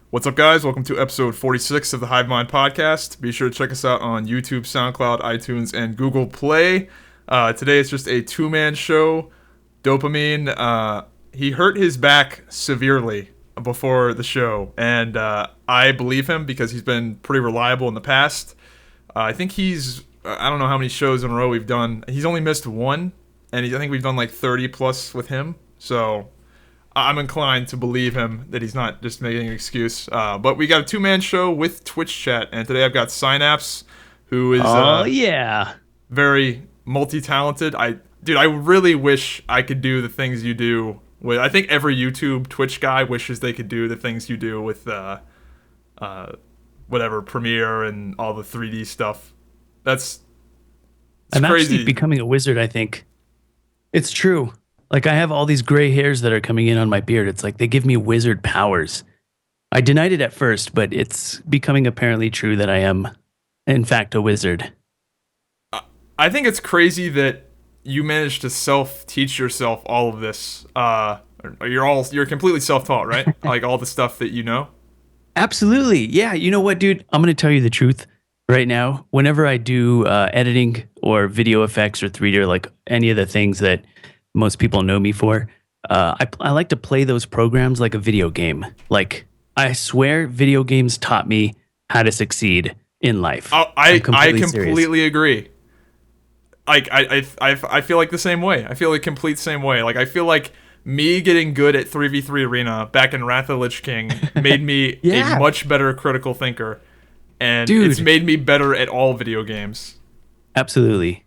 What's up, guys? Welcome to episode 46 of the Hive Mind podcast. Be sure to check us out on YouTube, SoundCloud, iTunes, and Google Play. Today it's just a two-man show. Dopamine, he hurt his back severely before the show, and I believe him because he's been pretty reliable in the past. I think I don't know how many shows in a row we've done. He's only missed one, and I think we've done like 30 plus with him, so I'm inclined to believe him that he's not just making an excuse. But we got a two-man show with Twitch chat, and today I've got Psynaps, who is very multi-talented. I really wish I could do the things you do. I think every YouTube Twitch guy wishes they could do the things you do with whatever Premiere and all the 3D stuff. I'm crazy. actually becoming a wizard, I think. It's true. Like, I have all these gray hairs that are coming in on my beard. It's like they give me wizard powers. I denied it at first, but it's becoming apparently true that I am, in fact, a wizard. I think it's crazy that you managed to self-teach yourself all of this. You're completely self-taught, right? Like all the stuff that you know? Absolutely. Yeah. You know what, dude? I'm going to tell you the truth right now. Whenever I do editing or video effects or 3D or like any of the things that most people know me for, I like to play those programs like a video game. Like, I swear video games taught me how to succeed in life. I completely agree. Like, I feel like the same way. I feel like complete same way. Like, I feel like me getting good at 3v3 Arena back in Wrath of the Lich King made me a much better critical thinker. And it's made me better at all video games. Absolutely.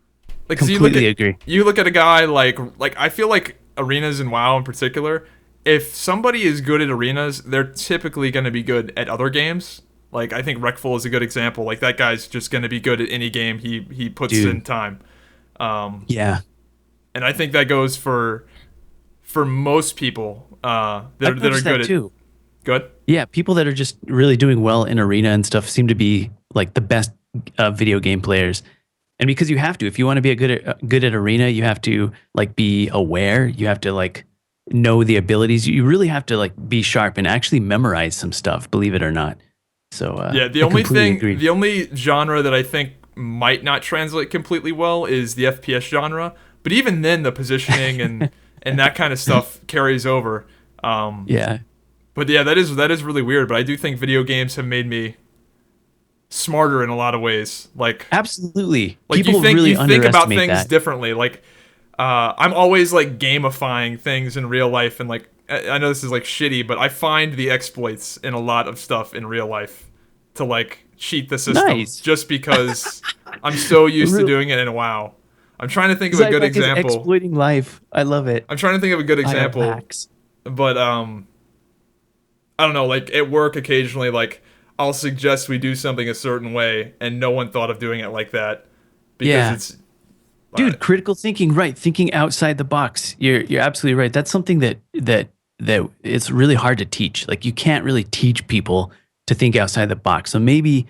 Like, completely agree. You look at a guy like I feel like arenas and WoW in particular. If somebody is good at arenas, they're typically going to be good at other games. Like, I think Wreckful is a good example. Like, that guy's just going to be good at any game he puts in time. Yeah. And I think that goes for most people that are good too. Good. Yeah, people that are just really doing well in arena and stuff seem to be like the best video game players. And because you have to, if you want to be good at arena, you have to like be aware. You have to like know the abilities. You really have to like be sharp and actually memorize some stuff. Believe it or not. So the only genre that I think might not translate completely well is the FPS genre. But even then, the positioning and that kind of stuff carries over. Yeah. But yeah, that is really weird. But I do think video games have made me smarter in a lot of ways. Like, absolutely. Like, people you think really you think about things that. differently. Like, I'm always like gamifying things in real life, and like I know this is like shitty, but I find the exploits in a lot of stuff in real life to like cheat the system just because I'm so used to doing it in WoW. I'm trying to think of a good example. Exploiting life. I love it. I'm trying to think of a good example. But I don't know, like at work occasionally, like I'll suggest we do something a certain way and no one thought of doing it like that because it's dude, critical thinking, right? Thinking outside the box. You're absolutely right. That's something that it's really hard to teach. Like, you can't really teach people to think outside the box. So maybe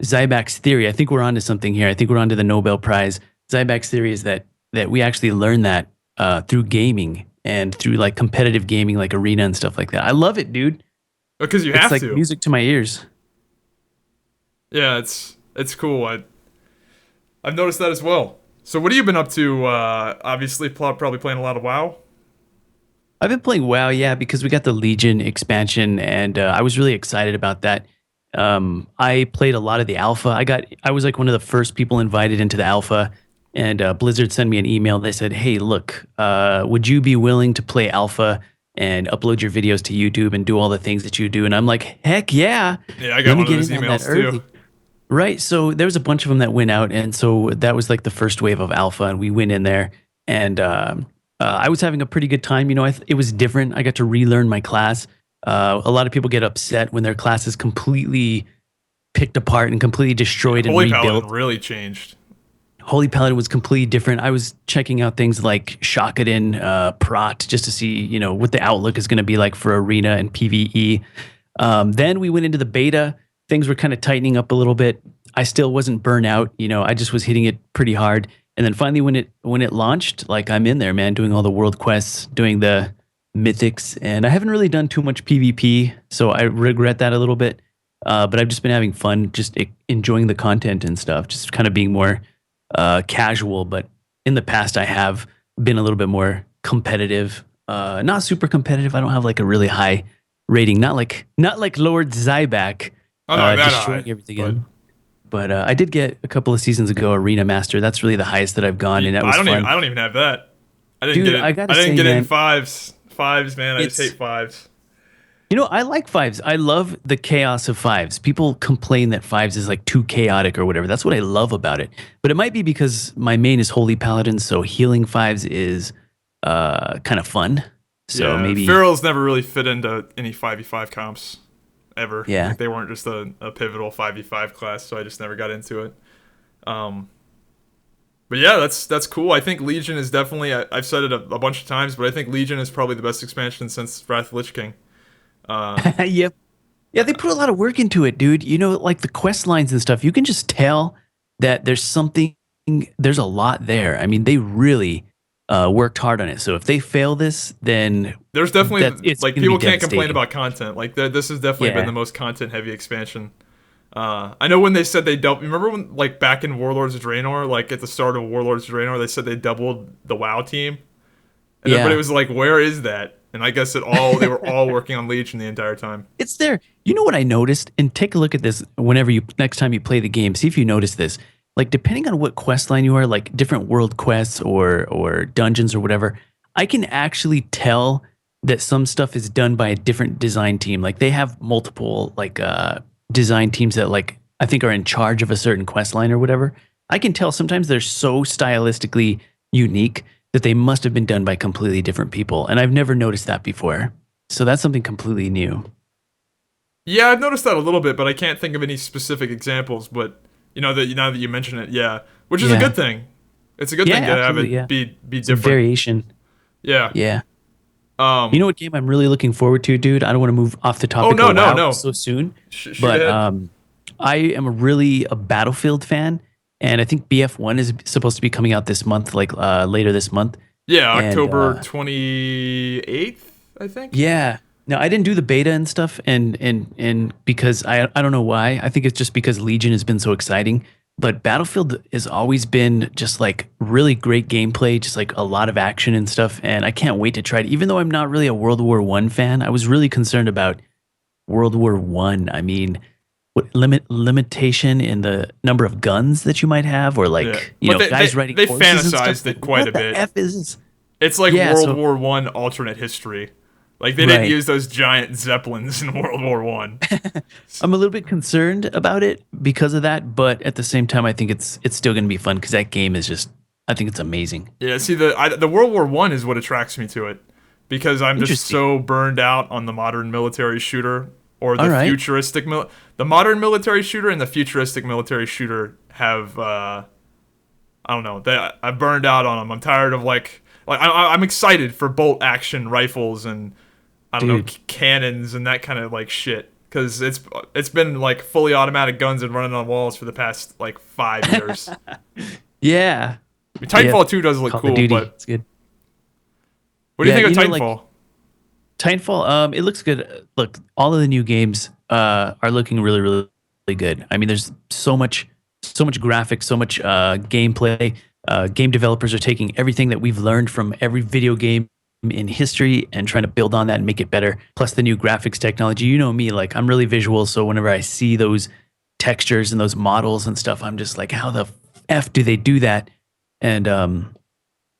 Zybak's theory, I think we're onto something here. I think we're onto the Nobel Prize. Zybak's theory is that we actually learn that through gaming and through like competitive gaming, like arena and stuff like that. I love it, dude. Because it's like music to my ears. Yeah, it's cool. I've noticed that as well. So what have you been up to? Obviously, probably playing a lot of WoW. I've been playing WoW, yeah, because we got the Legion expansion, and I was really excited about that. I played a lot of the alpha. I was like one of the first people invited into the alpha, and Blizzard sent me an email. They said, "Hey, look, would you be willing to play alpha and upload your videos to YouTube and do all the things that you do?" And I'm like, "Heck yeah!" Yeah, I got one of those emails too. Right, so there was a bunch of them that went out, and so that was like the first wave of alpha, and we went in there, and I was having a pretty good time. You know, it was different. I got to relearn my class. A lot of people get upset when their class is completely picked apart and completely destroyed and rebuilt. Holy Paladin really changed. Holy Paladin was completely different. I was checking out things like Shakadin, Prot, just to see, you know, what the outlook is going to be like for Arena and PvE. Then we went into the beta. Things were kind of tightening up a little bit. I still wasn't burnt out. You know, I just was hitting it pretty hard. And then finally, when it launched, like, I'm in there, man, doing all the world quests, doing the mythics, and I haven't really done too much PvP, so I regret that a little bit. But I've just been having fun, just enjoying the content and stuff, just kind of being more casual. But in the past, I have been a little bit more competitive, not super competitive. I don't have like a really high rating, not like Lord Zybak, Oh no, that destroying high. everything But in. But I did get a couple of seasons ago Arena Master. That's really the highest that I've gone, and that was fun. I don't even have that. I didn't get Dude, it. I gotta I didn't say, get it in man, fives. Fives, man. I just hate it's fives. I like fives. I love the chaos of fives. People complain that fives is like too chaotic or whatever. That's what I love about it. But it might be because my main is Holy Paladin, so healing fives is kind of fun. So Yeah, maybe, ferals never really fit into any 5v5 comps ever. yeah. Like they weren't just a pivotal 5v5 class, so I just never got into it. Um, but yeah, that's cool. I think Legion is definitely. I've said it a bunch of times, but I think Legion is probably the best expansion since Wrath of Lich King. Uh, Yep. Yeah, they put a lot of work into it, dude. Like the quest lines and stuff, you can just tell that there's a lot there. I mean, they really worked hard on it. So if they fail this, then there's that's definitely it's like going to be people can't complain devastating. about content. Like this has definitely been Yeah. the most content heavy expansion. I know when they said they doubled. Remember when like back in Warlords of Draenor, like at the start of Warlords of Draenor, they said they doubled the WoW team, and everybody Yeah. was like, "Where is that?" And I guess they were all working on Legion the entire time. It's there. You know what I noticed? And take a look at this whenever next time you play the game, see if you notice this. Like depending on what quest line you are, like different world quests or dungeons or whatever, I can actually tell that some stuff is done by a different design team. Like they have multiple like design teams that like I think are in charge of a certain quest line or whatever. I can tell sometimes they're so stylistically unique that they must have been done by completely different people. And I've never noticed that before. So that's something completely new. Yeah, I've noticed that a little bit, but I can't think of any specific examples. But that now that you mention it, yeah, which is a Yeah. good thing. It's a good Yeah, thing to have absolutely. Yeah. it be Some different. variation. Yeah. Yeah. You Um. know what game I'm really looking forward to, dude? I don't want to move off the Oh topic no of no WoW no. so soon, Shoot but ahead. I am really a Battlefield fan, and I think BF1 is supposed to be coming out this month, like later this month. Yeah, And October 28th, I think. yeah, no, I didn't do the beta and stuff, and because I don't know why. I think it's just because Legion has been so exciting. But Battlefield has always been just like really great gameplay, just like a lot of action and stuff. And I can't wait to try it. Even though I'm not really a World War One fan, I was really concerned about World War One. I mean, what limitation in the number of guns that you might have, or Yeah, like but guys riding they horses and stuff. fantasized Like, it quite what a the bit. f is this? It's like Yeah, World so War One alternate history. Like they didn't right. use those giant zeppelins in World War One. I'm a little bit concerned about it because of that, but at the same time, I think it's still going to be fun because that game is just, I think it's amazing. Yeah, see the World War One is what attracts me to it, because I'm just Interesting. so burned out on the modern military shooter or All the right. futuristic the modern military shooter and the futuristic military shooter have I don't know, I burned out on them. I'm tired of I'm excited for bolt action rifles and I don't know Dude. cannons and that kind of like shit, because it's been like fully automatic guns and running on walls for the past like 5 years. Yeah. I mean, Titanfall Yeah. 2 does look Call of cool, Duty. but It's good. what do you Yeah, think of like Titanfall? Titanfall, it looks good. Look, all of the new games are looking really, really, really good. I mean, there's so much graphics, so much gameplay. Game developers are taking everything that we've learned from every video game in history and trying to build on that and make it better. Plus the new graphics technology. You know me, like I'm really visual, so whenever I see those textures and those models and stuff, I'm just like, how the f do they do that? And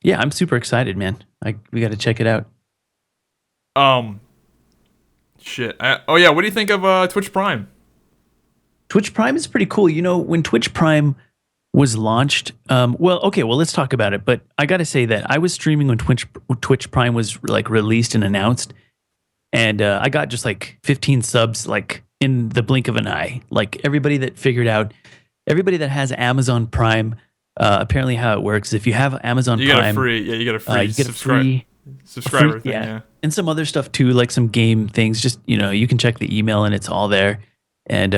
yeah, I'm super excited, man. We got to check it out. Um, shit. Oh yeah, what do you think of Twitch Prime? Twitch Prime is pretty cool. When Twitch Prime was launched, well, let's talk about it. But I got to say that I was streaming when Twitch Prime was like released and announced, and I got just like 15 subs like in the blink of an eye. Like everybody that has Amazon Prime, apparently how it works. If you have Amazon You got a Prime, free, yeah, you got a free you get a subscriber thing, yeah, yeah. and some other stuff too, like some game things. Just you can check the email and it's all there. And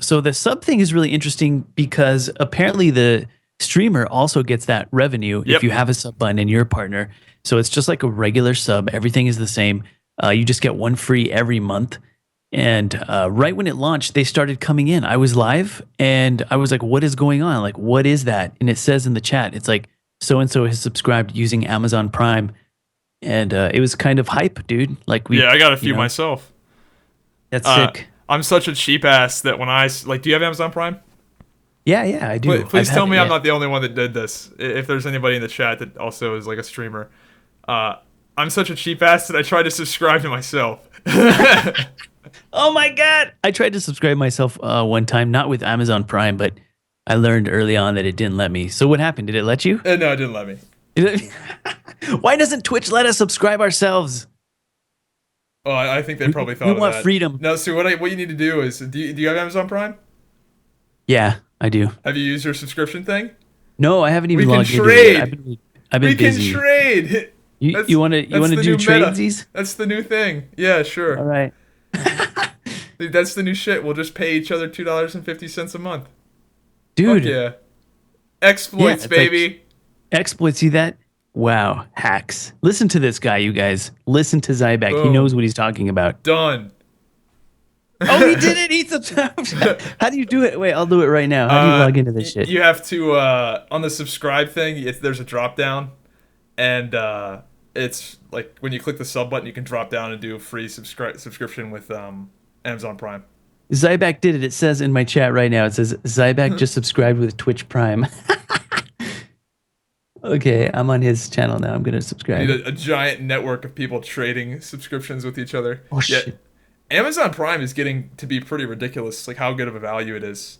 so the sub thing is really interesting because apparently streamer also gets that revenue Yep. if you have a sub button and you're a partner. So it's just like a regular sub. Everything is the same. You just get one free every month. And right when it launched, they started coming in. I was live and I was like, what is going on? Like, what is that? And it says in the chat, it's like, so and so has subscribed using Amazon Prime. And it was kind of hype, dude. Like, Yeah, I got a few myself. That's sick. I'm such a cheap ass that when I like, do you have Amazon Prime? Yeah, I do. Please tell me I'm not the only one that did this. If there's anybody in the chat that also is like a streamer, I'm such a cheap ass that I tried to subscribe to myself. Oh my God. I tried to subscribe myself one time, not with Amazon Prime, but I learned early on that it didn't let me. So what happened? Did it let you? No, it didn't let me. Why doesn't Twitch let us subscribe ourselves? Oh, I think they probably thought of that. We want freedom. No, so what you need to do is, do you have Amazon Prime? Yeah, I do. Have you used your subscription thing? No, I haven't even logged into trade. it. I've been busy. We can trade. You want to do tradesies? That's the new thing. Yeah, sure. All right. Dude, that's the new shit. We'll just pay each other $2.50 a month. Dude. Fuck yeah. Exploits, baby. Like, exploits, see that? Wow. Hacks. Listen to this guy, you guys. Listen to Zybak. Boom. He knows what he's talking about. Done. Oh, he did it. He subscribed. How do you do it? Wait, I'll do it right now. How do you log into this shit? You have to, on the subscribe thing, there's a drop down. And it's like when you click the sub button, you can drop down and do a free subscription with Amazon Prime. Zybak did it. It says in my chat right now, it says Zybak just subscribed with Twitch Prime. Okay, I'm on his channel now. I'm going to subscribe. You need a giant network of people trading subscriptions with each other. Oh, shit. Amazon Prime is getting to be pretty ridiculous, like how good of a value it is.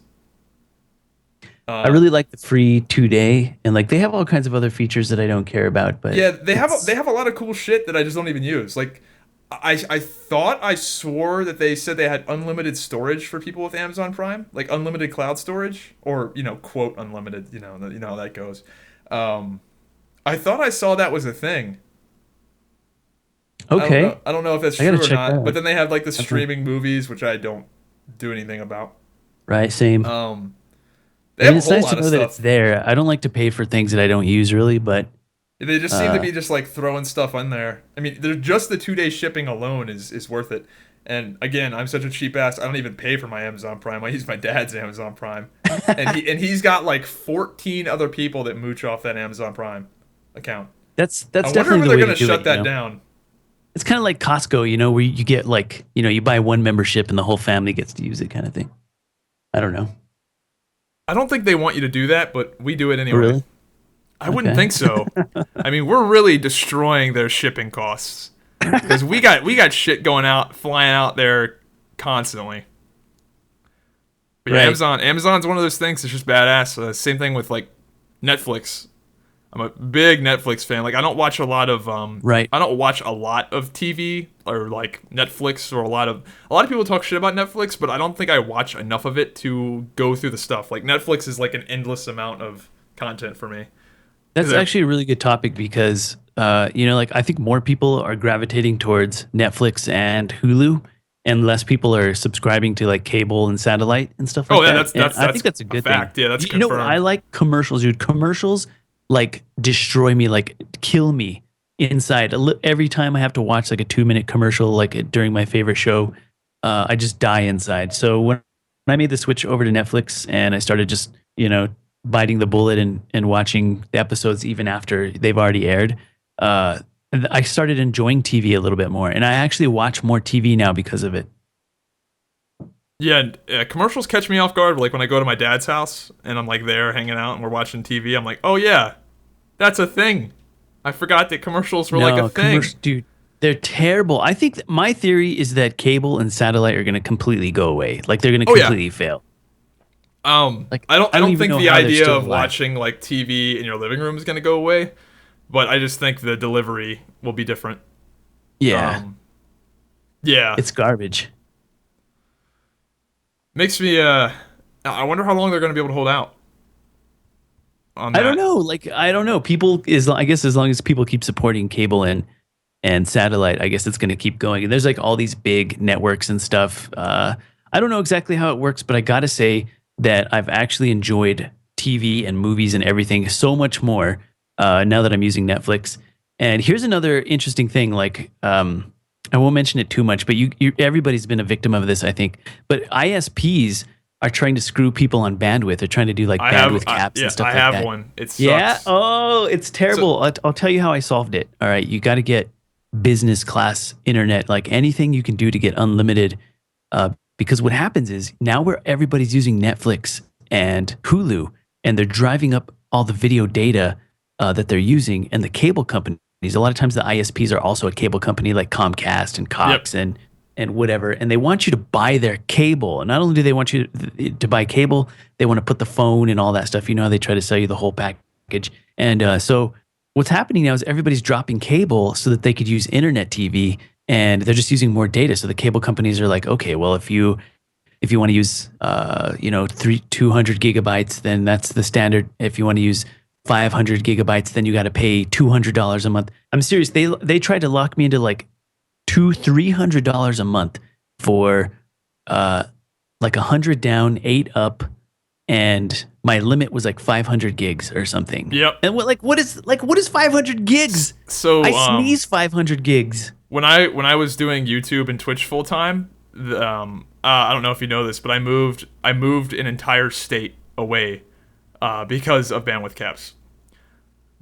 I really like the free 2-day, and like they have all kinds of other features that I don't care about. But yeah, they have a lot of cool shit that I just don't even use. Like I thought I swore that they said they had unlimited storage for people with Amazon Prime, like unlimited cloud storage, or quote unlimited. You know how that goes. I thought I saw that was a thing. Okay. I don't know if that's true or not. But then they have like the streaming movies, which I don't do anything about. Right. Same. It's nice to know that it's there. I don't like to pay for things that I don't use really, but they just seem to be just like throwing stuff on there. I mean, just the 2-day shipping alone is worth it. And again, I'm such a cheap ass. I don't even pay for my Amazon Prime. I use my dad's Amazon Prime, and he's got like 14 other people that mooch off that Amazon Prime account. That's definitely the way to do it. I wonder if they're going to shut that down. It's kind of like Costco, where you get like, you buy one membership and the whole family gets to use it, kind of thing. I don't know. I don't think they want you to do that, but we do it anyway. Really? I wouldn't think so. I mean, we're really destroying their shipping costs because we got shit flying out there constantly. But yeah, right. Amazon's one of those things that's just badass. Same thing with like Netflix. I'm a big Netflix fan. Like I don't watch a lot of right. I don't watch a lot of TV or like Netflix or a lot of people talk shit about Netflix, but I don't think I watch enough of it to go through the stuff. Like Netflix is like an endless amount of content for me. That's actually a really good topic because like I think more people are gravitating towards Netflix and Hulu, and less people are subscribing to like cable and satellite and stuff like that. I think that's a good fact. thing. Yeah, that's confirmed. I like commercials, dude. Commercials like destroy me, like kill me inside. Every time I have to watch like a 2-minute commercial, like during my favorite show, I just die inside. So when I made the switch over to Netflix and I started just, biting the bullet and watching the episodes even after they've already aired, I started enjoying TV a little bit more. And I actually watch more TV now because of it. Yeah, commercials catch me off guard. Like when I go to my dad's house and I'm like there hanging out and we're watching TV, I'm like, oh yeah, that's a thing. I forgot that commercials were like a thing. Dude, they're terrible. I think my theory is that cable and satellite are going to completely go away. Like they're going to completely fail. Like I don't think the idea of watching like TV in your living room is going to go away, but I just think the delivery will be different. Yeah. Yeah. It's garbage. Makes me I wonder how long they're going to be able to hold out on that. I don't know. I don't know. I guess as long as people keep supporting cable and satellite, I guess it's going to keep going. And there's like all these big networks and stuff. I don't know exactly how it works, but I got to say that I've actually enjoyed TV and movies and everything so much more now that I'm using Netflix. And here's another interesting thing. Like, I won't mention it too much, but everybody's been a victim of this, I think. But ISPs are trying to screw people on bandwidth. They're trying to do like bandwidth caps and stuff like that. I have one. It sucks. Yeah. Oh, it's terrible. I'll tell you how I solved it. All right. You got to get business class internet, like anything you can do to get unlimited. Because what happens is now where everybody's using Netflix and Hulu, and they're driving up all the video data that they're using, and the cable companies, a lot of times the ISPs are also a cable company like Comcast and Cox and whatever, and they want you to buy their cable. And not only do they want you to buy cable, they want to put the phone and all that stuff. You know how they try to sell you the whole package. And so what's happening now is everybody's dropping cable so that they could use internet TV, and they're just using more data. So the cable companies are like, okay, well, if you want to use 200 gigabytes, then that's the standard. If you want to use 500 gigabytes, then you got to pay $200 a month. I'm serious. They tried to lock me into like $300 a month for like 100 down, 8 up, and my limit was like 500 gigs or something. Yep. And what is 500 gigs? So I sneeze 500 gigs. When I was doing YouTube and Twitch full time, I don't know if you know this, but I moved an entire state away because of bandwidth caps.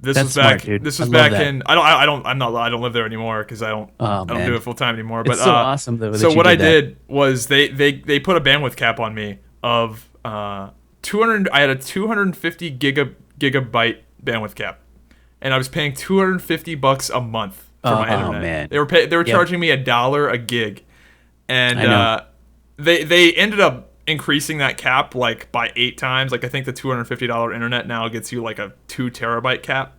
This was back. Smart, dude. This was back in. I don't live there anymore because I don't do it full time anymore. But it's so awesome though. So what I did was they put a bandwidth cap on me of 200. I had a 250 gigabyte bandwidth cap, and I was paying $250 a month for my internet. Man. They were charging me $1 a gig, and they ended up increasing that cap like by 8 times. Like I think the $250 internet now gets you like a 2 terabyte cap,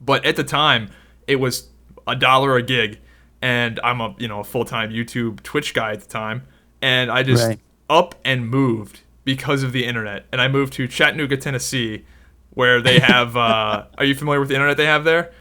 but at the time it was $1 a gig, and I'm a full-time YouTube Twitch guy at the time, and I just up and moved because of the internet, and I moved to Chattanooga, Tennessee, where they have are you familiar with the internet they have there?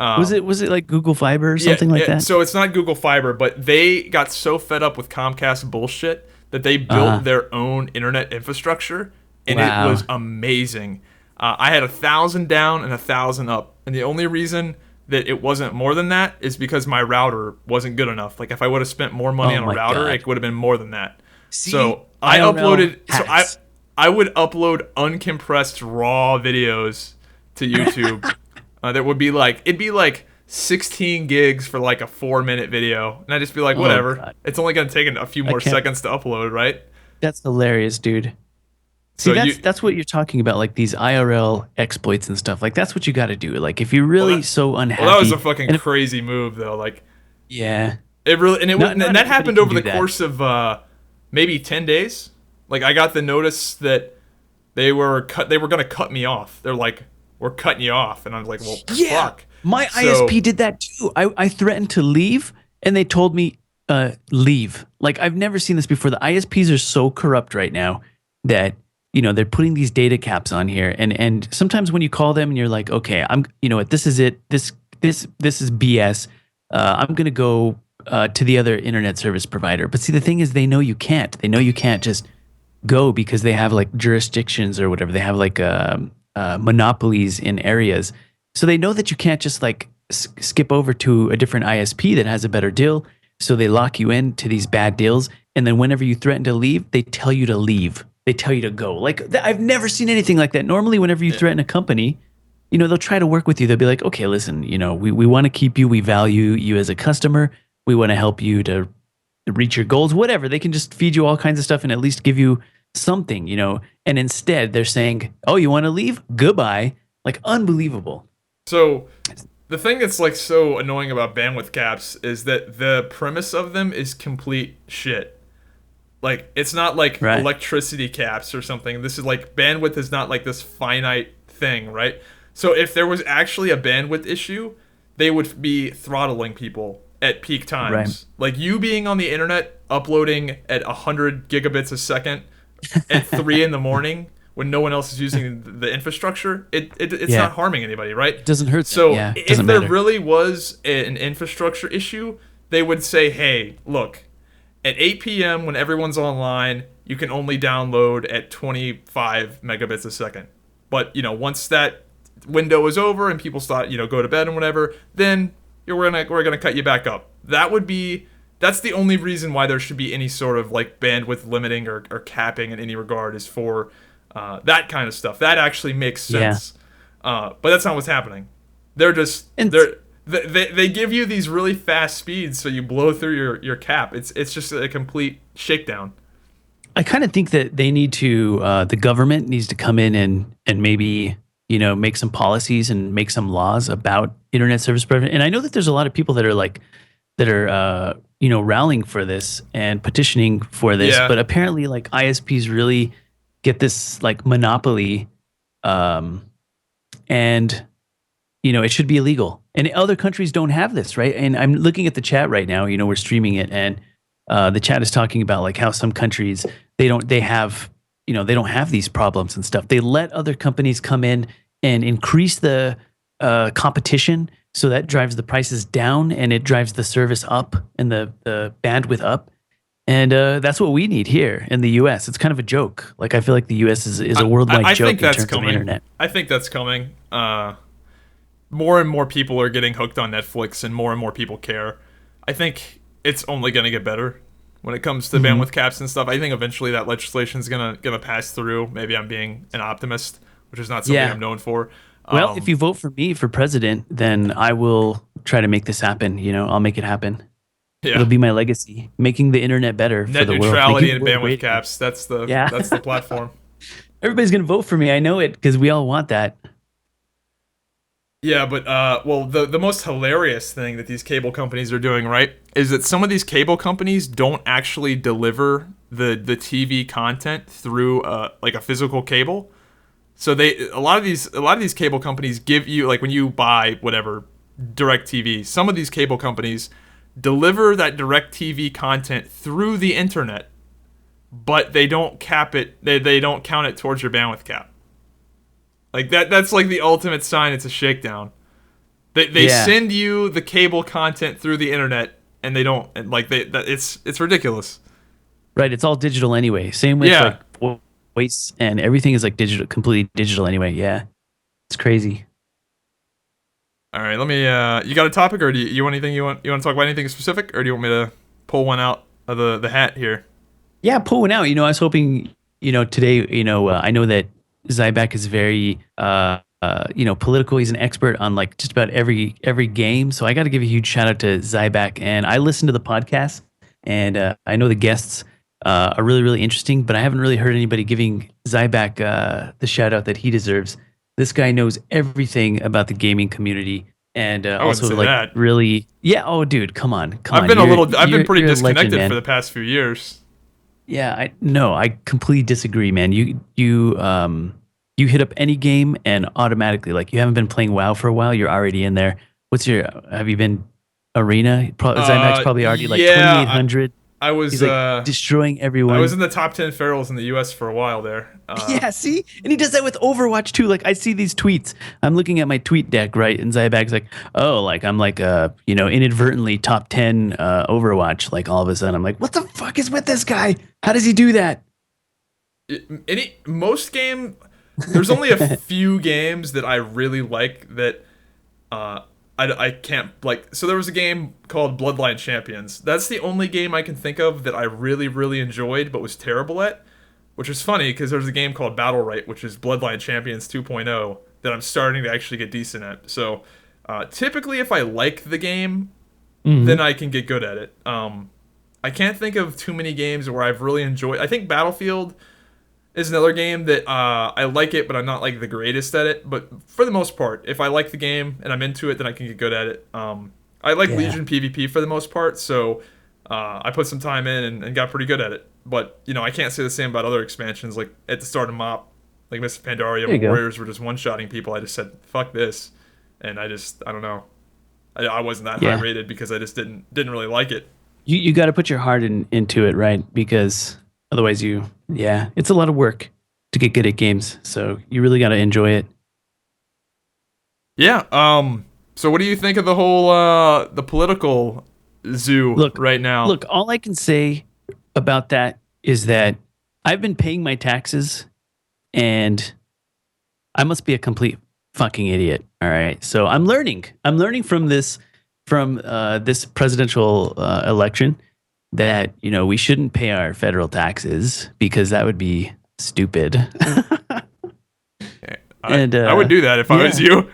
Was it like Google Fiber or something like that? So it's not Google Fiber, but they got so fed up with Comcast bullshit that they built their own internet infrastructure, and it was amazing. I had 1,000 down and 1,000 up, and the only reason that it wasn't more than that is because my router wasn't good enough. Like if I would have spent more money on a router, it would have been more than that. See, so I uploaded. So I would upload uncompressed raw videos to YouTube. That would be like 16 gigs for like a 4-minute video, and I'd just be like, whatever. God. It's only gonna take a few more seconds to upload, right? That's hilarious, dude. See, that's what you're talking about, like these IRL exploits and stuff. Like that's what you got to do. Like if you're really so unhappy. Well, that was a fucking crazy move, though. Like, yeah, it really and that happened over the course of maybe 10 days. Like I got the notice that they were gonna cut me off. They're like, we're cutting you off, and I was like, well, fuck. My ISP did that too. I threatened to leave, and they told me leave. Like I've never seen this before. The ISPs are so corrupt right now that they're putting these data caps on here, and sometimes when you call them and you're like, okay, what, this is it. This is BS. I'm gonna go to the other internet service provider. But see, the thing is, they know you can't. They know you can't just go because they have like jurisdictions or whatever. They have like monopolies in areas. So they know that you can't just like skip over to a different ISP that has a better deal. So they lock you into these bad deals. And then whenever you threaten to leave, they tell you to leave. They tell you to go. Like I've never seen anything like that. Normally, whenever you threaten a company, they'll try to work with you. They'll be like, okay, listen, we want to keep you. We value you as a customer. We want to help you to reach your goals, whatever. They can just feed you all kinds of stuff and at least give you something, And instead they're saying, oh, you want to leave? Goodbye. Like unbelievable. So the thing that's like so annoying about bandwidth caps is that the premise of them is complete shit. Like it's not like electricity caps or something. This is like bandwidth is not like this finite thing, right? So if there was actually a bandwidth issue, they would be throttling people at peak times. Right. Like you being on the internet uploading at 100 gigabits a second at 3 in the morning when no one else is using the infrastructure, it's not harming anybody, right? It doesn't hurt. So if there really was an infrastructure issue, they would say, hey, look, at 8 p.m. when everyone's online, you can only download at 25 megabits a second. But once that window is over and people start go to bed and whatever, then we're gonna cut you back up. That's the only reason why there should be any sort of like bandwidth limiting or capping in any regard is for that kind of stuff. That actually makes sense. But that's not what's happening. They're just they give you these really fast speeds so you blow through your cap. It's just a complete shakedown. I kind of think that they need to the government needs to come in and maybe make some policies and make some laws about internet service provider. And I know that there's a lot of people that are rallying for this and petitioning for this, but apparently like ISPs really get this like monopoly, and it should be illegal. And other countries don't have this, right? And I'm looking at the chat right now. We're streaming it, and the chat is talking about like how some countries they don't have these problems and stuff. They let other companies come in and increase the competition, so that drives the prices down and it drives the service up and the bandwidth up. And that's what we need here in the U.S. It's kind of a joke. Like I feel like the U.S. is a worldwide joke in terms of the internet. I think that's coming. More and more people are getting hooked on Netflix, and more people care. I think it's only going to get better when it comes to bandwidth caps and stuff. I think eventually that legislation is gonna pass through. Maybe I'm being an optimist, which is not something I'm known for. Well, if you vote for me for president, then I will try to make this happen. I'll make it happen. Yeah. It'll be my legacy, making the internet better for the world. Net neutrality and bandwidth caps. That's the platform. Everybody's gonna vote for me. I know it because we all want that. Yeah, but the most hilarious thing that these cable companies are doing, right, is that some of these cable companies don't actually deliver the TV content through like a physical cable. So a lot of these cable companies give you, like when you buy whatever DirecTV, some of these cable companies deliver that DirecTV content through the internet, but they don't cap it. They don't count it towards your bandwidth cap. Like that's like the ultimate sign it's a shakedown. They send you the cable content through the internet, and they don't, and like it's ridiculous. Right, it's all digital anyway. Same with like voice and everything is like digital, completely digital anyway. Yeah, it's crazy. All right, let me. You got a topic, or do you want anything you want to talk about anything specific, or do you want me to pull one out of the hat here? Yeah, pull one out. I was hoping today. I know that Zybak is very political. He's an expert on like just about every game. So I got to give a huge shout out to Zybak. And I listen to the podcast, and I know the guests are really, really interesting, but I haven't really heard anybody giving Zybak the shout out that he deserves. This guy knows everything about the gaming community, and also like that. Really, yeah. Oh, dude, come on. I've been pretty disconnected legend, for the past few years. Yeah, I completely disagree, man. You hit up any game and automatically, like, you haven't been playing WoW for a while, you're already in there. Have you been Arena? Zybak's probably already like 2,800. He's like destroying everyone. I was in the top 10 ferals in the US for a while there. Yeah, see? And he does that with Overwatch too. Like, I see these tweets. I'm looking at my tweet deck, right? And Zybak's like, oh, like I'm like inadvertently top 10 Overwatch. Like all of a sudden I'm like, what the fuck is with this guy? How does he do that? There's only a few games that I really like that I can't, like, so there was a game called Bloodline Champions. That's the only game I can think of that I really, really enjoyed but was terrible at, which is funny because there's a game called Battle Right, which is Bloodline Champions 2.0, that I'm starting to actually get decent at. So typically if I like the game, then I can get good at it. I can't think of too many games where I've really enjoyed. I think Battlefield is another game that I like it, but I'm not like the greatest at it. But for the most part, if I like the game and I'm into it, then I can get good at it. I like Legion PvP for the most part, so I put some time in and got pretty good at it. But I can't say the same about other expansions. Like at the start of MoP, like Mists of Pandaria, where Warriors were just one-shotting people. I just said fuck this, and I don't know. I wasn't that high rated because I just didn't really like it. You got to put your heart into it, right? Because otherwise it's a lot of work to get good at games. So you really got to enjoy it. Yeah. So what do you think of the whole the political zoo right now? Look, all I can say about that is that I've been paying my taxes, and I must be a complete fucking idiot. All right. So I'm learning. From this presidential election that, we shouldn't pay our federal taxes because that would be stupid. I would do that if I was you.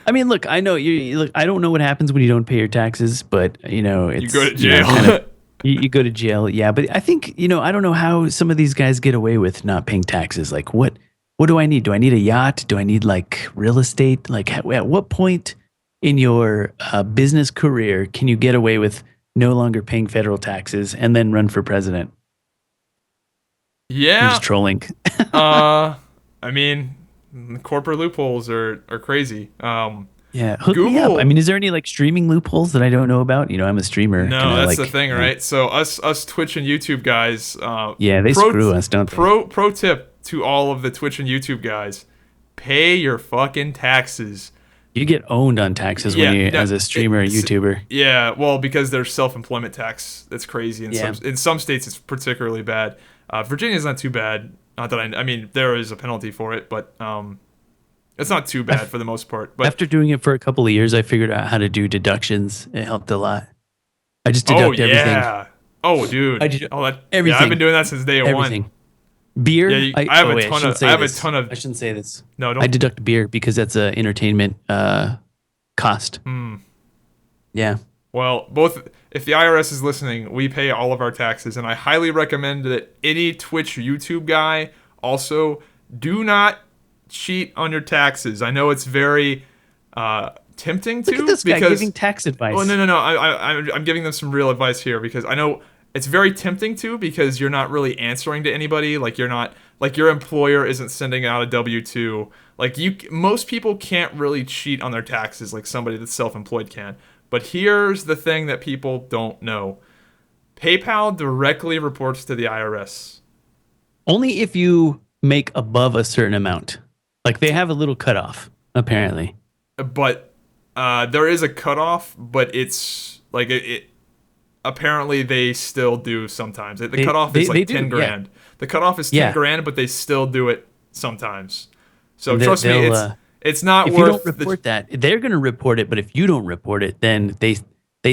I mean, look, I know you look. I don't know what happens when you don't pay your taxes, but it's You go to jail. you go to jail. Yeah, but I think I don't know how some of these guys get away with not paying taxes. Like, what do I need? Do I need a yacht? Do I need like real estate? Like, at what point in your business career can you get away with no longer paying federal taxes and then run for president? Yeah. I'm just trolling. I mean, corporate loopholes are crazy. Yeah, hook Google, me up. I mean, is there any like streaming loopholes that I don't know about? I'm a streamer. No, that's the thing, right? So us Twitch and YouTube guys. They screw us, don't they? Pro tip to all of the Twitch and YouTube guys: pay your fucking taxes. You get owned on taxes when you as a streamer or YouTuber. Yeah, well, because there's self-employment tax. That's crazy. In some states, it's particularly bad. Virginia's not too bad. Not that I mean, there is a penalty for it, but it's not too bad for the most part. But after doing it for a couple of years, I figured out how to do deductions. It helped a lot. I just deduct everything. Yeah. Oh, dude. Everything. Yeah, I've been doing that since day one. Beer. Yeah, I have a ton of. I shouldn't say this. No, don't. I deduct beer because that's an entertainment cost. Yeah. Well, if the IRS is listening, we pay all of our taxes, and I highly recommend that any Twitch, YouTube guy also do not cheat on your taxes. I know it's very tempting to. Look at this guy giving tax advice. Oh no! I'm giving them some real advice here because I know it's very tempting to because you're not really answering to anybody. Like you're not like your employer isn't sending out a W-2. Like most people can't really cheat on their taxes like somebody that's self-employed can. But here's the thing that people don't know. PayPal directly reports to the IRS. Only if you make above a certain amount. Like they have a little cutoff, apparently. But there is a cutoff, but it's like it apparently they still do sometimes. The cutoff is like 10 grand. Yeah. The cutoff is 10 grand, but they still do it sometimes. So trust me, it's not if worth. If you don't report that, they're going to report it. But if you don't report it, then they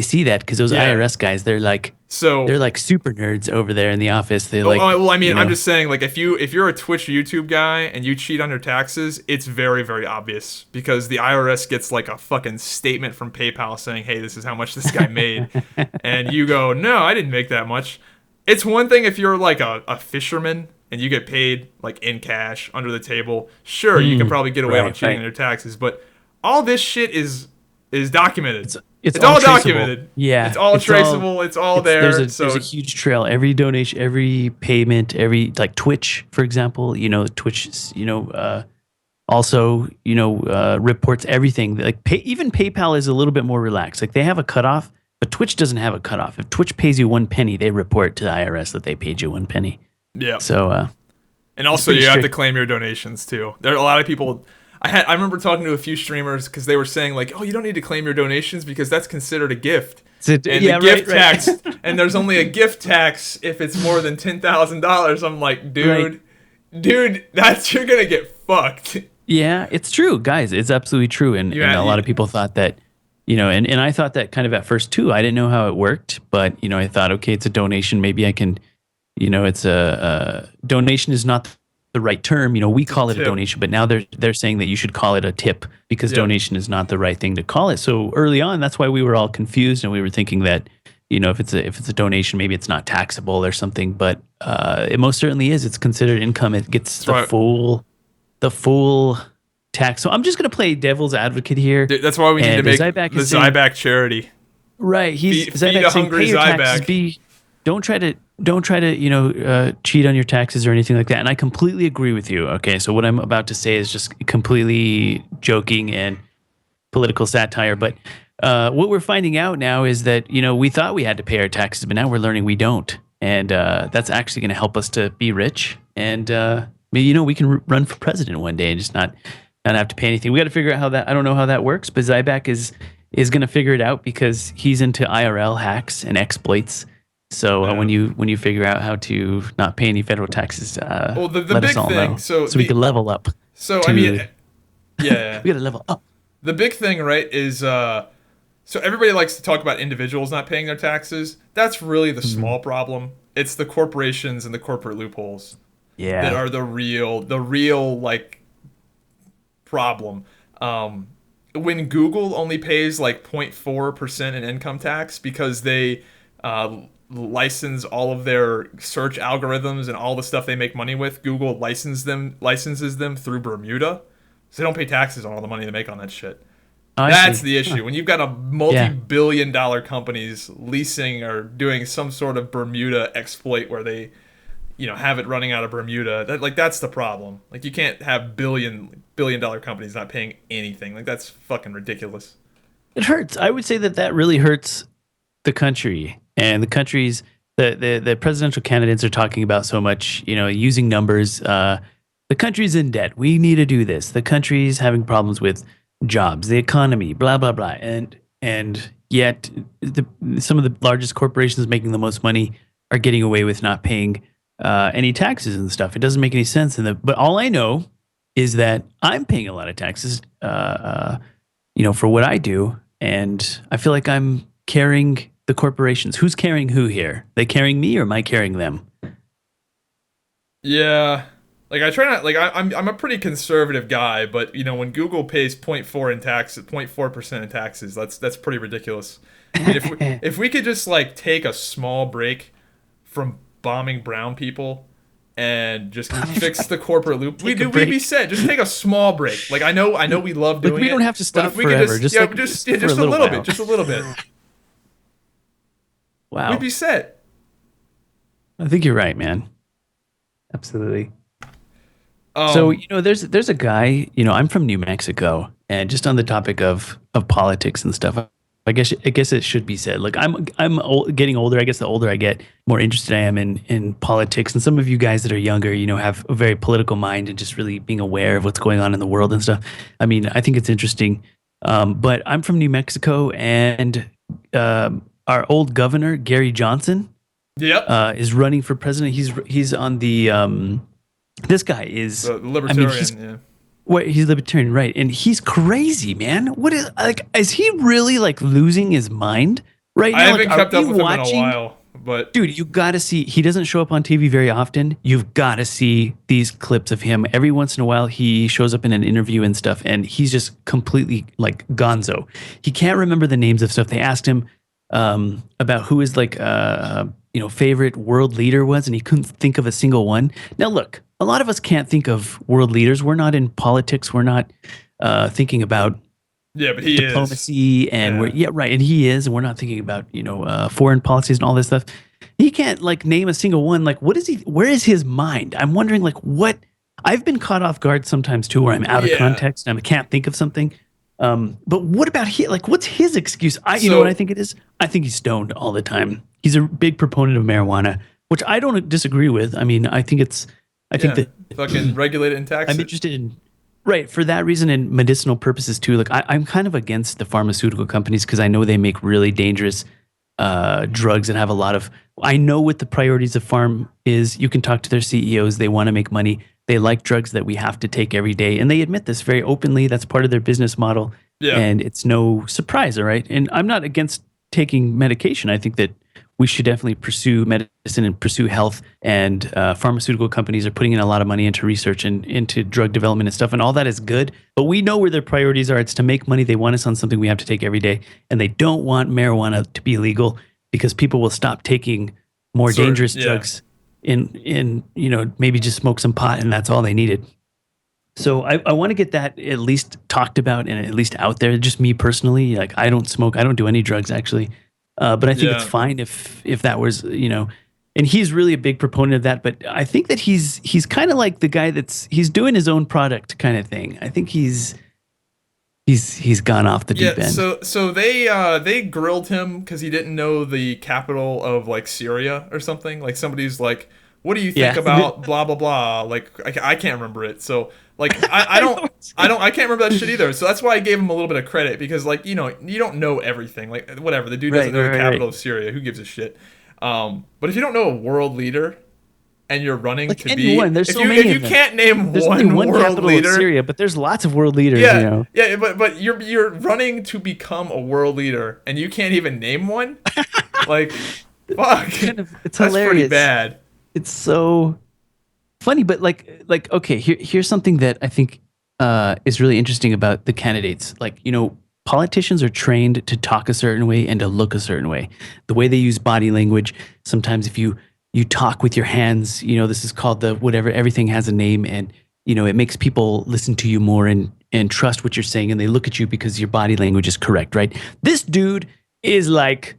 see that because those IRS guys, they're like super nerds over there in the office. They I'm just saying, like if you're a Twitch YouTube guy and you cheat on your taxes, it's very, very obvious because the IRS gets like a fucking statement from PayPal saying, "Hey, this is how much this guy made," and you go, "No, I didn't make that much." It's one thing if you're like a fisherman and you get paid like in cash under the table. Sure, you can probably get away with cheating on your taxes, but all this shit is documented. It's all documented. Yeah, it's all traceable. It's all there. There's a huge trail. Every donation, every payment, every like Twitch, for example. Twitch. Also, reports everything. Like even PayPal is a little bit more relaxed. Like they have a cutoff, but Twitch doesn't have a cutoff. If Twitch pays you 1 penny, they report to the IRS that they paid you 1 penny. Yeah. So. And also, you have to claim your donations too. There are a lot of people. I remember talking to a few streamers because they were saying like, "Oh, you don't need to claim your donations because that's considered a gift." Gift tax, and there's only a gift tax if it's more than $10,000. I'm like, dude, you're gonna get fucked. Yeah, it's true, guys. It's absolutely true, and a lot of people thought that, and I thought that kind of at first too. I didn't know how it worked, but I thought, okay, it's a donation. Maybe I can, it's a donation is not the right term. We call it a donation, but now they're saying that you should call it a tip because donation is not the right thing to call it. So early on, that's why we were all confused and we were thinking that, if it's a donation, maybe it's not taxable or something, but it most certainly is. It's considered income. It gets the full tax. So I'm just going to play devil's advocate here. That's why we need to make the Zybak charity. Right. Feed a hungry Zybak. Don't try to cheat on your taxes or anything like that. And I completely agree with you. Okay, so what I'm about to say is just completely joking and political satire. But what we're finding out now is that we thought we had to pay our taxes, but now we're learning we don't, and that's actually going to help us to be rich. And maybe we can run for president one day and just not have to pay anything. We got to figure out how that. I don't know how that works, but Zybak is going to figure it out because he's into IRL hacks and exploits. So when you figure out how to not pay any federal taxes, the let big us all thing, know, so we can level up. So I mean, Yeah. We got to level up. The big thing, right, is so everybody likes to talk about individuals not paying their taxes. That's really the Mhm. small problem. It's the corporations and the corporate loopholes that Yeah. are the real like problem. Um, when Google only pays like 0.4% in income tax because they uh, license all of their search algorithms and all the stuff they make money with, Google licenses them through Bermuda, so they don't pay taxes on all the money they make on that shit. Oh, I That's see. the Huh. issue. When you've got a Yeah. multi-billion-dollar companies leasing or doing some sort of Bermuda exploit where they, have it running out of Bermuda, that's the problem. Like you can't have billion-dollar companies not paying anything. Like that's fucking ridiculous. It hurts. I would say that that really hurts the country and the countries. The presidential candidates are talking about so much, using numbers. The country's in debt. We need to do this. The country's having problems with jobs, the economy, blah blah blah, and yet some of the largest corporations making the most money are getting away with not paying any taxes and stuff. It doesn't make any sense. But all I know is that I'm paying a lot of taxes, for what I do, and I feel like I'm carrying the corporations. Who's carrying who here? They carrying me or am I carrying them? Yeah. Like I try not like I'm a pretty conservative guy, but when Google pays zero point 0.4 in taxes, 0.4% in taxes, that's pretty ridiculous. I mean, if we could just like take a small break from bombing brown people and just fix the corporate loop, Take a we'd be break. set. Just take a small break. Like I know we love Like doing we it, don't have to but stop if we could forever. just Just yeah, like just for a just a little little while. bit, just a little bit, we'd Wow. be set. I think you're right, man. Absolutely. So, Um, there's a guy, I'm from New Mexico, and just on the topic of politics and stuff, I guess it should be said. Like getting older. I guess the older I get, more interested I am in politics. And some of you guys that are younger, have a very political mind and just really being aware of what's going on in the world and stuff. I mean, I think it's interesting. But I'm from New Mexico, and our old governor Gary Johnson yep, is running for president. He's on the this guy is, the I mean, he's libertarian. Yeah. he's libertarian, right? And he's crazy, man. What is he really like losing his mind right I now? Like, haven't are kept we up with him in a watching? while, but Dude, you got to see. He doesn't show up on TV very often. You've got to see these clips of him. Every once in a while, he shows up in an interview and stuff, and he's just completely like gonzo. He can't remember the names of stuff. They asked him about who his like favorite world leader was, and he couldn't think of a single one. Now, look, a lot of us can't think of world leaders. We're not in politics. We're not thinking about yeah, but he is. diplomacy, and we're Yeah. yeah, right, and he is, and we're not thinking about foreign policies and all this stuff. He can't like name a single one. Like, what is he? Where is his mind? I'm wondering, like, what. I've been caught off guard sometimes too, where I'm out of Yeah. context and I can't think of something. But what about he? Like, what's his excuse? You know what I So think it is? I think he's stoned all the time. He's a big proponent of marijuana, which I don't disagree with. I mean, I think it's. I think yeah, that fucking regulate it and tax I'm it. interested in right for that reason and medicinal purposes too. Like I'm kind of against the pharmaceutical companies because I know they make really dangerous drugs that have a lot of. I know what the priorities of farm is. You can talk to their CEOs. They want to make money. They like drugs that we have to take every day, and they admit this very openly. That's part of their business model, Yeah. and it's no surprise. All right, and I'm not against taking medication. I think that we should definitely pursue medicine and pursue health. And pharmaceutical companies are putting in a lot of money into research and into drug development and stuff. And all that is good. But we know where their priorities are. It's to make money. They want us on something we have to take every day. And they don't want marijuana to be legal because people will stop taking more dangerous Yeah. drugs in maybe just smoke some pot and that's all they needed. So I want to get that at least talked about and at least out there. Just me personally, like I don't smoke. I don't do any drugs actually. But I think it's Yeah. fine if that was, and he's really a big proponent of that. But I think that he's kind of like the guy he's doing his own product kind of thing. I think he's gone off the Yeah, deep end. so they grilled him because he didn't know the capital of like Syria or something. Like somebody's like, "What do you think Yeah. about blah blah blah?" Like I can't remember it. So like I can't remember that shit either. So that's why I gave him a little bit of credit because like you don't know everything. Like whatever, the dude doesn't Right, know right, the right, capital right. of Syria. Who gives a shit? But if you don't know a world leader, and you're running Like to anyone, be, there's if so you many if you of them. can't name There's only one one world capital leader, of Syria, but there's lots of world leaders. yeah, You know, yeah, but you're running to become a world leader, and you can't even name one. Like, fuck, it's that's pretty hilarious. bad. It's so funny, but okay, here's something that I think is really interesting about the candidates. Like, politicians are trained to talk a certain way and to look a certain way. The way they use body language. Sometimes if you talk with your hands, this is called the whatever. Everything has a name, and it makes people listen to you more and trust what you're saying, and they look at you because your body language is correct, right? This dude is like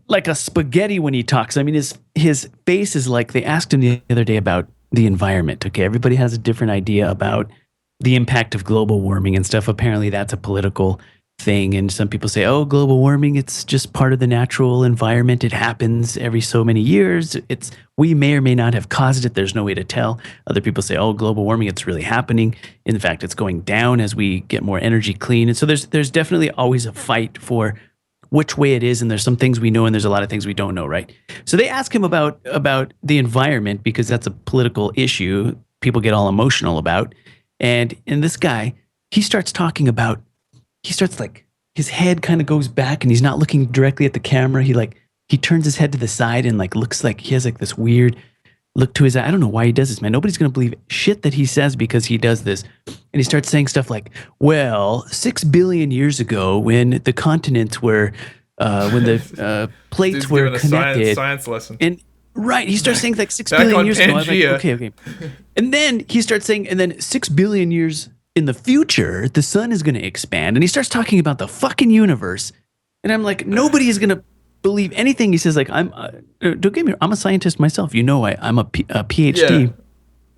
a spaghetti when he talks. I mean, his face is like, they asked him the other day about the environment. Okay, everybody has a different idea about the impact of global warming and stuff. Apparently, that's a political thing, and some people say, "Oh, global warming, it's just part of the natural environment. It happens every so many years. We may or may not have caused it. There's no way to tell." Other people say, "Oh, global warming, it's really happening. In fact, it's going down as we get more energy clean." And so there's definitely always a fight for which way it is, and there's some things we know and there's a lot of things we don't know, right? So they ask him about the environment because that's a political issue people get all emotional about. And this guy, he starts talking about, like, his head kind of goes back and he's not looking directly at the camera. He turns his head to the side and like looks like he has like this weird look to his eye. I don't know why he does this, man. Nobody's going to believe shit that he says because he does this. And he starts saying stuff like, well, 6 billion years ago when the continents were, when the plates were connected. Science lesson. And right, he starts saying like 6 Back billion on years ago. I was like, Pangea. okay. And then he starts saying, and then 6 billion years in the future, the sun is going to expand. And he starts talking about the fucking universe. And I'm like, nobody is going to believe anything he says. Like, don't get me wrong, I'm a scientist myself. I'm a PhD. Yeah.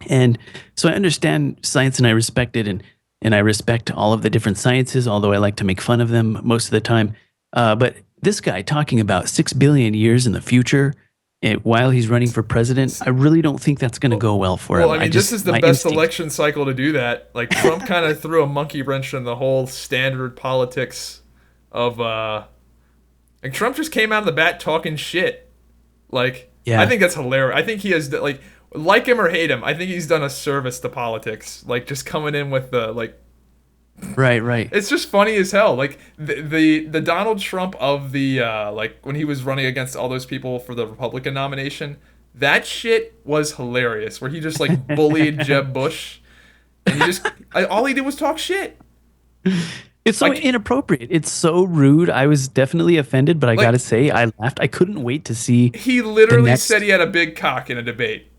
And so I understand science and I respect it. And I respect all of the different sciences, although I like to make fun of them most of the time. But this guy talking about 6 billion years in the future, while he's running for president, I really don't think that's going to go well for him. Well, I mean, this is the best election cycle to do that. Like, Trump kind of threw a monkey wrench in the whole standard politics of, and Trump just came out of the bat talking shit. Like, yeah. I think that's hilarious. I think he has, like him or hate him, I think he's done a service to politics. Like, just coming in with the, like... Right. It's just funny as hell. Like, the Donald Trump of the, like, when he was running against all those people for the Republican nomination, that shit was hilarious. Where he just, like, bullied Jeb Bush. And all he did was talk shit. It's so inappropriate. It's so rude. I was definitely offended, but I gotta say, I laughed. I couldn't wait to see. He literally said he had a big cock in a debate.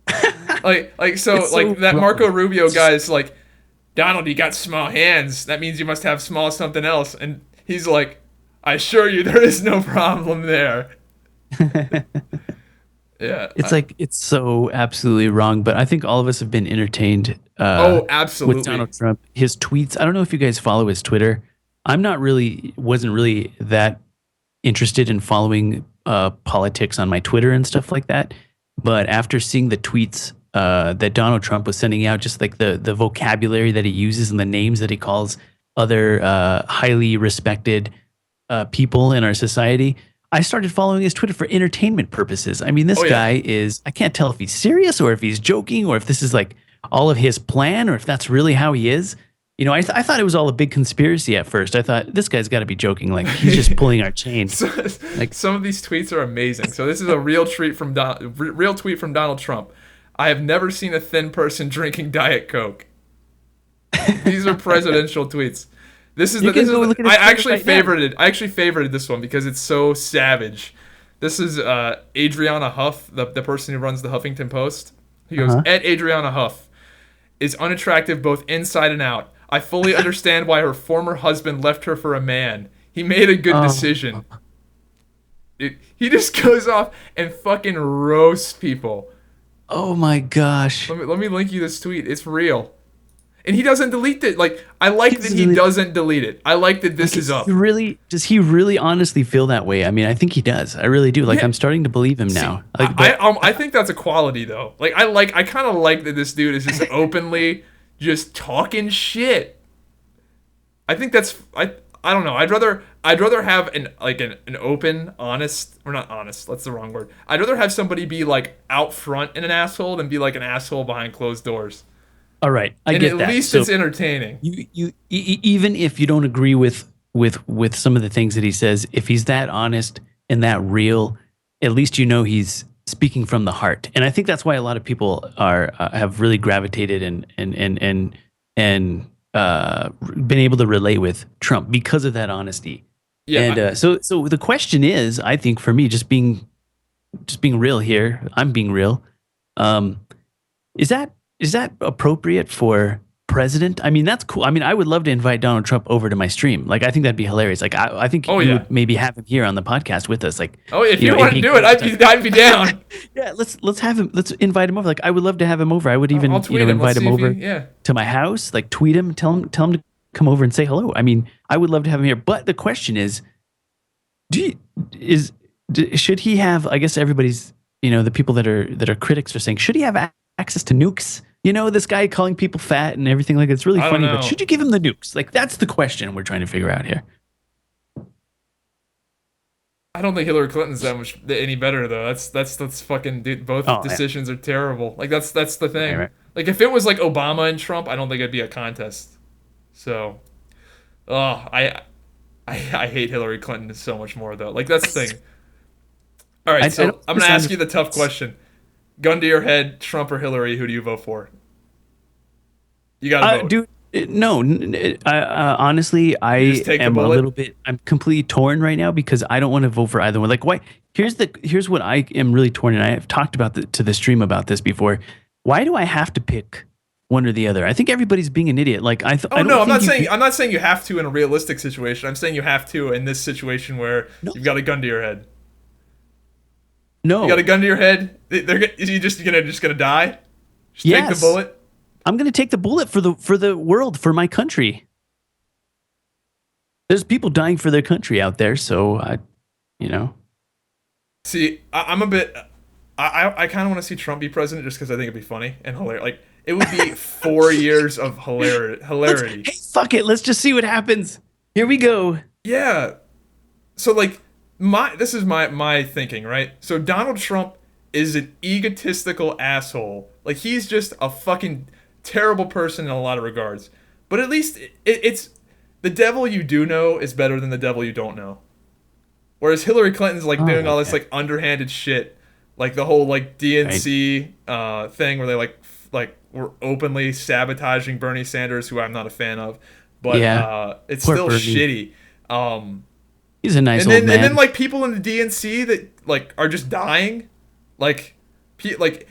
That Marco Rubio guy's like, Donald, you got small hands. That means you must have small something else. And he's like, I assure you, there is no problem there. Yeah, it's so absolutely wrong. But I think all of us have been entertained. Absolutely. With Donald Trump, his tweets. I don't know if you guys follow his Twitter. Wasn't really that interested in following politics on my Twitter and stuff like that. But after seeing the tweets that Donald Trump was sending out, just like the vocabulary that he uses and the names that he calls other highly respected people in our society, I started following his Twitter for entertainment purposes. I mean, this guy is, I can't tell if he's serious or if he's joking or if this is like all of his plan or if that's really how he is. I thought it was all a big conspiracy at first. I thought this guy's got to be joking. Like, he's just pulling our chain. Like, some of these tweets are amazing. So this is a real tweet from Donald Trump. I have never seen a thin person drinking Diet Coke. These are presidential tweets. I actually favorited this one because it's so savage. This is Adriana Huff, the person who runs the Huffington Post. He goes, At Adriana Huff is unattractive both inside and out. I fully understand why her former husband left her for a man. He made a good decision. He just goes off and fucking roasts people. Oh my gosh. Let me link you this tweet. It's real. And he doesn't delete it. Like, I like that he doesn't delete it. I like that this is up. Does he really honestly feel that way? I mean, I think he does. I really do. Like, I'm starting to believe him now. I think that's a quality, though. Like, I kind of like that this dude is just openly just talking shit. I think that's... I don't know. I'd rather have an open, honest, or not honest. That's the wrong word. I'd rather have somebody be like out front and an asshole than be like an asshole behind closed doors. All right, I And get at that. least So it's entertaining. even if you don't agree with some of the things that he says, if he's that honest and that real, at least you know he's speaking from the heart. And I think that's why a lot of people are have really gravitated and been able to relate with Trump because of that honesty. Yeah, And so the question is, I think for me, just being real here, I'm being real. Um, is that appropriate for president? I mean, that's cool. I mean, I would love to invite Donald Trump over to my stream. Like, I think that'd be hilarious. Like, I think Oh, you yeah. would maybe have him here on the podcast with us. Like, oh, if you know, want to he do it, I'd be down. yeah, let's have him. Let's invite him over. Like, I would love to have him over. I would even I'll tweet him. invite Let's him see if over yeah. to my house. Like, tweet him, tell him to come over and say hello. I mean, I would love to have him here. But the question is, should he have? I guess everybody's, the people that are critics are saying, should he have access to nukes? This guy calling people fat and everything, like, it's really I don't funny. know. But should you give him the nukes? Like, that's the question we're trying to figure out here. I don't think Hillary Clinton's that much any better though. That's fucking dude, both Oh, decisions are terrible. Like that's the thing. Right. Like if it was like Obama and Trump, I don't think it'd be a contest. So, I hate Hillary Clinton so much more though. Like that's the thing. All right, so I'm gonna ask you the tough question. Gun to your head, Trump or Hillary, who do you vote for? You gotta vote. Dude, no. Honestly, I am a little bit. I'm completely torn right now because I don't want to vote for either one. Like, why? Here's what I am really torn, and I have talked about to the stream about this before. Why do I have to pick one or the other? I think everybody's being an idiot. Like I'm not saying you have to in a realistic situation. I'm saying you have to in this situation where you've got a gun to your head. No, you got a gun to your head. Is you just gonna die? Just yes. Take the bullet. I'm gonna take the bullet for the world, for my country. There's people dying for their country out there, so See, I'm a bit. I kind of want to see Trump be president just because I think it'd be funny and hilarious. Like it would be 4 years of hilarity. Hey, fuck it. Let's just see what happens. Here we go. Yeah. So like this is my thinking, right? So Donald Trump is an egotistical asshole. Like he's just a fucking terrible person in a lot of regards. But at least it's the devil you do know is better than the devil you don't know. Whereas Hillary Clinton's like doing all this like underhanded shit, like the whole like DNC thing where they like were openly sabotaging Bernie Sanders, who I'm not a fan of, but it's Poor still Bernie. shitty. He's a nice old man. And then like people in the DNC that like are just dying, like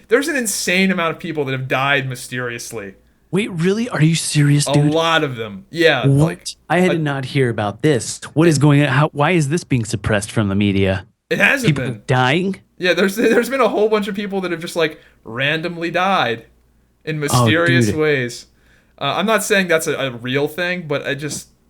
there's an insane amount of people that have died mysteriously. Wait, really? Are you serious, dude? A lot of them. Yeah. What? Like, I did not hear about this. What is going on? Why is this being suppressed from the media? It hasn't People been. dying? Yeah, there's been a whole bunch of people that have just like randomly died in mysterious ways. I'm not saying that's a real thing, but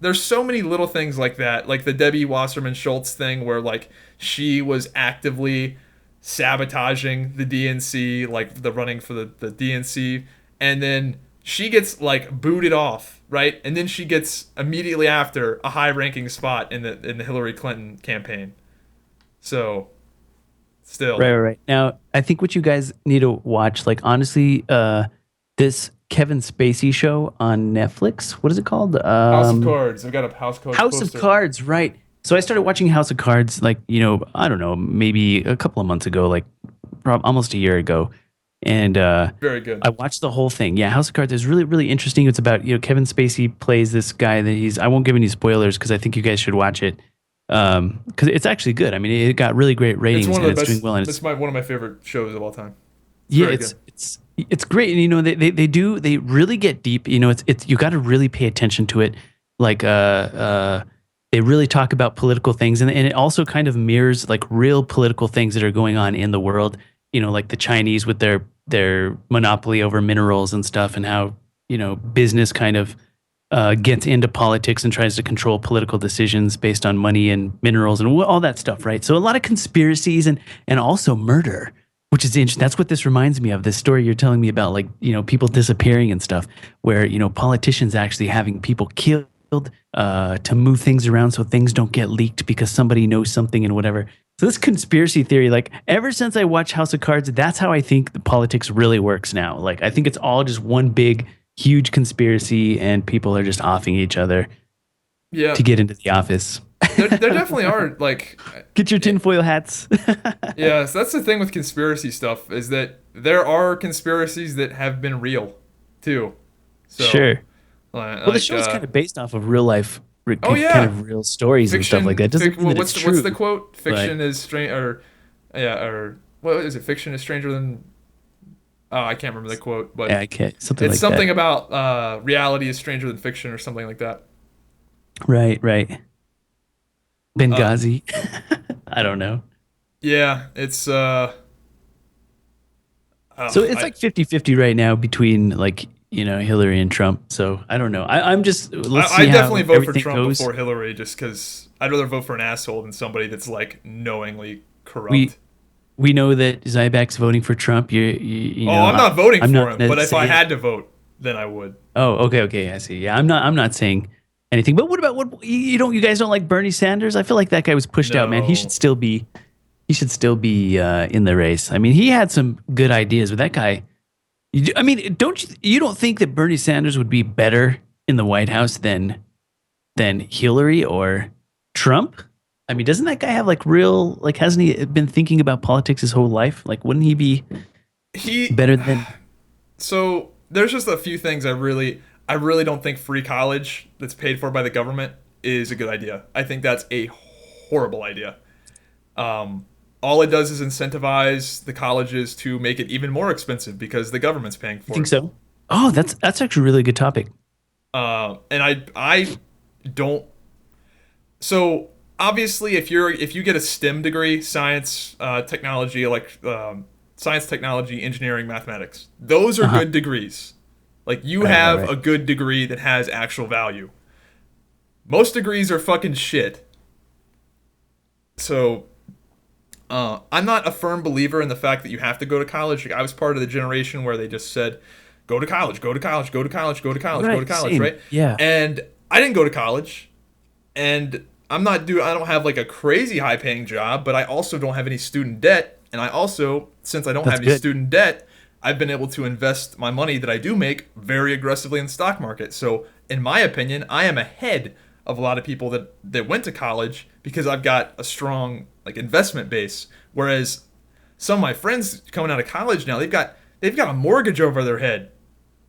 there's so many little things like that, like the Debbie Wasserman Schultz thing where like she was actively sabotaging the DNC, like the running for the DNC, and then she gets like booted off, right? And then she gets immediately after a high-ranking spot in the Hillary Clinton campaign. So, still. Right. Now, I think what you guys need to watch, like honestly, this Kevin Spacey show on Netflix. What is it called? House of Cards. I've got a House of Cards, right? So I started watching House of Cards, like I don't know, maybe a couple of months ago, like almost a year ago. And very good. I watched the whole thing. Yeah, House of Cards is really, really interesting. It's about Kevin Spacey plays this guy that I won't give any spoilers because I think you guys should watch it because it's actually good. I mean, it got really great ratings and it's doing well. And it's one of my favorite shows of all time. It's great, and they really get deep. It's you got to really pay attention to it. Like they really talk about political things, and it also kind of mirrors like real political things that are going on in the world. Like the Chinese with their monopoly over minerals and stuff, and how business kind of gets into politics and tries to control political decisions based on money and minerals and all that stuff, right? So a lot of conspiracies and also murder, which is interesting. That's what this reminds me of. This story you're telling me about, like people disappearing and stuff, where politicians actually having people killed to move things around so things don't get leaked because somebody knows something and whatever. So this conspiracy theory, like ever since I watched House of Cards, that's how I think the politics really works now. Like I think it's all just one big, huge conspiracy, and people are just offing each other to get into the office. There definitely are, like, get your tinfoil hats. Yeah, so that's the thing with conspiracy stuff, is that there are conspiracies that have been real too. So, sure. Well, the show's kind of based off of real life, yeah, kind of real stories and stuff like that. Doesn't mean that it's true. What's the quote? Fiction is strange, or what is it? Fiction is stranger than. Oh, I can't remember the quote, but yeah, I can't. It's something about reality is stranger than fiction, or something like that. Right. Benghazi. I don't know. Yeah, it's so it's like 50-50 right now between, like, Hillary and Trump. So I don't know. I'm just I definitely vote for Trump before Hillary, just because I'd rather vote for an asshole than somebody that's like knowingly corrupt. We know that Zybak's voting for Trump. You know, I'm not voting for him, but if I had to vote, then I would. Oh, okay, I see. Yeah, I'm not saying anything. But what about you guys don't like Bernie Sanders? I feel like that guy was pushed out, man. He should still be in the race. I mean, he had some good ideas, but that guy. I mean, you don't think that Bernie Sanders would be better in the White House than Hillary or Trump? I mean, doesn't that guy have hasn't he been thinking about politics his whole life? Like, wouldn't he be better than? So there's just a few things I really don't think free college that's paid for by the government is a good idea. I think that's a horrible idea. All it does is incentivize the colleges to make it even more expensive because the government's paying for it. I think so. Oh, that's actually a really good topic. And I don't. So obviously, if you get a STEM degree, science, technology, science, technology, engineering, mathematics, those are good degrees. Like, you have a good degree that has actual value. Most degrees are fucking shit. So, I'm not a firm believer in the fact that you have to go to college. Like, I was part of the generation where they just said, go to college, go to college, go to college, go to college, go to college, same. right? Yeah. And I didn't go to college, and I don't have like a crazy high paying job, but I also don't have any student debt. And I also, since I don't have any student debt, I've been able to invest my money that I do make very aggressively in the stock market. So in my opinion, I am ahead of a lot of people that went to college because I've got a strong investment base. Whereas some of my friends coming out of college now, they've got a mortgage over their head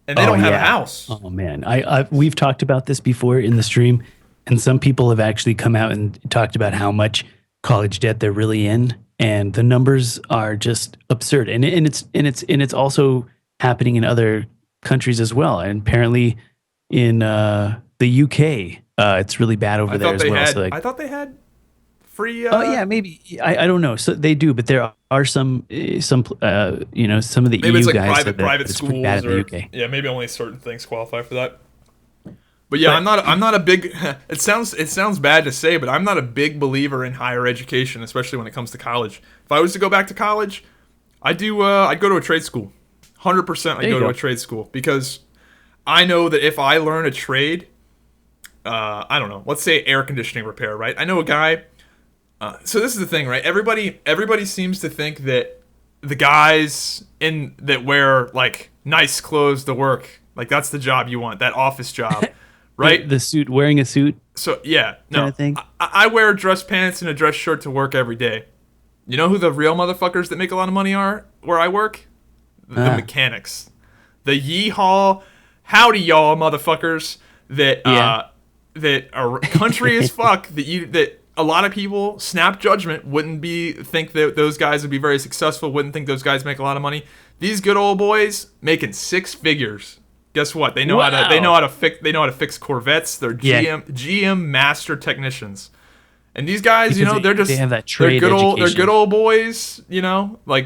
and they don't have a house. Oh man. We've talked about this before in the stream, and some people have actually come out and talked about how much college debt they're really in. And the numbers are just absurd, and it's also happening in other countries as well. And apparently, in the UK, it's really bad over there as well. I thought they had free. Oh yeah, maybe I don't know. So they do, but there are some some of the maybe EU it's like guys private schools, bad in or the UK. Yeah, maybe only certain things qualify for that. But yeah, I'm not a big. It sounds bad to say, but I'm not a big believer in higher education, especially when it comes to college. If I was to go back to college, I'd go to a trade school. 100%, I'd go to a trade school, because I know that if I learn a trade, I don't know, let's say air conditioning repair, right? I know a guy. So this is the thing, right? Everybody seems to think that the guys that wear nice clothes to work, that's the job you want, that office job. Right? The suit, wearing a suit. So, yeah. No, kind of thing. I wear dress pants and a dress shirt to work every day. You know who the real motherfuckers that make a lot of money are where I work? The mechanics. The yeehaw, howdy y'all motherfuckers that are country as fuck, that a lot of people, snap judgment, think that those guys would be very successful, wouldn't think those guys make a lot of money. These good old boys making 6 figures. Guess what? They know how to fix Corvettes. They're GM master technicians, and these guys, they have that trade education. They're good old boys,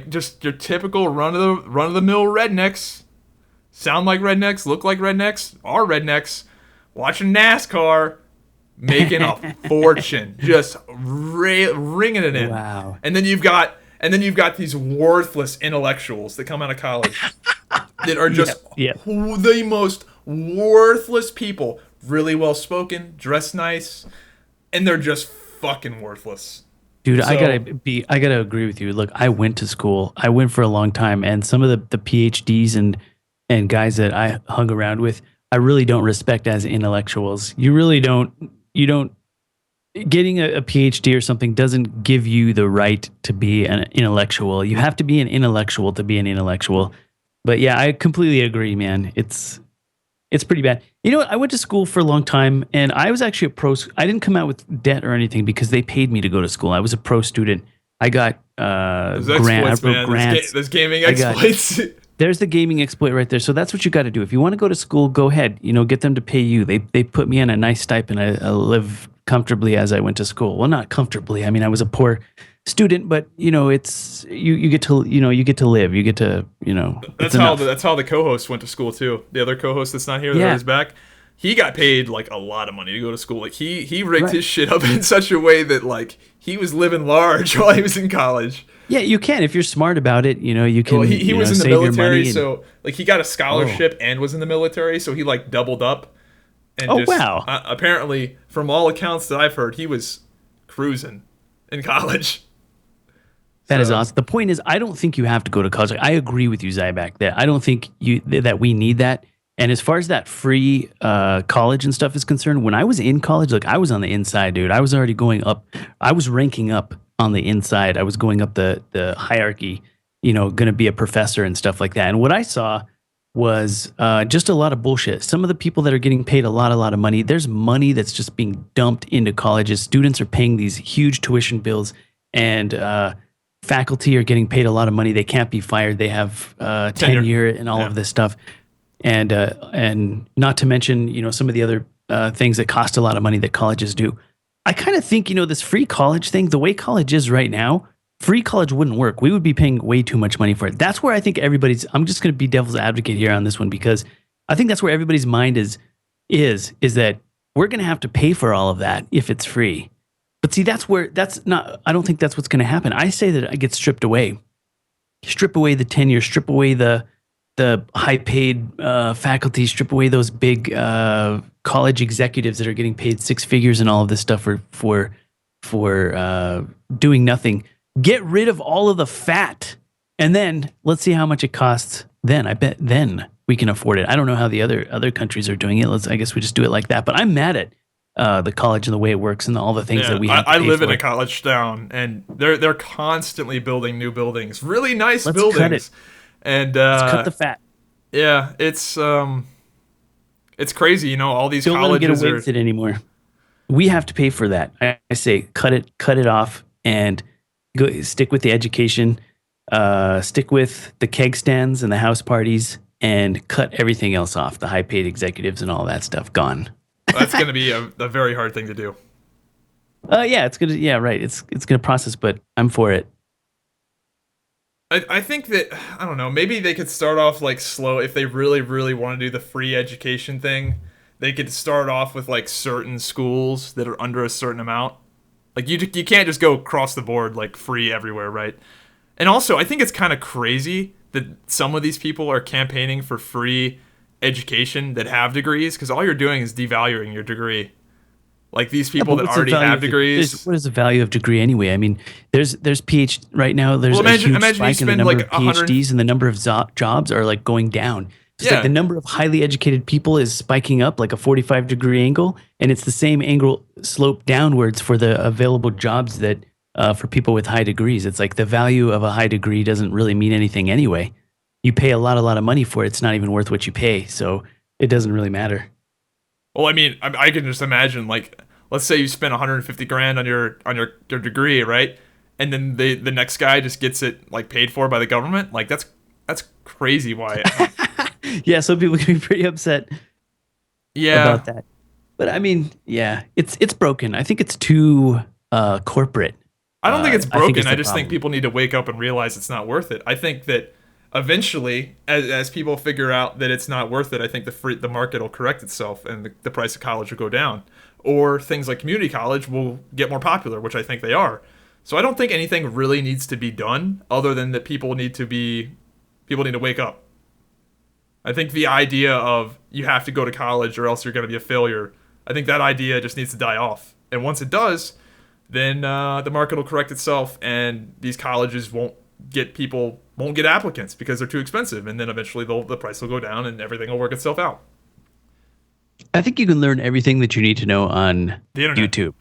just your typical run of the mill rednecks. Sound like rednecks, look like rednecks, are rednecks. Watching NASCAR, making a fortune, just ringing it in. Wow. And then you've got these worthless intellectuals that come out of college that are just the most worthless people, really well spoken, dress nice, and they're just fucking worthless. Dude, So I gotta agree with you. Look, I went to school. I went for a long time, and some of the PhDs and guys that I hung around with, I really don't respect as intellectuals. You really don't. You don't. Getting a PhD or something doesn't give you the right to be an intellectual. You have to be an intellectual to be an intellectual. But yeah, I completely agree, man. It's pretty bad. You know what? I went to school for a long time, and I was actually a pro. I didn't come out with debt or anything because they paid me to go to school. I was a pro student. I got those exploits, man. grants. Those gaming exploits. There's the gaming exploit right there. So that's what you got to do. If you want to go to school, go ahead. You know, get them to pay you. They put me on a nice stipend. I live comfortably as I went to school. Well, not comfortably. I mean, I was a poor student, but you know, it's you get to you get to live. You get to That's how the co-host went to school too. The other co-host that's not here, that is back. He got paid like a lot of money to go to school. Like he rigged his shit up in such a way that like he was living large while he was in college. Yeah, you can if you're smart about it. You know, you can. Well, he was in the military, so like he got a scholarship Oh. and was in the military, so he like doubled up. And Oh, wow. Apparently, from all accounts that I've heard, he was cruising in college. That is awesome. The point is, I don't think you have to go to college. Like, I agree with you, Zybak, that I don't think that we need that. And as far as that free college and stuff is concerned, when I was in college, like I was on the inside, dude. I was already going up. I was ranking up on the inside. I was going up the hierarchy. You know, going to be a professor and stuff like that. And what I saw was just a lot of bullshit. Some of the people that are getting paid a lot of money, there's money that's just being dumped into colleges. Students are paying these huge tuition bills, and faculty are getting paid a lot of money. They can't be fired. They have tenure and all of this stuff, and not to mention some of the other things that cost a lot of money that colleges do. I kind of think this free college thing, the way college is right now, free college wouldn't work. We would be paying way too much money for it. That's where I think I'm just going to be devil's advocate here on this one, because I think that's where everybody's mind is that we're going to have to pay for all of that if it's free. But see, I don't think that's what's going to happen. I say that it gets stripped away. Strip away the tenure, strip away the high paid faculty, strip away those big college executives that are getting paid six figures and all of this stuff for doing nothing. Get rid of all of the fat, and then let's see how much it costs. Then I bet then we can afford it. I don't know how the other countries are doing it. I guess we just do it like that. But I'm mad at the college and the way it works and all the things that we have to pay I live for. in a college town, and they're constantly building new buildings, really nice Let's buildings. cut it. And Let's cut the fat. Yeah, it's crazy. All these Don't let them get colleges away with it anymore. We have to pay for that. I say cut it off and go stick with the education. Stick with the keg stands and the house parties, and cut everything else off. The high paid executives and all that stuff gone. That's going to be a very hard thing to do. Yeah, it's gonna. Yeah, right. It's gonna process, but I'm for it. I think that, I don't know, maybe they could start off like slow. If they really, really want to do the free education thing, they could start off with like certain schools that are under a certain amount. Like you can't just go across the board like free everywhere, right? And also, I think it's kind of crazy that some of these people are campaigning for free education that have degrees, because all you're doing is devaluing your degree. Like these people that already have degrees. What is the value of degree anyway? I mean, there's PhD right now. There's a huge spike in the number of PhDs, and the number of jobs are like going down. It's like the number of highly educated people is spiking up like a 45-degree angle, and it's the same angle slope downwards for the available jobs that for people with high degrees. It's like the value of a high degree doesn't really mean anything anyway. You pay a lot of money for it. It's not even worth what you pay, so it doesn't really matter. Well, I mean, I can just imagine, like, let's say you spend 150 grand on your degree, right? And then the next guy just gets it like paid for by the government. Like that's crazy. Why? Yeah, some people can be pretty upset. About that. But I mean, yeah, it's broken. I think it's too corporate. I don't think it's broken. I just problem. think people need to wake up and realize it's not worth it. I think that eventually, as people figure out that it's not worth it, I think the market will correct itself and the price of college will go down. Or things like community college will get more popular, which I think they are. So I don't think anything really needs to be done other than that people need to wake up. I think the idea of you have to go to college or else you're going to be a failure, I think that idea just needs to die off. And once it does, then the market will correct itself, and these colleges won't get applicants because they're too expensive, and then eventually the price will go down and everything will work itself out. I think you can learn everything that you need to know on The internet. YouTube.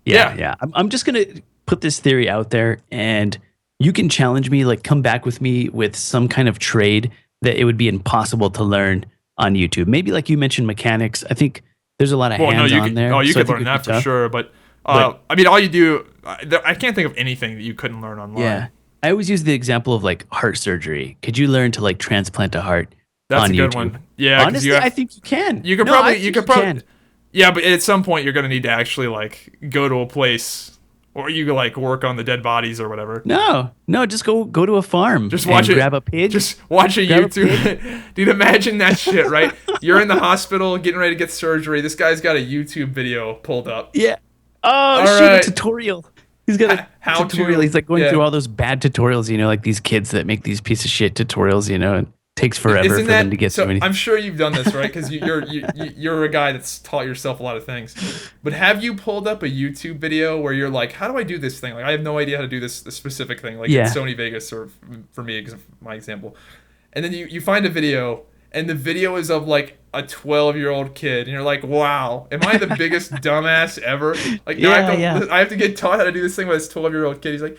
Yeah. I'm just gonna put this theory out there, and you can challenge me, like come back with me with some kind of trade that it would be impossible to learn on YouTube. Maybe like you mentioned mechanics. I think there's a lot of hands on there. Oh, you so could learn that for sure. But I mean, all you do, I can't think of anything that you couldn't learn online. Yeah. I always use the example of like heart surgery. Could you learn to like transplant a heart That's on a good YouTube? one. Yeah, Honestly, I think you can. You could probably. Yeah, but at some point you're gonna need to actually like go to a place, or you could like work on the dead bodies or whatever. No, just go to a farm. Just watch it. Grab a pig. Just watch a YouTube. Dude, imagine that shit, right? You're in the hospital getting ready to get surgery. This guy's got a YouTube video pulled up. Yeah. Oh, right. A tutorial. He's got a tutorial. He's like going through all those bad tutorials, like these kids that make these piece of shit tutorials, and it takes forever for them to get so many. I'm sure you've done this, right? Because you're a guy that's taught yourself a lot of things. But have you pulled up a YouTube video where you're like, how do I do this thing? Like, I have no idea how to do this specific thing, like in Sony Vegas, or for me, because my example. And then you find a video, and the video is of like a 12-year-old kid, and you're like, wow, am I the biggest dumbass ever? Like, I have to get taught how to do this thing with this 12-year-old kid. He's like,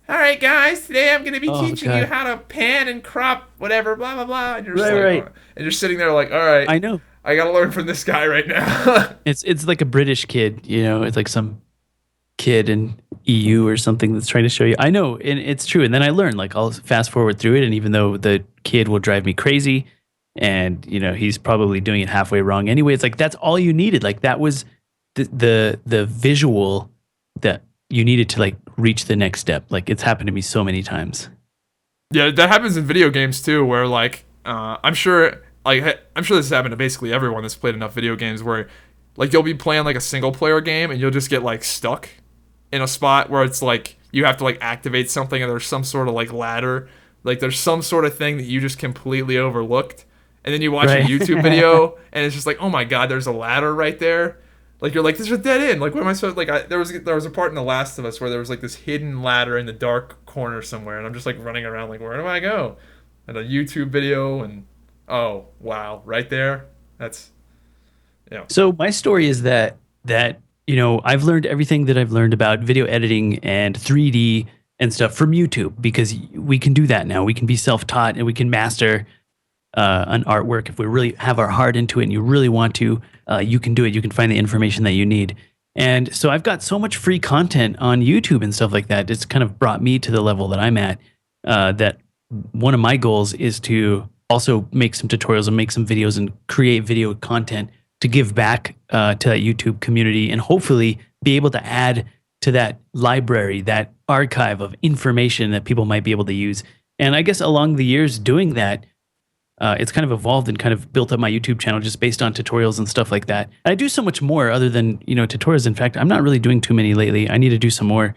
all right, guys, today I'm going to be teaching you how to pan and crop whatever, blah, blah, blah. And you're just and you're sitting there like, all right, I know. I got to learn from this guy right now. It's like a British kid, it's like some kid in EU or something that's trying to show you. I know, and it's true. And then I learn, like I'll fast forward through it, and even though the kid will drive me crazy, and he's probably doing it halfway wrong anyway, it's like that's all you needed. Like that was the visual that you needed to like reach the next step. Like it's happened to me so many times. Yeah, that happens in video games too, where like I'm sure this has happened to basically everyone that's played enough video games, where like you'll be playing like a single player game and you'll just get like stuck in a spot where it's like you have to like activate something, and there's some sort of like ladder, like there's some sort of thing that you just completely overlooked. And then you watch a YouTube video, and it's just like, oh my god, there's a ladder right there. Like you're like, this is a dead end. Like what am I supposed to, like? There was a part in The Last of Us where there was like this hidden ladder in the dark corner somewhere, and I'm just like running around like, where do I go? And a YouTube video, and oh wow, right there. That's So my story is that I've learned everything that I've learned about video editing and 3D and stuff from YouTube, because we can do that now. We can be self-taught, and we can master an artwork if we really have our heart into it and you really want to. You can do it. You can find the information that you need. And so I've got so much free content on YouTube and stuff like that. It's kind of brought me to the level that I'm at, that one of my goals is to also make some tutorials and make some videos and create video content to give back to that YouTube community, and hopefully be able to add to that library, that archive of information that people might be able to use. And I guess along the years doing that, it's kind of evolved and kind of built up my YouTube channel just based on tutorials and stuff like that. And I do so much more other than, tutorials. In fact, I'm not really doing too many lately. I need to do some more.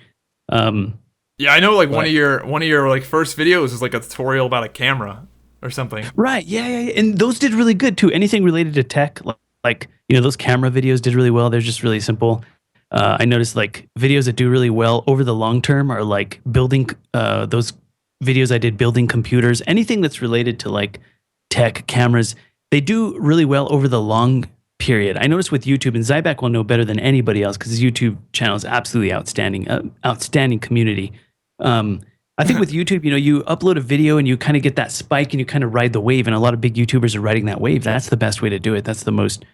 Yeah, I know like one of your like first videos is like a tutorial about a camera or something. Right. Yeah. And those did really good too. Anything related to tech, like those camera videos did really well. They're just really simple. I noticed like videos that do really well over the long term are like building, those videos I did building computers, anything that's related to like tech, cameras, they do really well over the long period. I noticed with YouTube, and Zybak will know better than anybody else because his YouTube channel is absolutely outstanding, outstanding community. I think with YouTube, you upload a video and you kind of get that spike and you kind of ride the wave, and a lot of big YouTubers are riding that wave. That's the best way to do it. That's the most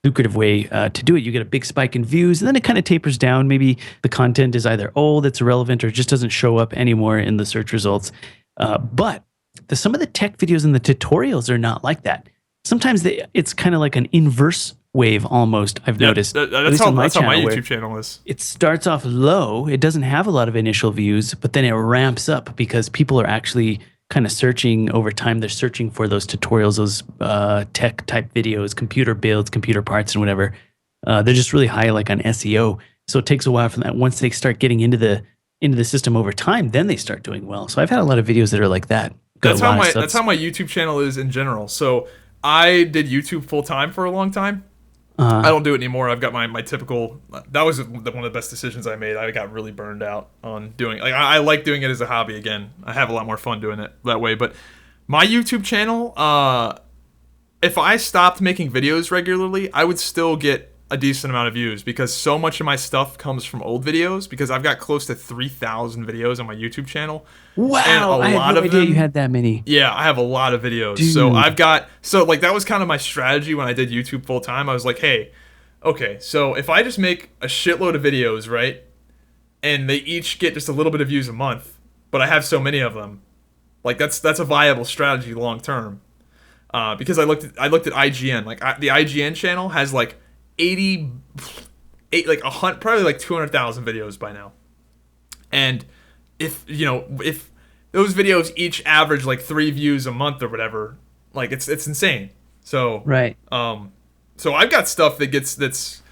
lucrative way to do it. You get a big spike in views, and then it kind of tapers down. Maybe the content is either old, it's irrelevant, or just doesn't show up anymore in the search results. But some of the tech videos and the tutorials are not like that. Sometimes it's kind of like an inverse wave almost, I've noticed. That's how my YouTube channel is. It starts off low. It doesn't have a lot of initial views, but then it ramps up because people are actually kind of searching over time. They're searching for those tutorials, those tech type videos, computer builds, computer parts, and whatever. They're just really high like on SEO. So it takes a while from that. Once they start getting into the system over time, then they start doing well. So I've had a lot of videos that are like that. got a lot of stuff. That's how my YouTube channel is in general. So I did YouTube full time for a long time. I don't do it anymore. I've got my typical. That was one of the best decisions I made. I got really burned out on doing. Like I like doing it as a hobby again. I have a lot more fun doing it that way. But my YouTube channel, if I stopped making videos regularly, I would still get a decent amount of views because so much of my stuff comes from old videos because I've got close to 3,000 videos on my YouTube channel. Wow, I had no idea you had that many. Yeah, I have a lot of videos. Dude. So like that was kind of my strategy when I did YouTube full time. I was like, hey, okay, so if I just make a shitload of videos, right, and they each get just a little bit of views a month, but I have so many of them, like that's a viable strategy long term. Because I looked at IGN, like the IGN channel has like 100, probably like 200,000 videos by now. And if those videos each average like 3 views a month or whatever, like it's insane. So right. So I've got stuff that's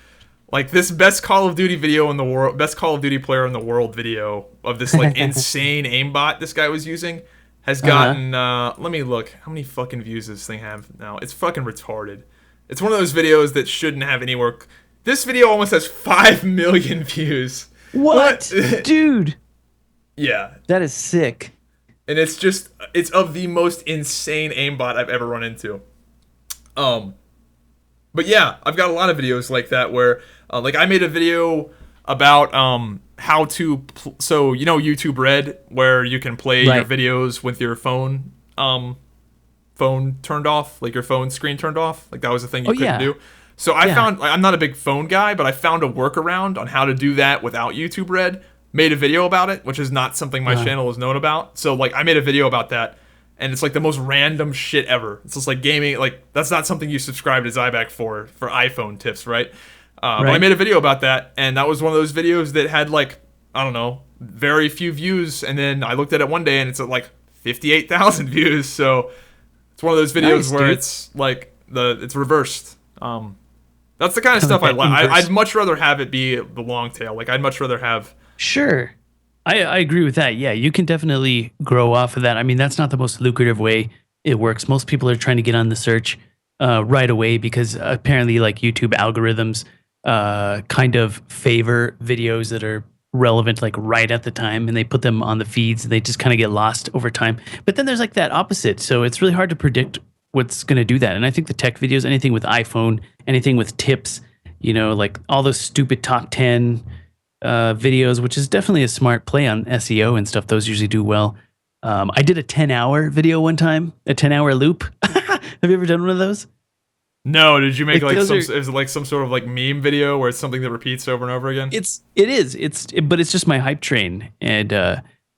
like this best Call of Duty video in the world, best Call of Duty player in the world video of this like insane aimbot this guy was using has gotten let me look how many fucking views this thing have now. It's fucking retarded. It's one of those videos that shouldn't have any work. This video almost has 5 million views. What? Dude. Yeah. That is sick. And it's of the most insane aimbot I've ever run into. But yeah, I've got a lot of videos like that where, like I made a video about how to, so you know YouTube Red, where you can play your videos with your phone turned off, like your phone screen turned off, like that was a thing you couldn't do. So I found, I'm not a big phone guy, but I found a workaround on how to do that without YouTube Red. Made a video about it, which is not something my channel is known about. So like I made a video about that, and it's like the most random shit ever. It's just like gaming, like that's not something you subscribe to Zybak for iPhone tips, right? But I made a video about that, and that was one of those videos that had like, I don't know, very few views, and then I looked at it one day and it's at like 58,000 views. So it's one of those videos where it's like it's reversed. That's the kind of stuff I like. I'd much rather have it be the long tail. Like I'd much rather have. Sure. I agree with that. Yeah, you can definitely grow off of that. I mean, that's not the most lucrative way it works. Most people are trying to get on the search right away because apparently like YouTube algorithms kind of favor videos that are relevant like right at the time, and they put them on the feeds and they just kind of get lost over time. But then there's like that opposite. So it's really hard to predict what's going to do that. And I think the tech videos, anything with iPhone, anything with tips, you know, like all those stupid top 10 videos, which is definitely a smart play on SEO and stuff. Those usually do well. I did a 10-hour video one time, a 10-hour loop. Have you ever done one of those? No, did you make like is it like some sort of like meme video where it's something that repeats over and over again? But it's just my hype train, and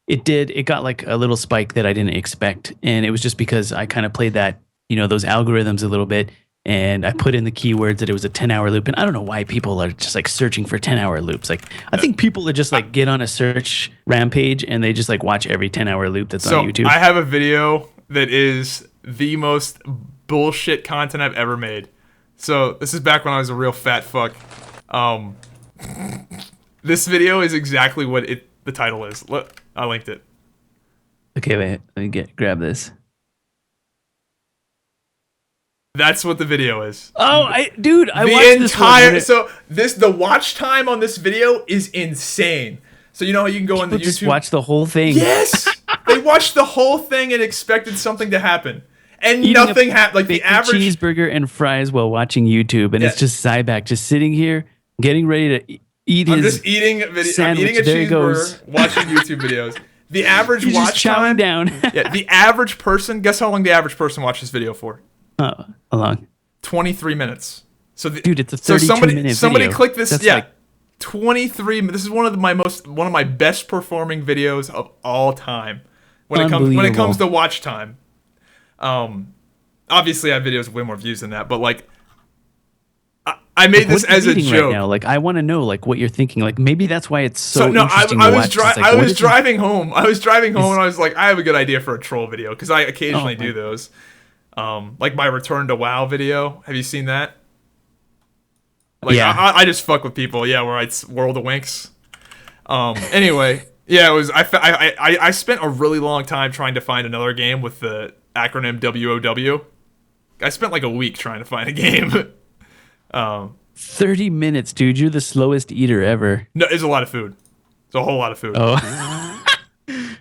it got like a little spike that I didn't expect, and it was just because I kind of played that, you know, those algorithms a little bit, and I put in the keywords that it was a 10-hour loop, and I don't know why people are just like searching for 10-hour loops. Like I think people are just like get on a search rampage and they just like watch every 10-hour loop that's on YouTube. I have a video that is the most bullshit content I've ever made. So this is back when I was a real fat fuck. This video is exactly what the title is. Look, I linked it. Okay, wait, let me grab this. That's what the video is. Oh, I watched this one. The watch time on this video is insane. So you know how you can go on the YouTube, just watch the whole thing. Yes, they watched the whole thing and expected something to happen, and nothing happened. Like the average cheeseburger and fries while watching YouTube, and it's just Zybak just sitting here getting ready to eat his. I'm just eating sandwich. I'm eating a cheeseburger, watching YouTube videos. The average watch time. Down. The average person. Guess how long the average person watched this video for? How long? 23 minutes. So dude, it's a 32-minute video. Somebody click this. That's 23. This is one of my best performing videos of all time when it comes to watch time. Obviously I have videos with way more views than that, but like I made this as a joke. Right now? Like I want to know like what you're thinking. Like maybe that's why it's so interesting I was driving home. I was driving home and I was like, I have a good idea for a troll video because I occasionally do those. Like my return to WoW video. Have you seen that? Like I just fuck with people. Yeah, where I World of Winks. Anyway, Yeah, it was. I spent a really long time trying to find another game with the acronym WOW. I spent like a week trying to find a game. 30 minutes, dude. You're the slowest eater ever. No, it's a lot of food. It's a whole lot of food. Oh.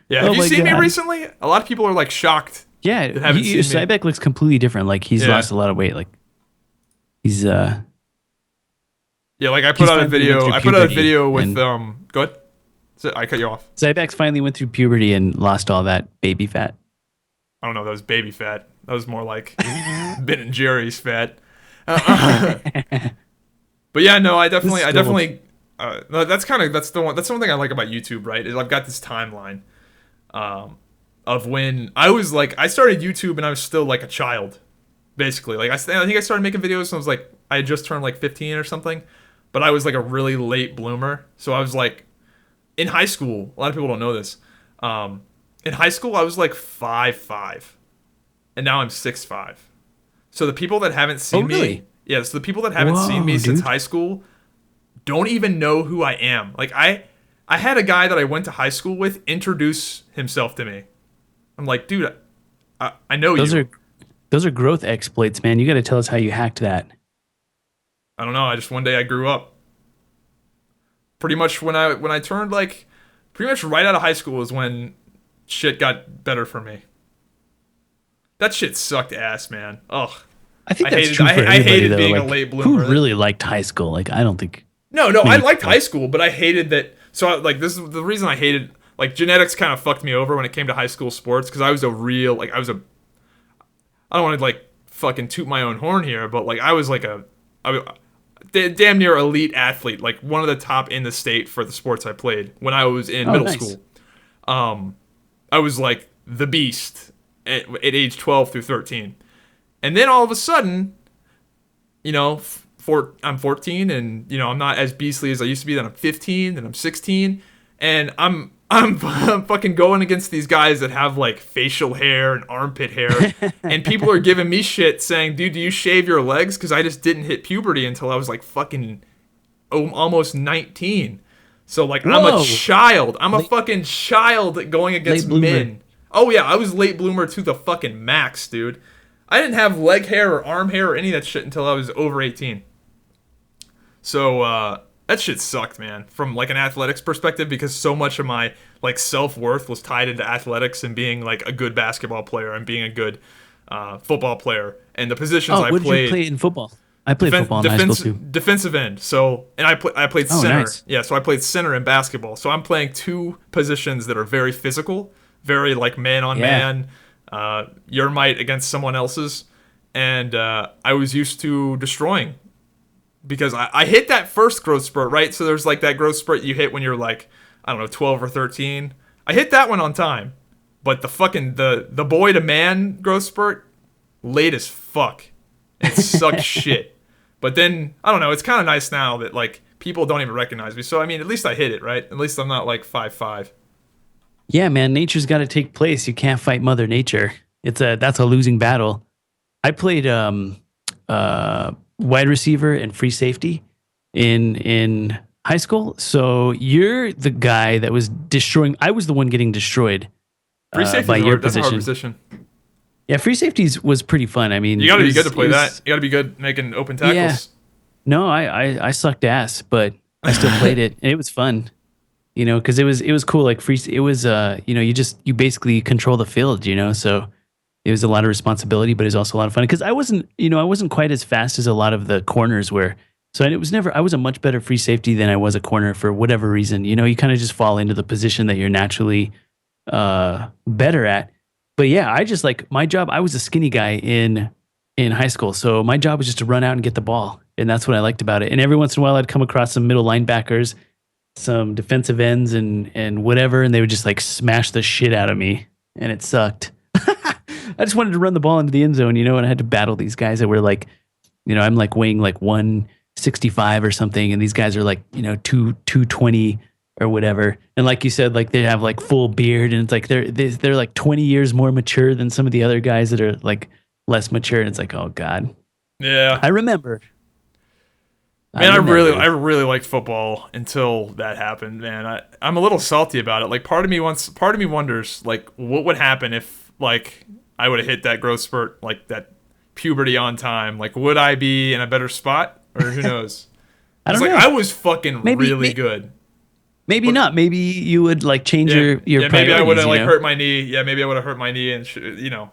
Yeah, Oh have you my seen me God. recently? A lot of people are like shocked. Yeah, that haven't seen me. Zybak looks completely different. Like he's Yeah. lost a lot of weight. Like he's Yeah, like I put He's out a finally video. went I through put out a puberty video with and- Go ahead. I cut you off. Zybak's finally went through puberty and lost all that baby fat. I don't know. That was baby fat. That was more like Ben and Jerry's fat. But yeah, no, I definitely. No, that's the one thing I like about YouTube, right? Is I've got this timeline, of when I started YouTube and I was still like a child, basically. Like I think I started making videos and I was like I had just turned like 15 or something, but I was like a really late bloomer. So I was like in high school. A lot of people don't know this. In high school, I was like 5'5", and now I'm 6'5". So the people that haven't seen me, yeah, so the people that haven't seen me since high school don't even know who I am. Like I had a guy that I went to high school with introduce himself to me. I'm like, dude, I know you. Those are growth exploits, man. You got to tell us how you hacked that. I don't know. I just one day I grew up. Pretty much when I turned like, pretty much right out of high school is when shit got better for me. That shit sucked ass, man. Ugh. I think that's true for everybody, I hated though. being Like, a late bloomer. who really liked high school? Like, I don't think. No, I liked high school, but I hated that. So, this is the reason I hated. Like, genetics kind of fucked me over when it came to high school sports because I was a real I don't want to like fucking toot my own horn here, but like I was like damn near elite athlete, like one of the top in the state for the sports I played when I was in middle school. I was like the beast at age 12 through 13, and then all of a sudden, I'm 14, and I'm not as beastly as I used to be. Then I'm 15, then I'm 16, and I'm fucking going against these guys that have like facial hair and armpit hair, and people are giving me shit saying, "Dude, do you shave your legs?" Because I just didn't hit puberty until I was like fucking almost 19. So like I'm a child. I'm a fucking child going against men. Oh yeah, I was late bloomer to the fucking max, dude. I didn't have leg hair or arm hair or any of that shit until I was over 18. So that shit sucked, man, from like an athletics perspective, because so much of my like self-worth was tied into athletics and being like a good basketball player and being a good football player, and the positions I what played. Did you play in football? I played football in high school too. Defensive end. So, and I played center. Nice. Yeah, so I played center in basketball. So I'm playing two positions that are very physical, very like man on man, your might against someone else's, and I was used to destroying. Because I hit that first growth spurt, right? So there's like that growth spurt you hit when you're like, I don't know, 12 or 13. I hit that one on time. But the fucking, the boy to man growth spurt, late as fuck. It sucked shit. But then, I don't know, it's kind of nice now that like people don't even recognize me. So I mean, at least I hit it, right? At least I'm not like 5'5". Yeah, man, nature's got to take place. You can't fight Mother Nature. That's a losing battle. I played wide receiver and free safety in high school. So you're the guy that was destroying. I was the one getting destroyed Free safety by your that's a hard position. position. Yeah, free safeties was pretty fun. I mean, You gotta be good to play that. You gotta be good making open tackles. Yeah. No, I sucked ass, but I still played it, and it was fun. Because it was cool. Like free, it was you basically control the field. So it was a lot of responsibility, but it was also a lot of fun. Because I wasn't quite as fast as a lot of the corners were. So I was a much better free safety than I was a corner for whatever reason. You kind of just fall into the position that you're naturally better at. But yeah, I just like my job. I was a skinny guy in high school, so my job was just to run out and get the ball, and that's what I liked about it. And every once in a while, I'd come across some middle linebackers, some defensive ends, and whatever, and they would just like smash the shit out of me, and it sucked. I just wanted to run the ball into the end zone, and I had to battle these guys that were like, I'm like weighing like 165 or something, and these guys are like, 220 or whatever. And like you said, like they have like full beard, and it's like they're like 20 years more mature than some of the other guys that are like less mature. And it's like, oh God. Yeah. I remember. I Man, remember. I really liked football until that happened, man. I'm a little salty about it. Like part of me wonders, like, what would happen if, like, I would have hit that growth spurt, like that puberty on time. Like, would I be in a better spot, or who knows? I Because don't like know. I was fucking Maybe, really good, maybe but not. Maybe you would like change yeah, your yeah, maybe I would priorities. have like hurt my knee. Yeah, maybe I would have hurt my knee, and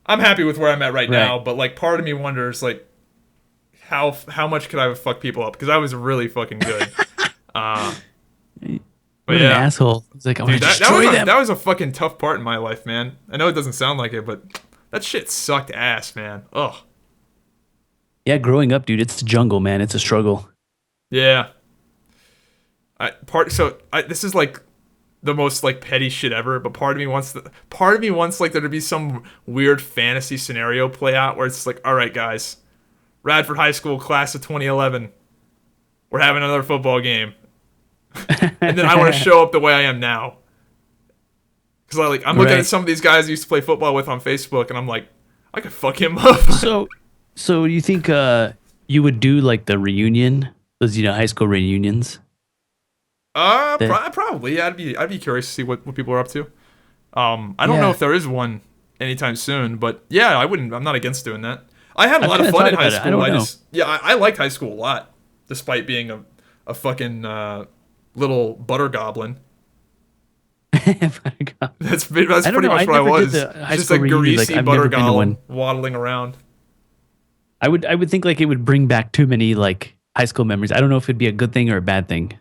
I'm happy with where I'm at right Right. now. But like, part of me wonders, like, how much could I have fucked people up? Because I was really fucking good. Uh, but What an yeah, asshole! It's like I want dude, to destroy them. that was a fucking tough part in my life, man. I know it doesn't sound like it, but that shit sucked ass, man. Ugh. Yeah, growing up, dude, it's a jungle, man. It's a struggle. Yeah. This is like the most like petty shit ever, but part of me wants like there to be some weird fantasy scenario play out where it's like, all right, guys, Radford High School class of 2011, we're having another football game, and then I want to show up the way I am now. Because I'm looking at Right. some of these guys I used to play football with on Facebook, and I'm like, I could fuck him up. So, so you think you would do like the reunion, those high school reunions? That Probably. Yeah, I'd be curious to see what people are up to. I don't know yeah, if there is one anytime soon, but yeah, I'm not against doing that. I had a I've lot kind of of fun thought in high about it. I school. don't know. I liked high school a lot, despite being a fucking little butter goblin. That's I don't pretty know. I much what I never did was. the high Just school a reunions. Like greasy I've butter never been to one. golem waddling around. I would think like it would bring back too many like high school memories. I don't know if it'd be a good thing or a bad thing.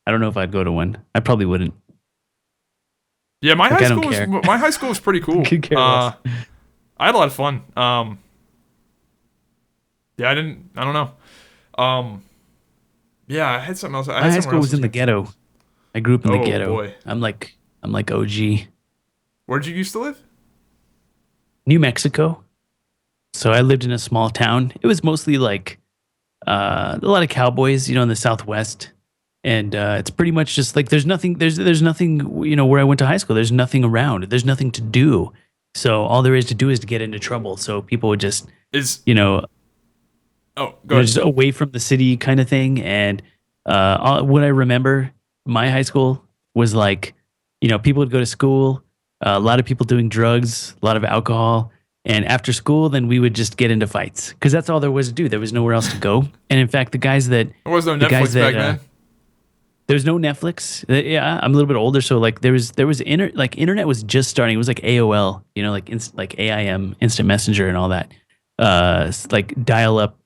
I don't know if I'd go to one. I probably wouldn't. Yeah, Like I don't care. my high school was pretty cool. Could care less. I had a lot of fun. Yeah, I don't know. Yeah, I had something else. I My had high somewhere school else. was in the ghetto. I grew up in the Oh ghetto. boy, I'm like OG. where'd you used to live? New Mexico. So I lived in a small town. It was mostly like a lot of cowboys, in the Southwest. And it's pretty much just like there's nothing, where I went to high school. There's nothing around. There's nothing to do. So all there is to do is to get into trouble. So people would just, Is you know, Oh, go ahead. just away from the city kind of thing. And what I remember, my high school was like, people would go to school, a lot of people doing drugs, a lot of alcohol. And after school, then we would just get into fights because that's all there was to do. There was nowhere else to go. And in fact, There was no the guys Netflix that, back then. there was no Netflix. Yeah, I'm a little bit older, so like internet was just starting. It was like AOL, like AIM, Instant Messenger, and all that. Like dial up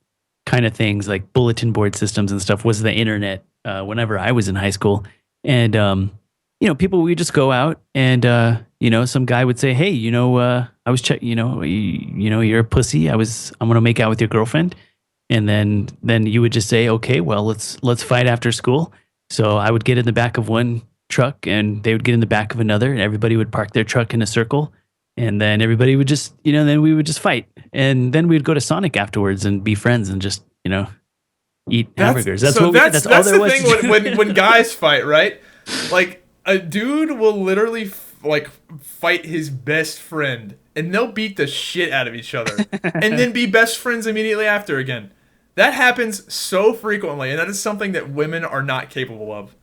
kind of things, like bulletin board systems and stuff. Was the internet whenever I was in high school, and people would just go out and some guy would say, hey, I was you're a pussy. I'm gonna make out with your girlfriend, and then you would just say, okay, well let's fight after school. So I would get in the back of one truck and they would get in the back of another and everybody would park their truck in a circle. And then everybody would just, then we would just fight. And then we'd go to Sonic afterwards and be friends and just, eat hamburgers. That's all there the was. thing To do. when guys fight, right? Like a dude will literally fight his best friend, and they'll beat the shit out of each other, and then be best friends immediately after again. That happens so frequently, and that is something that women are not capable of.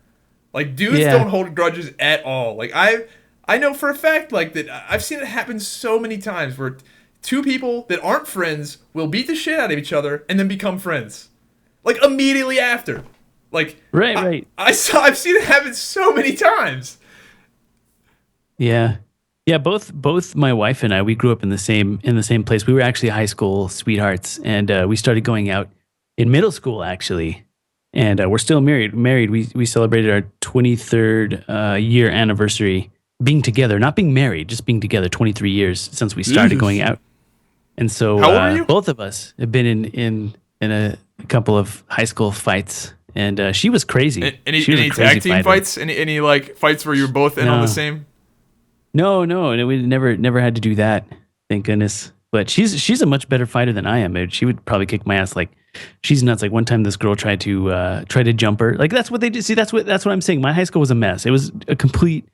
Like dudes Yeah. don't hold grudges at all. Like I know for a fact like that I've seen it happen so many times where two people that aren't friends will beat the shit out of each other and then become friends. Like immediately after. Like Right. I've seen it happen so many times. Yeah. Yeah, both my wife and I, we grew up in the same place. We were actually high school sweethearts, and we started going out in middle school actually. And we're still married. We celebrated our 23rd year anniversary being together, not being married, just being together. 23 years since we started Jesus. going out. And so How old are you? both of us have been in a couple of high school fights, and she was crazy. Any She was a crazy tag team fighter. fights? Any like fights where you're both in on the No. same? No, and we never had to do that. Thank goodness. But she's a much better fighter than I am. She would probably kick my ass. Like she's nuts. Like one time, this girl tried to jump her. Like that's what they did. See, that's what I'm saying. My high school was a mess. It was a complete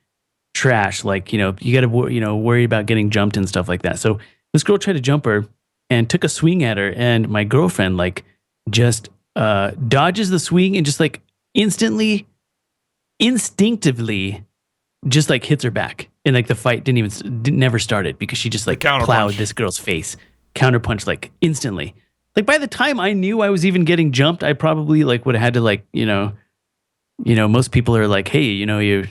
trash. Like you got to worry about getting jumped and stuff like that. So this girl tried to jump her and took a swing at her, and my girlfriend like just dodges the swing and just like instinctively just like hits her back. And like the fight never started because she just like plowed this girl's face, counterpunch like instantly. Like by the time I knew I was even getting jumped, I probably like would have had to like, most people are like, hey, I mean,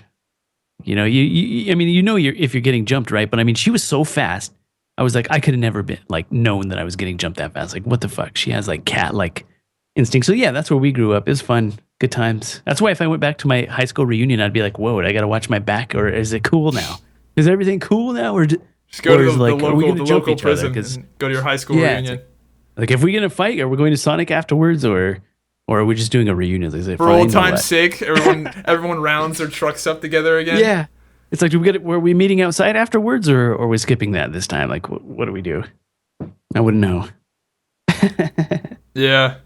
if you're getting jumped, right? But I mean, she was so fast. I was like, I could have never been like known that I was getting jumped that fast. Like, what the fuck? She has like cat like instinct. So yeah, that's where we grew up. It was fun, good times. That's why if I went back to my high school reunion, I'd be like, whoa, I got to watch my back, or is it cool now? Is everything cool now, or just go to the local prison and go to your high school reunion? Like, if we're gonna fight, are we going to Sonic afterwards, or are we just doing a reunion? For old time's sake, everyone rounds their trucks up together again. Yeah. It's like, were we meeting outside afterwards, or are we skipping that this time? Like, what do we do? I wouldn't know. Yeah,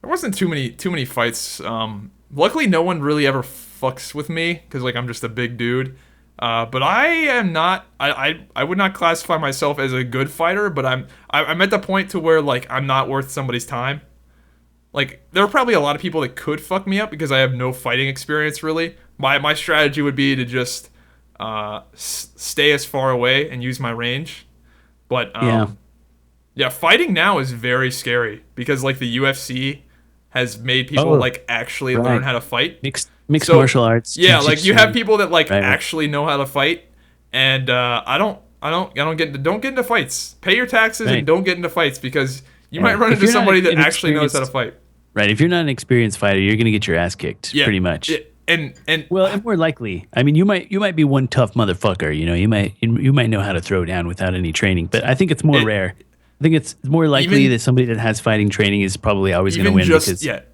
there wasn't too many fights. Luckily, no one really ever fucks with me because like I'm just a big dude. But I am not. I would not classify myself as a good fighter. But I'm at the point to where like I'm not worth somebody's time. Like there are probably a lot of people that could fuck me up because I have no fighting experience really. My strategy would be to just stay as far away and use my range. But yeah, fighting now is very scary because like the UFC has made people like actually learn how to fight. Mixed martial arts. Yeah, like you have people that like actually know how to fight, and don't get into fights. Pay your taxes and don't get into fights because you might run into somebody that actually knows how to fight. Right. If you're not an experienced fighter, you're gonna get your ass kicked pretty much. Yeah. And more likely, I mean, you might be one tough motherfucker. You might know how to throw down without any training, but I think it's more rare. I think it's more likely that somebody that has fighting training is probably always going to win.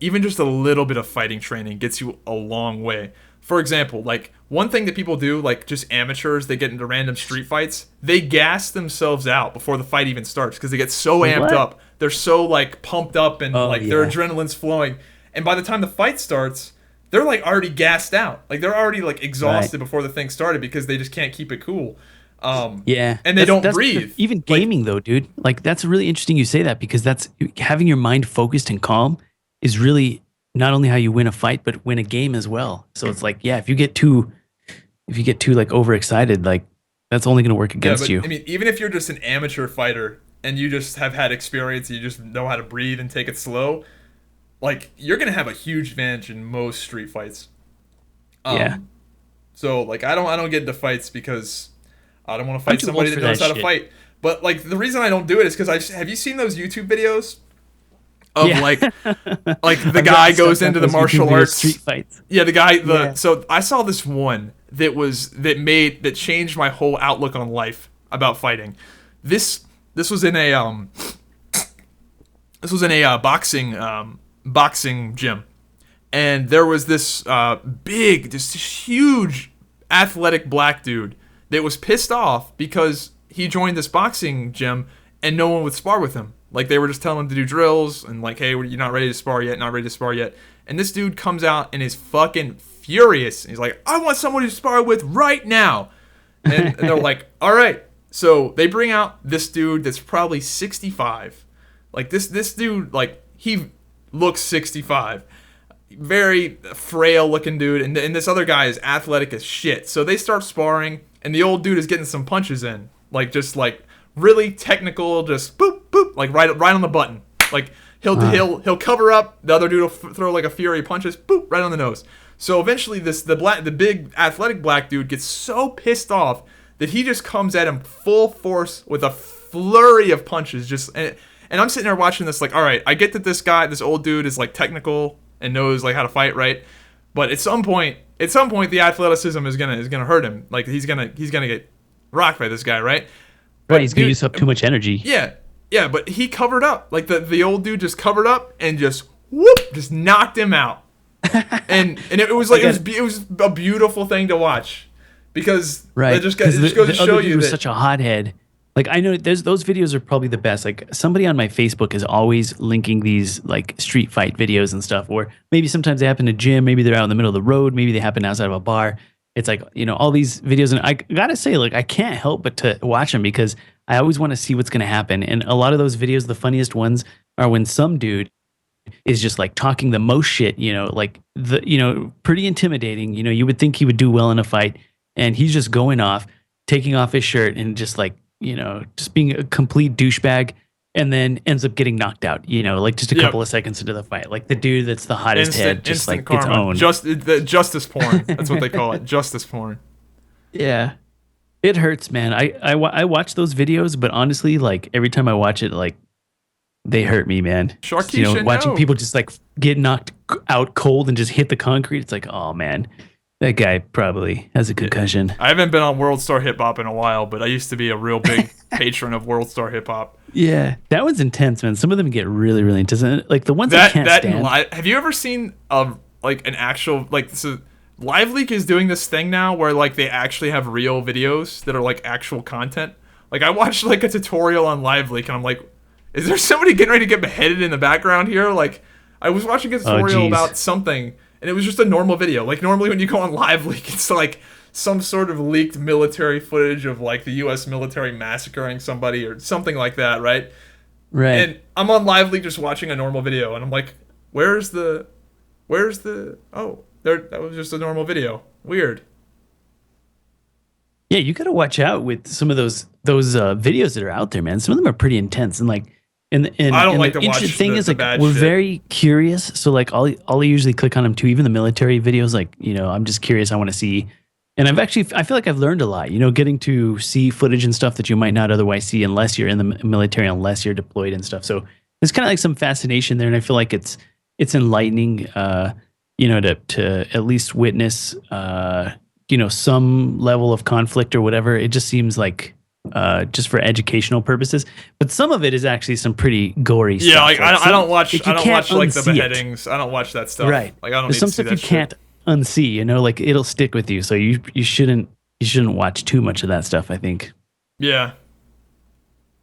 Even just a little bit of fighting training gets you a long way. For example, like one thing that people do, like just amateurs, they get into random street fights. They gas themselves out before the fight even starts because they get so amped up. They're so like pumped up and their adrenaline's flowing. And by the time the fight starts, they're like already gassed out. Like they're already like exhausted before the thing started because they just can't keep it cool. And they don't breathe. Even gaming though, dude. Like that's really interesting you say that because that's having your mind focused and calm is really not only how you win a fight but win a game as well. So it's like, if you get too like overexcited, like that's only going to work against you. I mean, even if you're just an amateur fighter and you just have had experience, you just know how to breathe and take it slow, like you're going to have a huge advantage in most street fights. So like I don't get into fights because I don't want to fight somebody that knows how to fight. But like the reason I don't do it is because have you seen those YouTube videos of like the guy goes into the martial arts street fights? Yeah, the guy. So I saw this one that changed my whole outlook on life about fighting. This was in a boxing gym, and there was this huge athletic black dude that was pissed off because he joined this boxing gym and no one would spar with him. Like they were just telling him to do drills and like, hey, you're not ready to spar yet, not ready to spar yet. And this dude comes out and is fucking furious. He's like, I want somebody to spar with right now. And they're like, all right. So they bring out this dude that's probably 65. Like this dude, like he looks 65. Very frail looking dude. And this other guy is athletic as shit. So they start sparring. And the old dude is getting some punches in, like just like really technical, just boop boop, like right on the button. Like he'll cover up, the other dude will throw like a fury punches, boop, right on the nose. So eventually the big athletic black dude gets so pissed off that he just comes at him full force with a flurry of punches. And I'm sitting there watching this like, all right, I get that this old dude is like technical and knows like how to fight, right? But at some point, the athleticism is gonna hurt him. Like he's gonna get rocked by this guy, right? But he's gonna use up too much energy. Yeah. But he covered up. Like the old dude just covered up and just whoop, just knocked him out. and it was like it was a beautiful thing to watch because it just goes to show you that was such a hothead. Like I know those videos are probably the best. Like somebody on my Facebook is always linking these like street fight videos and stuff, or maybe sometimes they happen in a gym, maybe they're out in the middle of the road, maybe they happen outside of a bar. It's like, all these videos, and I gotta say, like I can't help but to watch them because I always want to see what's gonna happen. And a lot of those videos, the funniest ones are when some dude is just like talking the most shit, like pretty intimidating. You would think he would do well in a fight, and he's just going off, taking off his shirt and just like, just being a complete douchebag, and then ends up getting knocked out, like just a couple of seconds into the fight. Like the dude that's the hottest head just like gets owned. Justice porn. That's what they call it. Justice porn. Yeah. It hurts, man. I watch those videos, but honestly, like every time I watch it, like they hurt me, man. Sharkeisha, watching people just like get knocked out cold and just hit the concrete. It's like, oh man, that guy probably has a concussion. I haven't been on World Star Hip Hop in a while, but I used to be a real big patron of World Star Hip Hop. Yeah, that one's intense, man. Some of them get really, really intense. Like the ones I can't stand. Have you ever seen like an actual like so Live Leak is doing this thing now where like they actually have real videos that are like actual content. Like I watched like a tutorial on Live Leak and I'm like, is there somebody getting ready to get beheaded in the background here? Like I was watching a tutorial about something and it was just a normal video. Like normally when you go on Live Leak, it's like some sort of leaked military footage of like the U.S. military massacring somebody or something like that, right? Right. And I'm on Live Leak just watching a normal video and I'm like, where's the oh, that was just a normal video. Weird. Yeah, you got to watch out with some of those videos that are out there, man. Some of them are pretty intense, and like, and I don't like the to watch interesting thing is like shit. we're very curious. So like, I'll usually click on them too. Even the military videos, like I'm just curious. I want to see, and I feel like I've learned a lot. Getting to see footage and stuff that you might not otherwise see unless you're in the military, unless you're deployed and stuff. So there's kind of like some fascination there, and I feel like it's enlightening. To at least witness, some level of conflict or whatever. It just seems like just for educational purposes. But some of it is actually some pretty gory stuff. Yeah, like I don't watch like the beheadings. It. I don't watch that stuff. Right. Like I don't. There's some stuff you can't unsee. Like it'll stick with you. So you shouldn't watch too much of that stuff, I think. Yeah.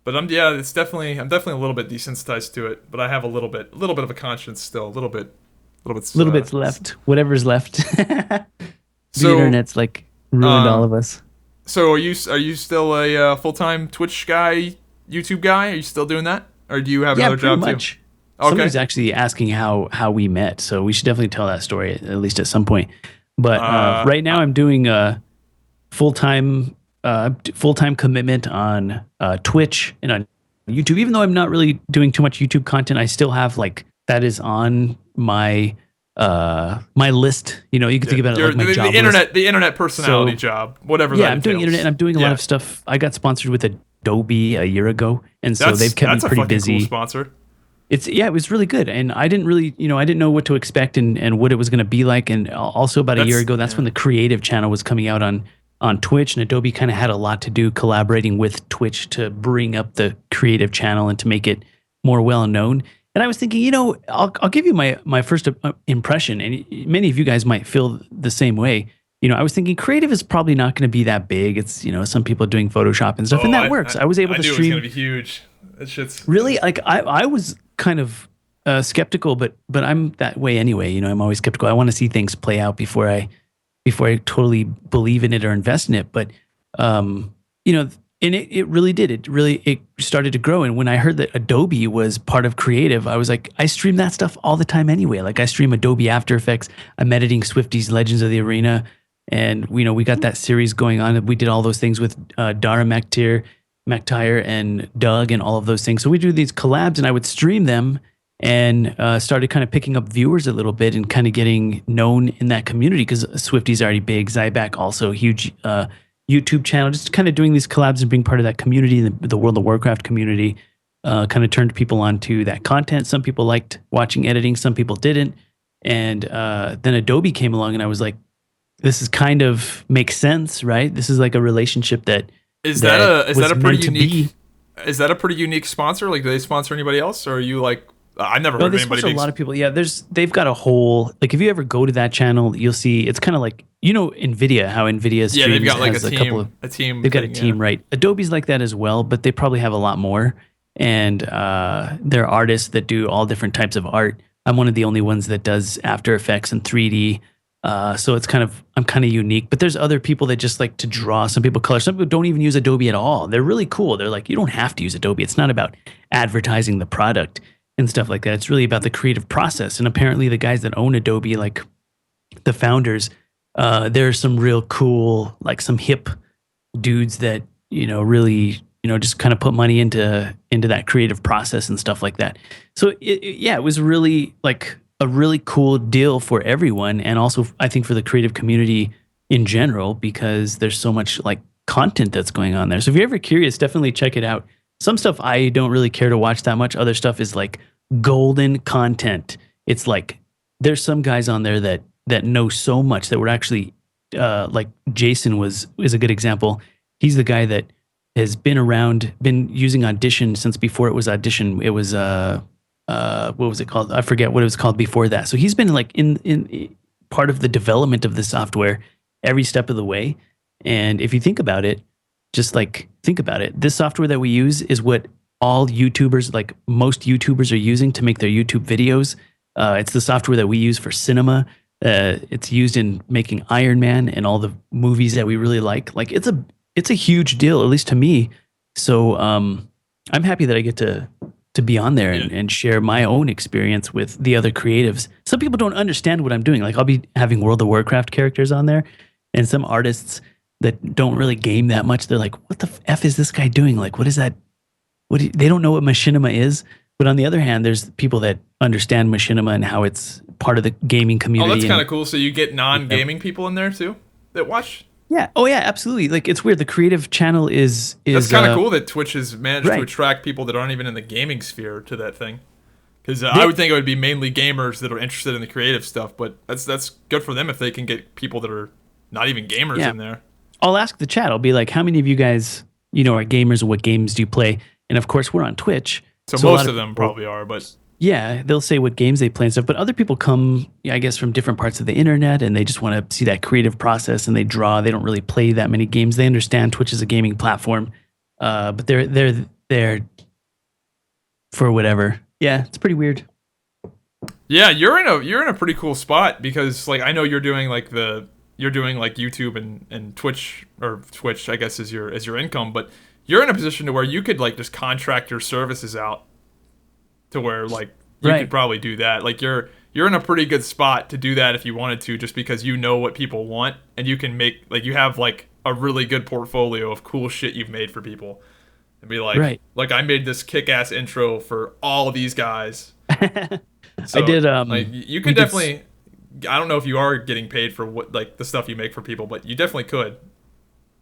But I'm definitely a little bit desensitized to it. But I have a little bit of a conscience still. A little bit's left. Whatever's left. The So, internet's like ruined all of us. So are you still a full-time Twitch guy, YouTube guy? Are you still doing that, or do you have another job much. too? Okay. Somebody's actually asking how we met, so we should definitely tell that story at least at some point. But right now I'm doing a full-time commitment on Twitch and on YouTube. Even though I'm not really doing too much YouTube content, I still have like that is on my my list. You can think about it like my job list. The internet personality job, whatever. Yeah, I'm doing internet, and I'm doing a lot of stuff. I got sponsored with Adobe a year ago, and so they've kept me pretty busy. Cool sponsor. It was really good, and I didn't really, I didn't know what to expect and what it was going to be like. And also about a year ago, that's when the creative channel was coming out on Twitch, and Adobe kind of had a lot to do collaborating with Twitch to bring up the creative channel and to make it more well known. And I was thinking, I'll give you my first impression, and many of you guys might feel the same way. I was thinking creative is probably not going to be that big. It's, some people doing Photoshop and stuff, and that works. I was able to stream. It was going to be huge. That shit's really like I was kind of skeptical, but I'm that way anyway. I'm always skeptical. I want to see things play out before I totally believe in it or invest in it. But and it really did. It started to grow. And when I heard that Adobe was part of creative, I was like, I stream that stuff all the time anyway. Like I stream Adobe After Effects. I'm editing Swifty's Legends of the Arena. And, we got that series going on. We did all those things with Dara McTyre and Doug and all of those things. So we do these collabs and I would stream them and started kind of picking up viewers a little bit and kind of getting known in that community because Swifty's already big. Zybak also huge YouTube channel, just kind of doing these collabs and being part of that community, the World of Warcraft community, kind of turned people onto that content. Some people liked watching editing, some people didn't. And then Adobe came along and I was like, this is kind of makes sense, right? This is like a relationship that is that a pretty unique sponsor? Like, do they sponsor anybody else, or are you like? I've never heard of anybody. A lot of people. Yeah, they've got a whole like. If you ever go to that channel, you'll see it's kind of like Nvidia. How Nvidia streams they've got like has a team. They've got a team, right? Adobe's like that as well, but they probably have a lot more. And they're artists that do all different types of art. I'm one of the only ones that does After Effects and 3D. So it's I'm kind of unique, but there's other people that just like to draw. Some people color. Some people don't even use Adobe at all. They're really cool. They're like, you don't have to use Adobe. It's not about advertising the product. and stuff like that. It's really about the creative process. And apparently the guys that own Adobe, like the founders, there's some real cool, like some hip dudes that, really, just kind of put money into that creative process and stuff like that. So it was really like a really cool deal for everyone. And also I think for the creative community in general, because there's so much like content that's going on there. So if you're ever curious, definitely check it out. Some stuff I don't really care to watch that much. Other stuff is like golden content. It's like there's some guys on there that know so much that we're actually like Jason is a good example. He's the guy that has been using Audition since before it was Audition. It was what was it called? I forget what it was called before that. So he's been like in part of the development of the software every step of the way. And if you think about it, this software that we use is what all YouTubers, like most YouTubers, are using to make their YouTube videos. It's the software that we use for cinema. It's used in making Iron Man and all the movies that we really like. Like it's a huge deal, at least to me. So I'm happy that I get to be on there and share my own experience with the other creatives. Some people don't understand what I'm doing. Like I'll be having World of Warcraft characters on there, and some artists that don't really game that much, they're like, what the F is this guy doing? Like, what is that? They don't know what machinima is. But on the other hand, there's people that understand machinima and how it's part of the gaming community. Oh, that's kind of cool. So you get non-gaming people in there too that watch? Yeah. Oh, yeah, absolutely. Like, it's weird. The creative channel is that's kind of cool that Twitch has managed to attract people that aren't even in the gaming sphere to that thing. Because I would think it would be mainly gamers that are interested in the creative stuff, but that's good for them if they can get people that are not even gamers in there. I'll ask the chat. I'll be like, how many of you guys, are gamers, or what games do you play? And of course, we're on Twitch. So most of them probably are, but yeah, they'll say what games they play and stuff. But other people come, I guess, from different parts of the internet, and they just want to see that creative process, and they draw. They don't really play that many games. They understand Twitch is a gaming platform, but they're there for whatever. Yeah, it's pretty weird. Yeah, you're in a pretty cool spot because like I know you're doing like YouTube and Twitch, or Twitch I guess is your income, but you're in a position to where you could like just contract your services out to where like you could probably do that. Like you're in a pretty good spot to do that if you wanted to, just because you know what people want, and you can make like you have like a really good portfolio of cool shit you've made for people. And be like, like I made this kick-ass intro for all of these guys. So, I did like you could definitely I don't know if you are getting paid for what like the stuff you make for people, but you definitely could.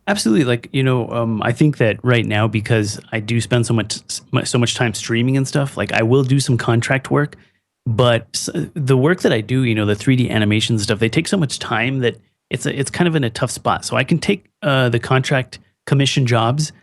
Absolutely. Like, I think that right now, because I do spend so much time streaming and stuff, like I will do some contract work, but the work that I do, the 3D animation stuff, they take so much time that it's kind of in a tough spot. So I can take the contract commission jobs,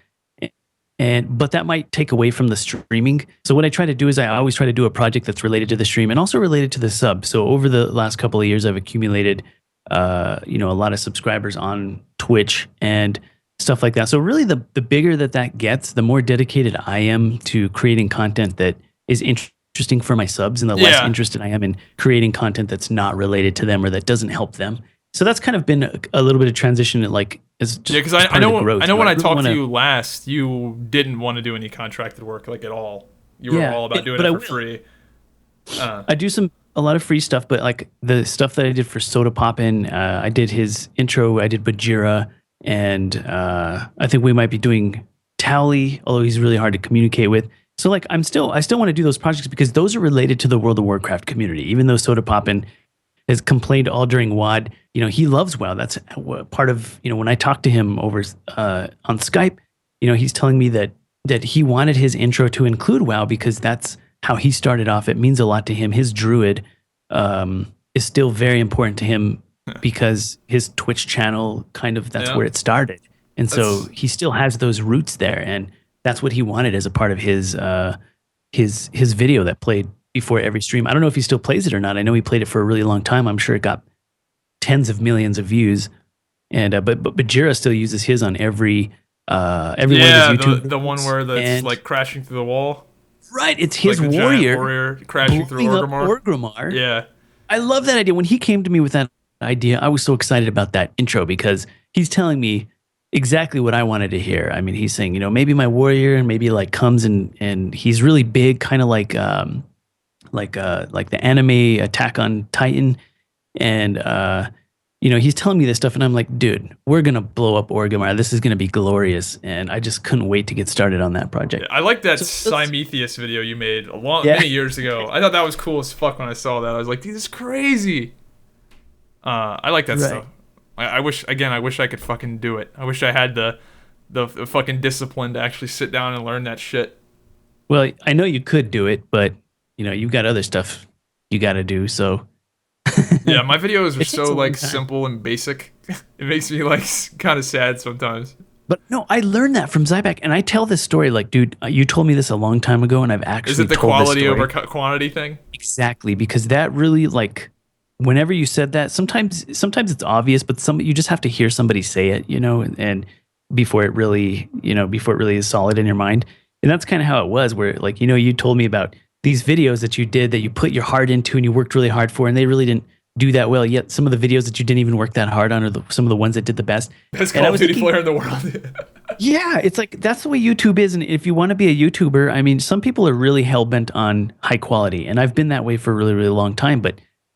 but that might take away from the streaming. So what I try to do is I always try to do a project that's related to the stream and also related to the sub. So over the last couple of years, I've accumulated a lot of subscribers on Twitch and stuff like that. So really the bigger that gets, the more dedicated I am to creating content that is interesting for my subs, and the less interested I am in creating content that's not related to them or that doesn't help them. So that's kind of been a little bit of transition. Because I know when I talked to you last, you didn't want to do any contracted work like at all. You were all about doing it for free. I do a lot of free stuff, but like the stuff that I did for Soda Poppin', I did his intro, I did Bajira, and I think we might be doing Towley, although he's really hard to communicate with. So like I still want to do those projects because those are related to the World of Warcraft community. Even though Soda Poppin' has complained all during WOD, he loves WoW. That's part of, when I talked to him over on Skype, he's telling me that he wanted his intro to include WoW because that's how he started off. It means a lot to him. His druid is still very important to him because his Twitch channel that's where it started. And so he still has those roots there, and that's what he wanted as a part of his video that played before every stream. I don't know if he still plays it or not. I know he played it for a really long time. I'm sure it got tens of millions of views. And but Bajira still uses his on every one of his YouTube the one where that's like crashing through the wall. Right, it's his like warrior crashing through Orgrimmar. Yeah. I love that idea. When he came to me with that idea, I was so excited about that intro because he's telling me exactly what I wanted to hear. I mean, he's saying, maybe my warrior and maybe like comes and he's really big, kind of like like the anime Attack on Titan, and he's telling me this stuff, and I'm like, dude, we're gonna blow up Orgrimmar. This is gonna be glorious, and I just couldn't wait to get started on that project. I like that So Simetheus video you made yeah, many years ago. I thought that was cool as fuck when I saw that. I was like, dude, this is crazy. I like that right. stuff. I wish I could fucking do it. I wish I had the fucking discipline to actually sit down and learn that shit. Well, I know you could do it, but you've got other stuff you got to do. So Yeah, my videos are it takes so a long like time. simple and basic. It makes me like kind of sad sometimes. But no, I learned that from Zybak, and I tell this story like, dude, you told me this a long time ago, and I've Is actually it the told this quality story over quantity thing? exactly because that really like, whenever you said that, sometimes it's obvious, but you just have to hear somebody say it, and before it really, before it really is solid in your mind, and that's kind of how it was. Where like, you told me about these videos that you did that you put your heart into and you worked really hard for, and they really didn't do that well. Yet some of the videos that you didn't even work that hard on are some of the ones that did the best. Best And Call I of was Duty thinking, player in the world. yeah, it's like that's the way YouTube is. And if you want to be a YouTuber, I mean, some people are really hell bent on high quality, and I've been that way for a really, really long time. But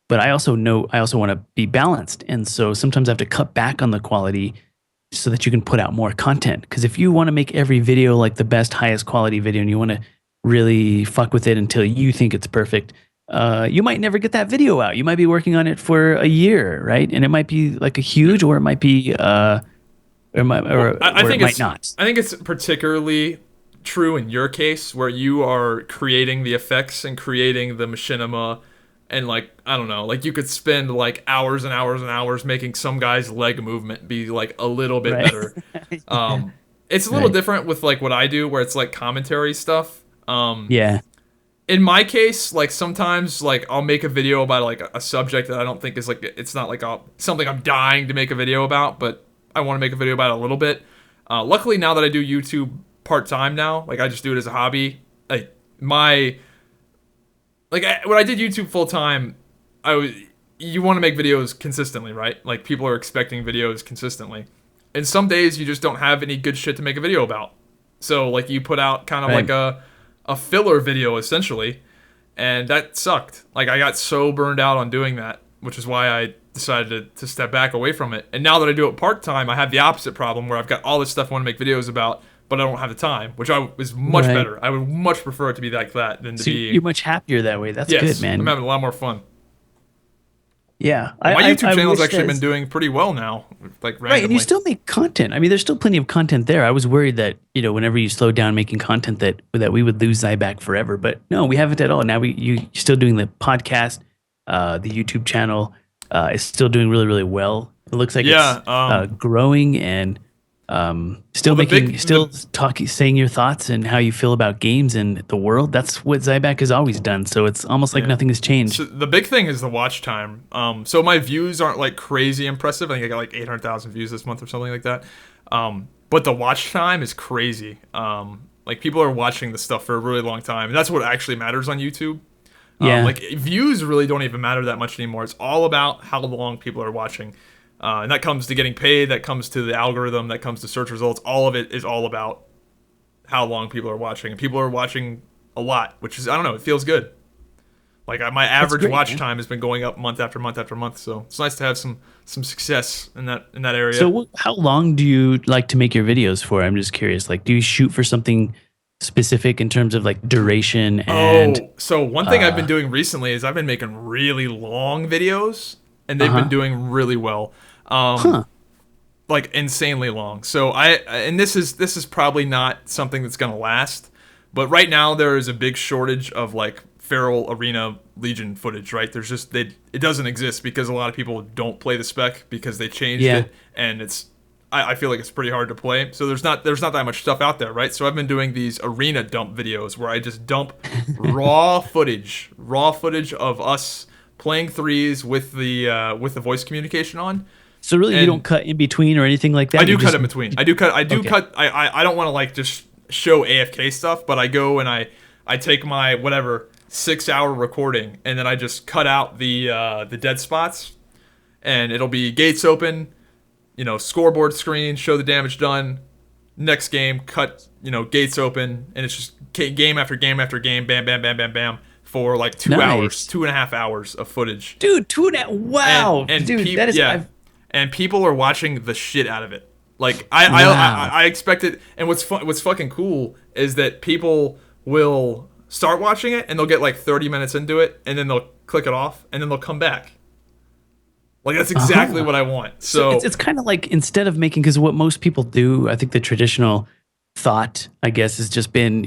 I also know I also want to be balanced, and so sometimes I have to cut back on the quality so that you can put out more content. Because if you want to make every video like the best, highest quality video, and you want to really fuck with it until you think it's perfect, you might never get that video out. You might be working on it for a year, right? And it might be like a huge, or it might be, I or think it might not. I think it's particularly true in your case where you are creating the effects and creating the machinima, and like I don't know, like you could spend like hours and hours and hours making some guy's leg movement be like a little bit Right. better. Um, it's a little Right. different with like what I do where it's like commentary stuff. Yeah. In my case, like sometimes like I'll make a video about like a subject that I don't think is like it's not like something I'm dying to make a video about, but I want to make a video about it a little bit. Luckily now that I do YouTube part time now, like I just do it as a hobby. Like when I did YouTube full time, you want to make videos consistently, right? Like people are expecting videos consistently, and some days you just don't have any good shit to make a video about. So like you put out kind of Right. like a filler video essentially, and that sucked. Like I got so burned out on doing that, which is why I decided to step back away from it. And now that I do it part time, I have the opposite problem where I've got all this stuff I want to make videos about, but I don't have the time, which is much Right. better. I would much prefer it to be like that than to So be. you're much happier that way. That's Yes, good, man. I'm having a lot more fun. Yeah. My YouTube I channel's wish actually that- been doing pretty well now, like randomly. Right, and you still make content. I mean, there's still plenty of content there. I was worried that whenever you slow down making content, that we would lose Zybak forever. But no, we haven't at all. Now you're still doing the podcast, the YouTube channel is still doing really, really well. It looks like Yeah, it's growing and still Well, saying your thoughts and how you feel about games and the world. That's what Zybak has always done. So it's almost like Yeah. nothing has changed. So the big thing is the watch time. So my views aren't like crazy impressive. I think I got like 800,000 views this month or something like that. But the watch time is crazy. Like people are watching this stuff for a really long time, and that's what actually matters on YouTube. Yeah. Like views really don't even matter that much anymore. It's all about how long people are watching. And that comes to getting paid, that comes to the algorithm, that comes to search results. All of it is all about how long people are watching. And people are watching a lot, which is, I don't know, it feels good. Like my average great, watch man. time has been going up month after month after month. So it's nice to have some success in that area. So how long do you like to make your videos for? I'm just curious. Like, do you shoot for something specific in terms of like duration and So one thing I've been doing recently is I've been making really long videos, and they've been doing really well. Like insanely long. So and this is probably not something that's gonna last, but right now there is a big shortage of like Feral Arena Legion footage. Right, there's just it doesn't exist because a lot of people don't play the spec because they changed it, and I feel like it's pretty hard to play. So there's not that much stuff out there, right? So I've been doing these arena dump videos where I just dump raw footage of us playing threes with the voice communication on. So really, you And don't cut in between or anything like that. I do You cut just- in between. I do cut. I don't want to like just show AFK stuff, but I go and I take my whatever 6-hour recording and then I just cut out the dead spots, and it'll be gates open, scoreboard screen, show the damage done. Next game, cut, gates open, and it's just game after game after game, bam, bam, bam, bam, bam. for like 2 hours, 2.5 hours of footage. Dude, wow. And Dude, that is and people are watching the shit out of it. Like I expect it. And what's fucking cool is that people will start watching it and they'll get like 30 minutes into it and then they'll click it off and then they'll come back. Like that's exactly what I want. So it's kind of like, instead of making, because what most people do, I think the traditional thought, I guess, has just been,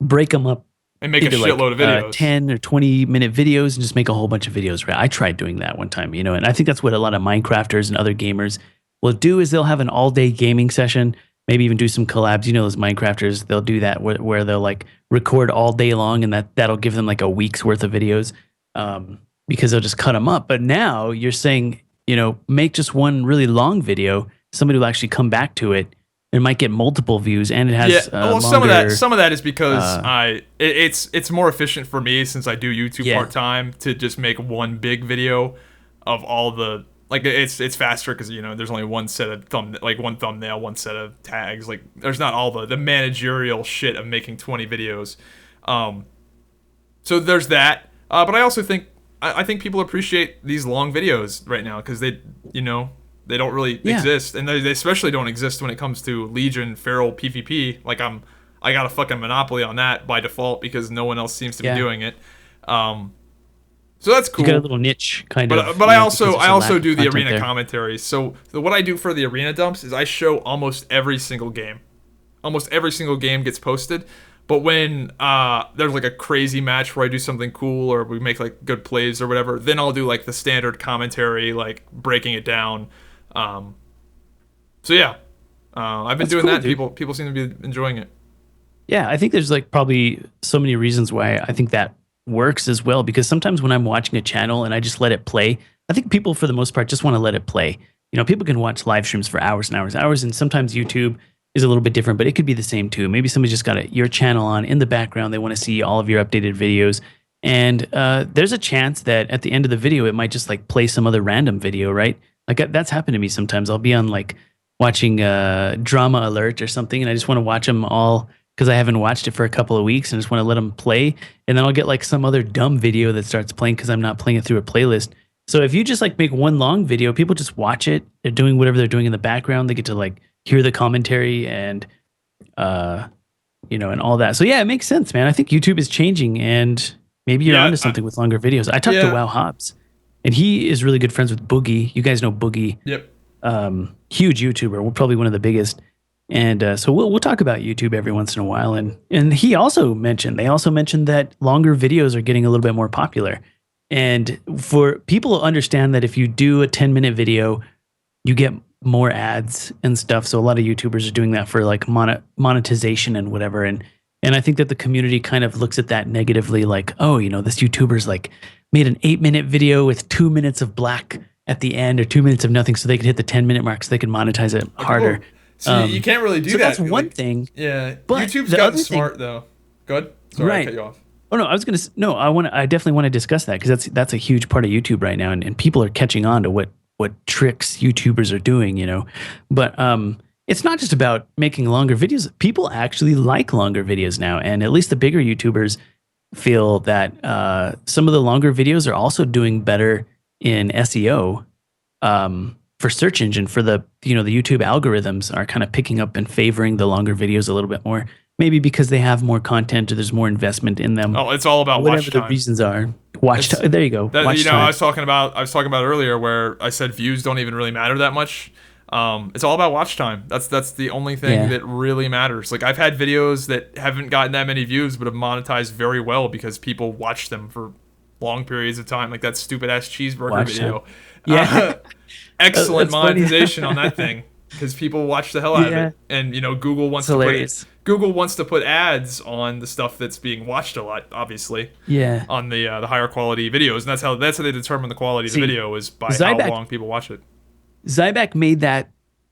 break them up and make a shitload of videos, 10 or 20-minute videos, and just make a whole bunch of videos. Right? I tried doing that one time, and I think that's what a lot of Minecrafters and other gamers will do, is they'll have an all-day gaming session, maybe even do some collabs. Those Minecrafters, they'll do that where they'll like record all day long, and that'll give them like a week's worth of videos, because they'll just cut them up. But now you're saying, make just one really long video. Somebody will actually come back to it. It might get multiple views, and it has some of that is because it's more efficient for me, since I do YouTube part-time, to just make one big video of all the, like, it's faster because there's only one set of one thumbnail, one set of tags. Like, there's not all the managerial shit of making 20 videos. So there's that. But I also think I think people appreciate these long videos right now, because they don't really exist, and they especially don't exist when it comes to Legion, Feral, PvP. Like, I got a fucking monopoly on that by default because no one else seems to be doing it. So that's cool. You got a little niche kind of. But I also do the arena commentary. So what I do for the arena dumps is I show almost every single game. Almost every single game gets posted. But when there's like a crazy match where I do something cool, or we make like good plays or whatever, then I'll do like the standard commentary, like breaking it down. So yeah, I've been doing that. Dude. People seem to be enjoying it. Yeah, I think there's like probably so many reasons why I think that works as well, because sometimes when I'm watching a channel and I just let it play, I think people for the most part just want to let it play. People can watch live streams for hours and hours, and sometimes YouTube is a little bit different, but it could be the same too. Maybe somebody just got your channel on in the background. They want to see all of your updated videos. And there's a chance that at the end of the video, it might just like play some other random video, right? Like that's happened to me sometimes. I'll be on like watching Drama Alert or something, and I just want to watch them all because I haven't watched it for a couple of weeks, and just want to let them play. And then I'll get like some other dumb video that starts playing because I'm not playing it through a playlist. So if you just like make one long video, people just watch it. They're doing whatever they're doing in the background. They get to like hear the commentary and and all that. So yeah, it makes sense, man. I think YouTube is changing, and maybe you're onto something with longer videos. I talked to Wow Hobbs, and he is really good friends with Boogie. You guys know Boogie. Yep. Huge YouTuber. We're probably one of the biggest. And so we'll talk about YouTube every once in a while. And they also mentioned that longer videos are getting a little bit more popular. And for people to understand that if you do a 10-minute video, you get more ads and stuff. So a lot of YouTubers are doing that for like monetization and whatever. And I think that the community kind of looks at that negatively, like, oh, this YouTuber's like made an 8-minute video with 2 minutes of black at the end, or 2 minutes of nothing, so they could hit the 10-minute mark, so they can monetize it harder. So you can't really do that. That's one thing. Yeah, but YouTube's gotten smart though. Go ahead. Sorry, I cut you off. Oh no, I definitely want to discuss that, because that's a huge part of YouTube right now, and people are catching on to what tricks YouTubers are doing, But it's not just about making longer videos. People actually like longer videos now, and at least the bigger YouTubers feel that some of the longer videos are also doing better in SEO. For search engine, for the the YouTube algorithms are kind of picking up and favoring the longer videos a little bit more. Maybe because they have more content, or there's more investment in them. Oh, it's all about watch time. Whatever the reasons are. Watch time. There you go. Watch time. I was talking about earlier where I said views don't even really matter that much. It's all about watch time. That's the only thing that really matters. Like, I've had videos that haven't gotten that many views but have monetized very well because people watch them for long periods of time. Like that stupid ass cheeseburger video. Time. Yeah. Excellent monetization on that thing, because people watch the hell out of it. And Google wants to put ads on the stuff that's being watched a lot, obviously. Yeah. On the higher quality videos, and that's how they determine the quality of the video, is by how long people watch it. Zybak made that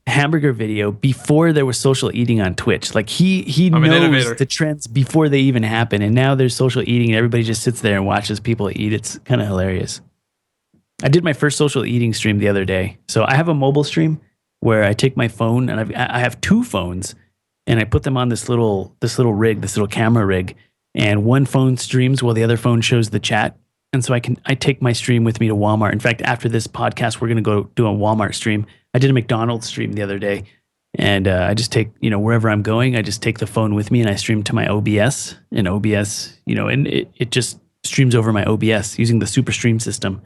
hamburger video before there was social eating on Twitch. Like he knows the trends before they even happen, and now there's social eating, and everybody just sits there and watches people eat. It's kind of hilarious. I did my first social eating stream the other day. So I have a mobile stream where I take my phone, and I have 2 phones, and I put them on this little camera rig, and one phone streams while the other phone shows the chat. And so I take my stream with me to Walmart. In fact, after this podcast, we're going to go do a Walmart stream. I did a McDonald's stream the other day, and I just take, wherever I'm going, I just take the phone with me and I stream to my OBS, and OBS, and it just streams over my OBS using the Super Stream system.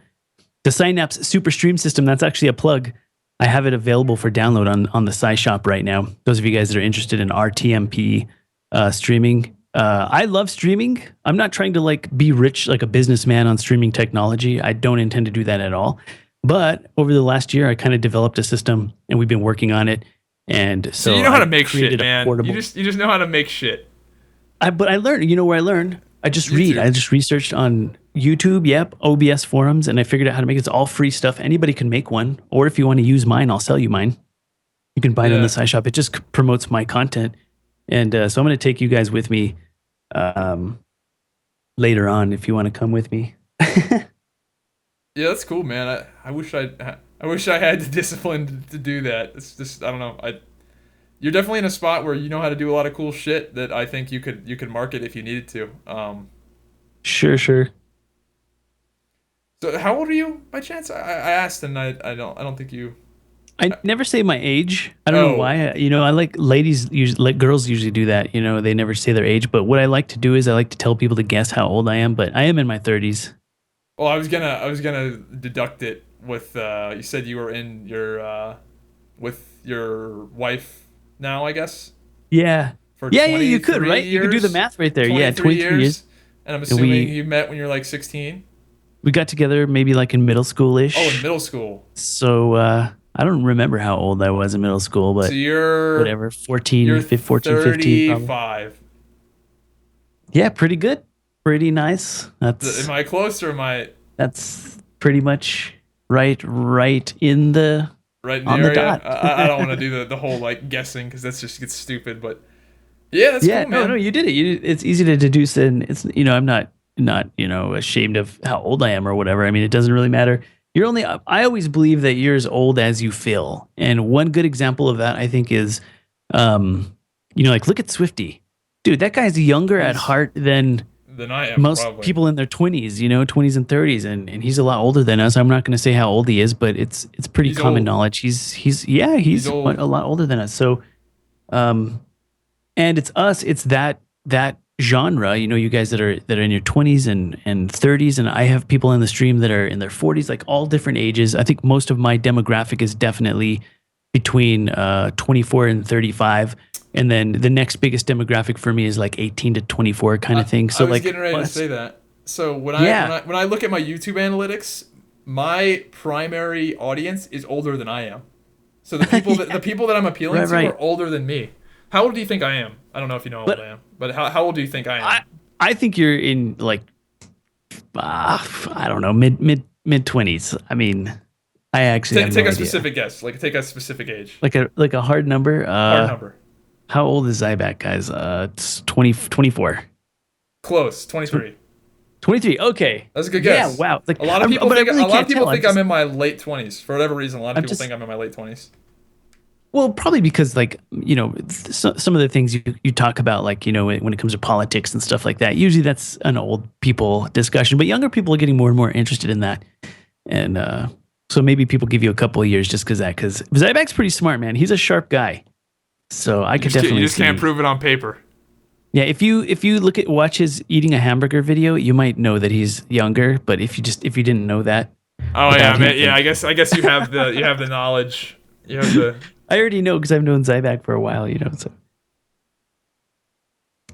The Psynaps Super Stream system, that's actually a plug. I have it available for download on the Psy Shop right now. Those of you guys that are interested in RTMP streaming. I love streaming. I'm not trying to be rich like a businessman on streaming technology. I don't intend to do that at all. But over the last year, I kind of developed a system, and we've been working on it. And so you know how to make shit, man. You just know how to make shit. But I learned. You know where I learned? I just YouTube. read. I just researched on YouTube. Yep, OBS forums, and I figured out how to make it. It's all free stuff. Anybody can make one. Or if you want to use mine, I'll sell you mine. You can buy it on the Psy Shop. It just promotes my content. And so I'm going to take you guys with me later on if you want to come with me. Yeah, that's cool, man. I wish I had the discipline to do that. It's just, I don't know. You're definitely in a spot where you know how to do a lot of cool shit that I think you could market if you needed to. Sure. So how old are you by chance? I asked, and I don't think you. I never say my age. I don't know why. I like girls usually do that. They never say their age. But what I like to do is I like to tell people to guess how old I am. But I am in my 30s. Well, I was gonna deduct it with you said you were in your with your wife now, I guess. Yeah. Yeah, you could, right? Years? You could do the math right there. Yeah, 23 years. And I'm assuming you met when you were like 16. We got together maybe like in middle school-ish. Oh, in middle school. So I don't remember how old I was in middle school, but so you're whatever, 14, 15, 35. Probably. Yeah, pretty good. Pretty nice. Am I close or am I? That's pretty much right in the right in the area. The I don't want to do the whole guessing because that's just gets stupid. But yeah, that's cool, man. No, you did it. It's easy to deduce, and it's I'm not ashamed of how old I am or whatever. I mean, it doesn't really matter. I always believe that you're as old as you feel. And one good example of that, I think, is, look at Swifty. Dude, that guy's younger at heart than I am. Most probably. people in their 20s, 20s and 30s. And he's a lot older than us. I'm not going to say how old he is, but it's pretty common knowledge. He's a lot older than us. So, and it's us. It's that genre, you guys that are in your 20s and 30s, and I have people in the stream that are in their 40s, like all different ages. I think most of my demographic is definitely between 24 and 35, and then the next biggest demographic for me is like 18 to 24 kind of thing. So I was getting ready to say that. So when I look at my YouTube analytics, my primary audience is older than I am. So the people that I'm appealing to are older than me. How old do you think I am? I don't know if you know how old I am, but how old do you think I am? I think you're in I don't know, mid 20s. I mean, I actually take a specific guess. Take a specific age. Like a hard number. Hard number. How old is Zybak, guys? It's 24. Close. 23. 23. Okay. That's a good guess. Yeah. Wow. A lot of people think I'm in my late 20s for whatever reason. A lot of people think I'm in my late 20s. Well, probably because some of the things you talk about, when it comes to politics and stuff like that, usually that's an old people discussion, but younger people are getting more and more interested in that. And so maybe people give you a couple of years just because Zybak's pretty smart, man. He's a sharp guy. So I could definitely. You just can't prove it on paper. Yeah, if you watch his eating a hamburger video, you might know that he's younger. But if you didn't know that, I guess you have the knowledge. You have the. I already know because I've known Zybak for a while, So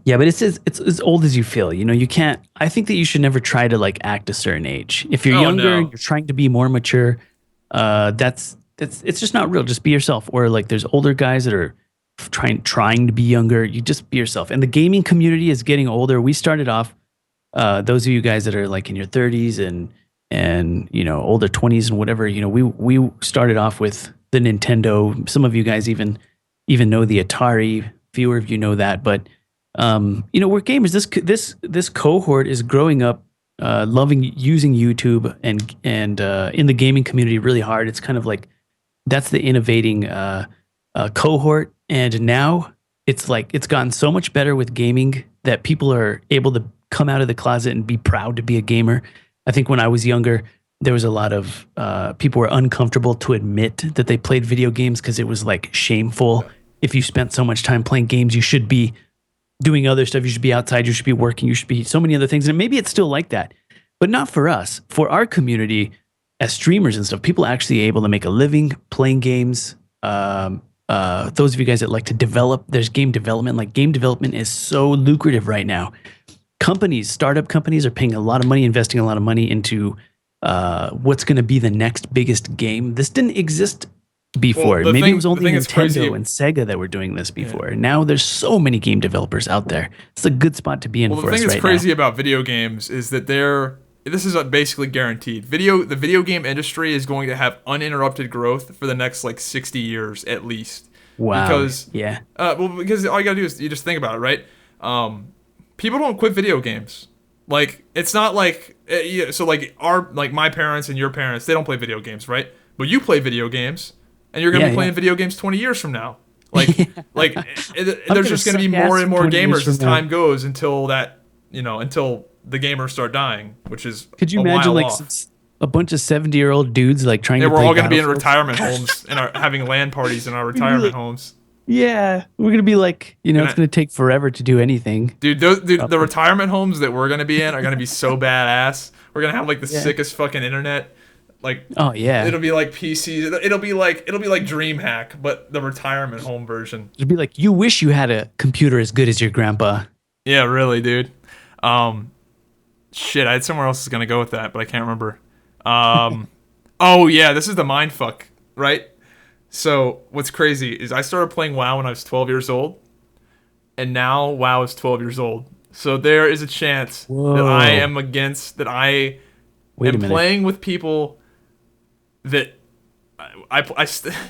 yeah, but it's as old as you feel. You can't. I think that you should never try to act a certain age. If you're younger, and you're trying to be more mature. It's just not real. Just be yourself. Or there's older guys that are trying to be younger. You just be yourself. And the gaming community is getting older. We started off. Those of you guys that are in your 30s and older 20s and whatever. We started off with the Nintendo. Some of you guys even know the Atari. Fewer of you know that, but we're gamers. This cohort is growing up, loving using YouTube and in the gaming community really hard. It's kind of that's the innovating cohort, and now it's gotten so much better with gaming that people are able to come out of the closet and be proud to be a gamer. I think when I was younger, there was a lot of people were uncomfortable to admit that they played video games because it was like shameful. If you spent so much time playing games, you should be doing other stuff. You should be outside. You should be working. You should be so many other things. And maybe it's still like that, but not for us. For our community, as streamers and stuff, people are actually able to make a living playing games. Those of you guys that like to develop, there's game development. Like game development is so lucrative right now. Startup companies are paying a lot of money, investing a lot of money into what's going to be the next biggest game. This didn't exist before. Maybe it was only Nintendo and Sega that were doing this before. Yeah. Now there's so many game developers out there. It's a good spot to be in for us right now. The thing that's crazy about video games is that this is basically guaranteed. The video game industry is going to have uninterrupted growth for the next like 60 years at least. Wow. Because because all you gotta do is you just think about it, right? People don't quit video games. Like it's not like so like my parents and your parents, they don't play video games, right? But you play video games, and you're gonna be playing video games 20 years from now. Like there's just gonna be more and more gamers as time goes until the gamers start dying, which is could you imagine like a bunch of 70-year-old dudes like trying to play we're all gonna be in retirement homes and having LAN parties in our retirement homes. Yeah, we're gonna be like, it's gonna take forever to do anything. Dude, the retirement homes that we're gonna be in are gonna be so badass. We're gonna have like the sickest fucking internet. Like, oh yeah, it'll be like PCs. It'll be like DreamHack, but the retirement home version. It'll be like you wish you had a computer as good as your grandpa. Yeah, really, dude. Shit, I had somewhere else I was gonna go with that, but I can't remember. Oh yeah, this is the mindfuck, right? So what's crazy is I started playing WoW when I was 12 years old, and now WoW is 12 years old. So there is a chance that I am playing with people that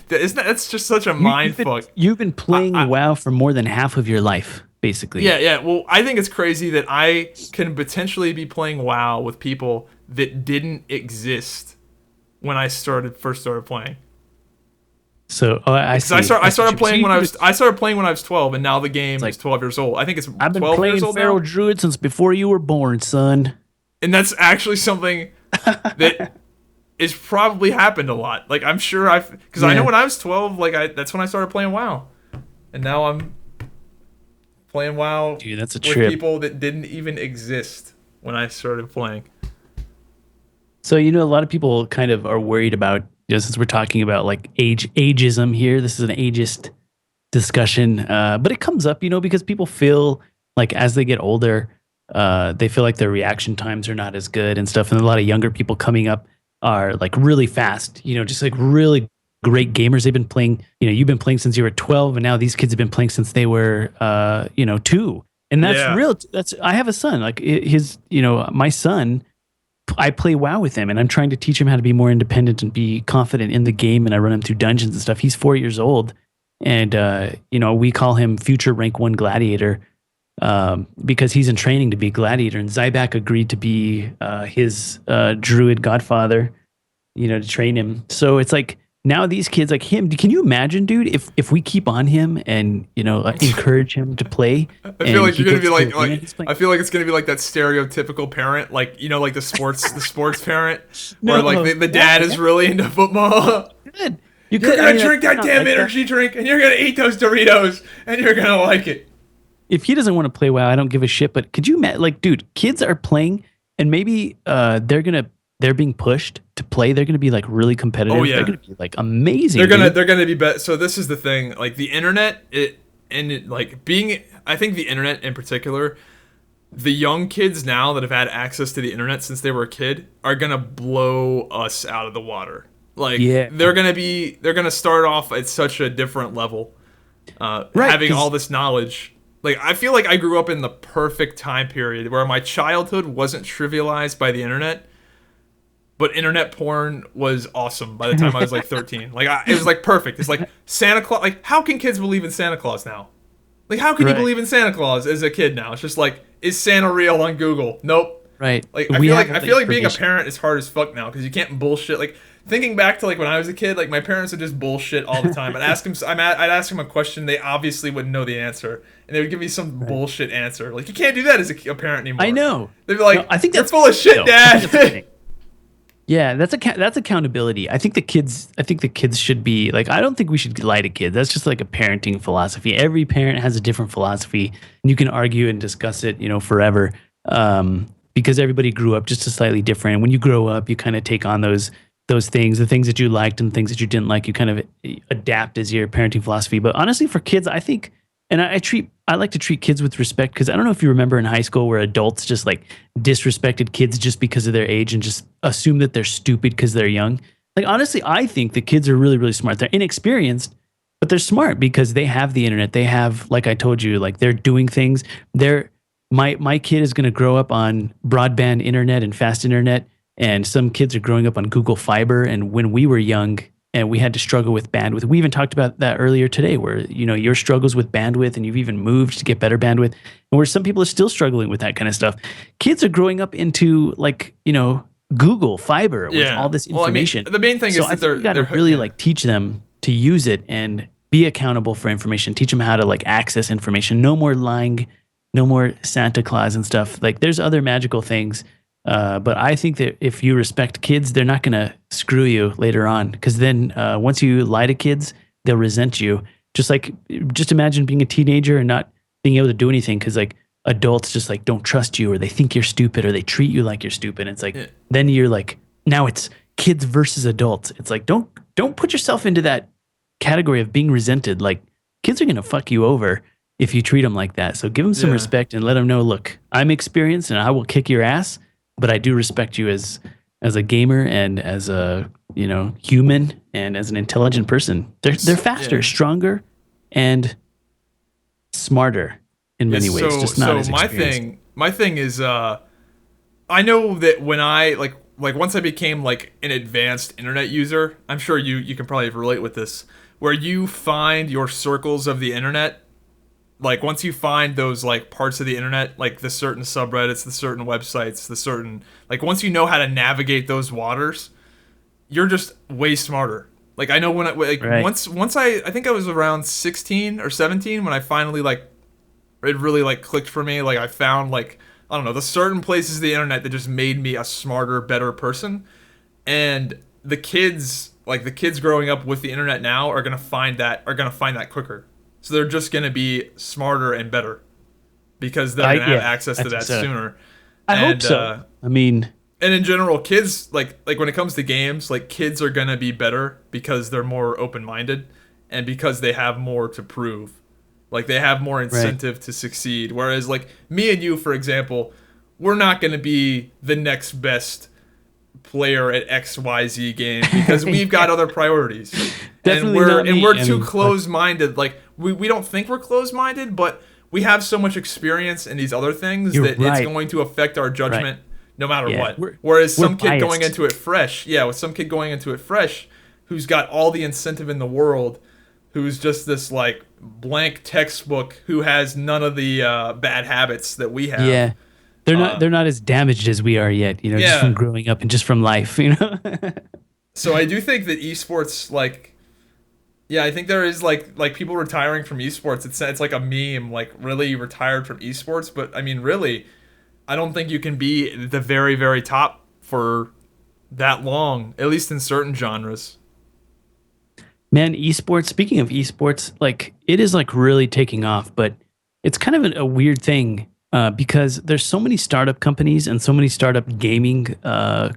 that's just such a mindfuck. You've been playing WoW for more than half of your life, basically. Yeah. Well, I think it's crazy that I can potentially be playing WoW with people that didn't exist when I first started playing. So I started playing when I was 12, and now the game is 12 years old. I think it's 12 years old now. I've been playing Feral Druid since before you were born, son. And that's actually something that is probably happened a lot. Like I'm sure because I know when I was 12, that's when I started playing WoW, and now I'm playing WoW. Dude, that's a with trip. People that didn't even exist when I started playing. So a lot of people kind of are worried about. Since we're talking about like ageism here, this is an ageist discussion, but it comes up, because people feel like as they get older, they feel like their reaction times are not as good and stuff. And a lot of younger people coming up are like really fast, just like really great gamers. They've been playing, you've been playing since you were 12, and now these kids have been playing since they were, 2. And that's real. I have a son, like my son. I play WoW with him, and I'm trying to teach him how to be more independent and be confident in the game. And I run him through dungeons and stuff. He's 4 years old, and we call him Future Rank 1 Gladiator because he's in training to be Gladiator. And Zybak agreed to be his Druid godfather, to train him. So it's like now these kids like him. Can you imagine, dude? If we keep on him and encourage him to play, I feel like you're gonna be like I feel like it's gonna be like that stereotypical parent, like like the sports parent, where like the dad is really into football. Good. You're gonna drink that damn energy drink, and you're gonna eat those Doritos, and you're gonna like it. If he doesn't want to play WoW, I don't give a shit. But could you imagine, like, dude, kids are playing, and maybe they're being pushed to play. They're going to be like really competitive. Oh, yeah. They're going to be like amazing. They're going to be better. So this is the thing, like the internet, I think the internet in particular, the young kids now that have had access to the internet since they were a kid are going to blow us out of the water. Like they're going to start off at such a different level, having all this knowledge. Like I feel like I grew up in the perfect time period where my childhood wasn't trivialized by the internet. But internet porn was awesome by the time I was like 13. It was like perfect. It's like Santa Claus. Like, how can kids believe in Santa Claus now? Like, how can you believe in Santa Claus as a kid now? It's just like, is Santa real on Google? Nope. Right. Like, I feel like being a parent is hard as fuck now because you can't bullshit. Like, thinking back to like when I was a kid, like my parents would just bullshit all the time. I'd ask them a question, they obviously wouldn't know the answer, and they would give me some Right. bullshit answer. Like you can't do that as a parent anymore. I know. They'd be like, No, I think "You're that's full of shit, though. I think that's the Dad." thing. Yeah, that's accountability. I think the kids should be like, I don't think we should lie to kids. That's just like a parenting philosophy. Every parent has a different philosophy, and you can argue and discuss it, forever. Because everybody grew up just a slightly different. When you grow up, you kind of take on those things, the things that you liked and the things that you didn't like. You kind of adapt as your parenting philosophy. But honestly, for kids, I think, and I like to treat kids with respect, because I don't know if you remember in high school where adults just like disrespected kids just because of their age and just assume that they're stupid because they're young. Like honestly, I think the kids are really, really smart. They're inexperienced, but they're smart because they have the internet. They have, like I told you, like they're doing things. My kid is going to grow up on broadband internet and fast internet, and some kids are growing up on Google Fiber. And when we were young and we had to struggle with bandwidth, we even talked about that earlier today, where your struggles with bandwidth, and you've even moved to get better bandwidth, and where some people are still struggling with that kind of stuff. Kids are growing up into like Google Fiber with all this information. Well, I mean, the main thing So is I that think you got to really like teach them to use it and be accountable for information. Teach them how to like access information. No more lying, no more Santa Claus and stuff. Like there's other magical things. But I think that if you respect kids, they're not going to screw you later on. Because then once you lie to kids, they'll resent you. Just imagine being a teenager and not being able to do anything because like adults just like don't trust you, or they think you're stupid, or they treat you like you're stupid. It's like then you're like, now it's kids versus adults. It's like don't put yourself into that category of being resented. Like kids are going to fuck you over if you treat them like that. So give them some respect and let them know, look, I'm experienced and I will kick your ass, but I do respect you as a gamer and as a human and as an intelligent person. They're faster, stronger, and smarter in many ways. Just not as experienced. My thing is, I know that when I like once I became like an advanced internet user, I'm sure you can probably relate with this, where you find your circles of the internet. Like once you find those like parts of the internet, like the certain subreddits, the certain websites, the certain like once you know how to navigate those waters, you're just way smarter. Like I know when once I think I was around 16 or 17 when I finally like it really like clicked for me. Like I found like I don't know the certain places of the internet that just made me a smarter, better person. And the kids growing up with the internet now are gonna find that quicker. So they're just going to be smarter and better because they're going to have access to that sooner. I hope so. I mean, and in general, kids like when it comes to games, like kids are going to be better because they're more open-minded and because they have more to prove. Like they have more incentive to succeed. Whereas like me and you, for example, we're not going to be the next best player at XYZ game because we've got other priorities. Definitely and we're too close-minded. Like we don't think we're close-minded, but we have so much experience in these other things that it's going to affect our judgment no matter what. Whereas some kid going into it fresh, who's got all the incentive in the world, who's just this like blank textbook, who has none of the bad habits that we have. Yeah. They're not as damaged as we are yet, just from growing up and just from life, So I do think that esports, like, I think there is like people retiring from esports. It's like a meme, like really retired from esports. But I mean, really, I don't think you can be the very, very top for that long, at least in certain genres. Man, esports, speaking of esports, like it is like really taking off, but it's kind of a weird thing. Because there's so many startup companies and so many startup gaming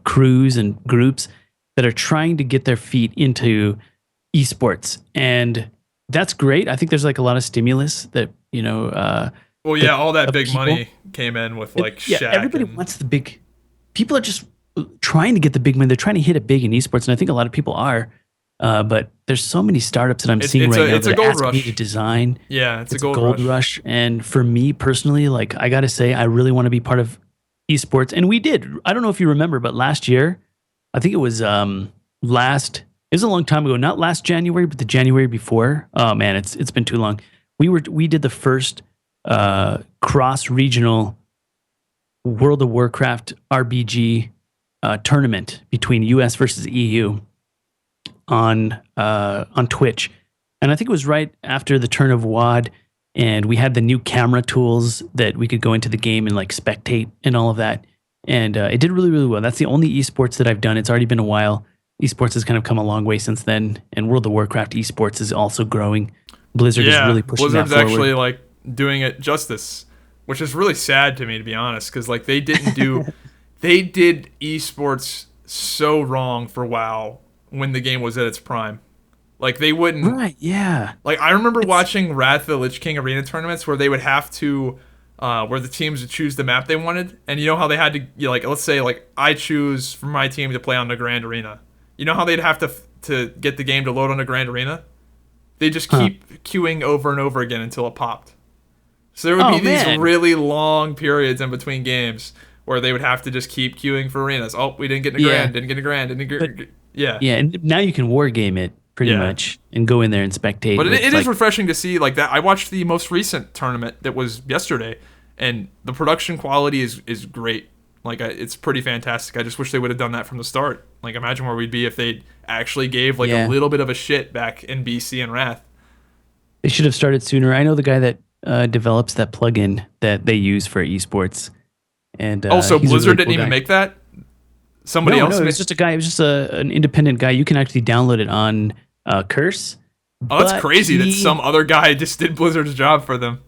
crews and groups that are trying to get their feet into esports, and that's great. I think there's like a lot of stimulus that all that big money came in with like Shaq. Yeah, everybody wants the big. People are just trying to get the big money. They're trying to hit it big in esports, and I think a lot of people are. But there's so many startups that I'm seeing right now that ask me to design. Yeah, it's a gold rush. And for me personally, like I gotta say, I really want to be part of esports. And we did. I don't know if you remember, but last year, I think it was it was a long time ago. Not last January, but the January before. Oh man, it's been too long. We did the first cross-regional World of Warcraft RBG tournament between US versus EU. on Twitch, and I think it was right after the turn of WoD, and we had the new camera tools that we could go into the game and like spectate and all of that, and it did really really well. That's the only esports that I've done. It's already been a while. Esports has kind of come a long way since then, and World of Warcraft esports is also growing. Blizzard is really pushing Blizzard's that forward. actually like doing it justice, which is really sad to me, to be honest, because like they didn't do, they did esports so wrong for WoW when the game was at its prime. Like they wouldn't, Right, yeah. like I remember watching Wrath of the Lich King arena tournaments where they would have to, where the teams would choose the map they wanted, and you know how they had to, like let's say like I choose for my team to play on the Grand Arena. You know how they'd have to get the game to load on the Grand Arena? They just keep queuing over and over again until it popped. So there would be these really long periods in between games where they would have to just keep queuing for arenas. Oh, we didn't get in a grand, didn't get a grand, didn't get. Yeah. Yeah, and now you can war game it pretty much and go in there and spectate. But it is refreshing to see like that. I watched the most recent tournament that was yesterday, and the production quality is great. Like it's pretty fantastic. I just wish they would have done that from the start. Like imagine where we'd be if they actually gave like a little bit of a shit back in BC and Wrath. They should have started sooner. I know the guy that develops that plugin that they use for esports. And so Blizzard didn't even make that? Somebody else? No, it was just a guy. It was just an independent guy. You can actually download it on Curse. Oh, that's crazy that some other guy just did Blizzard's job for them.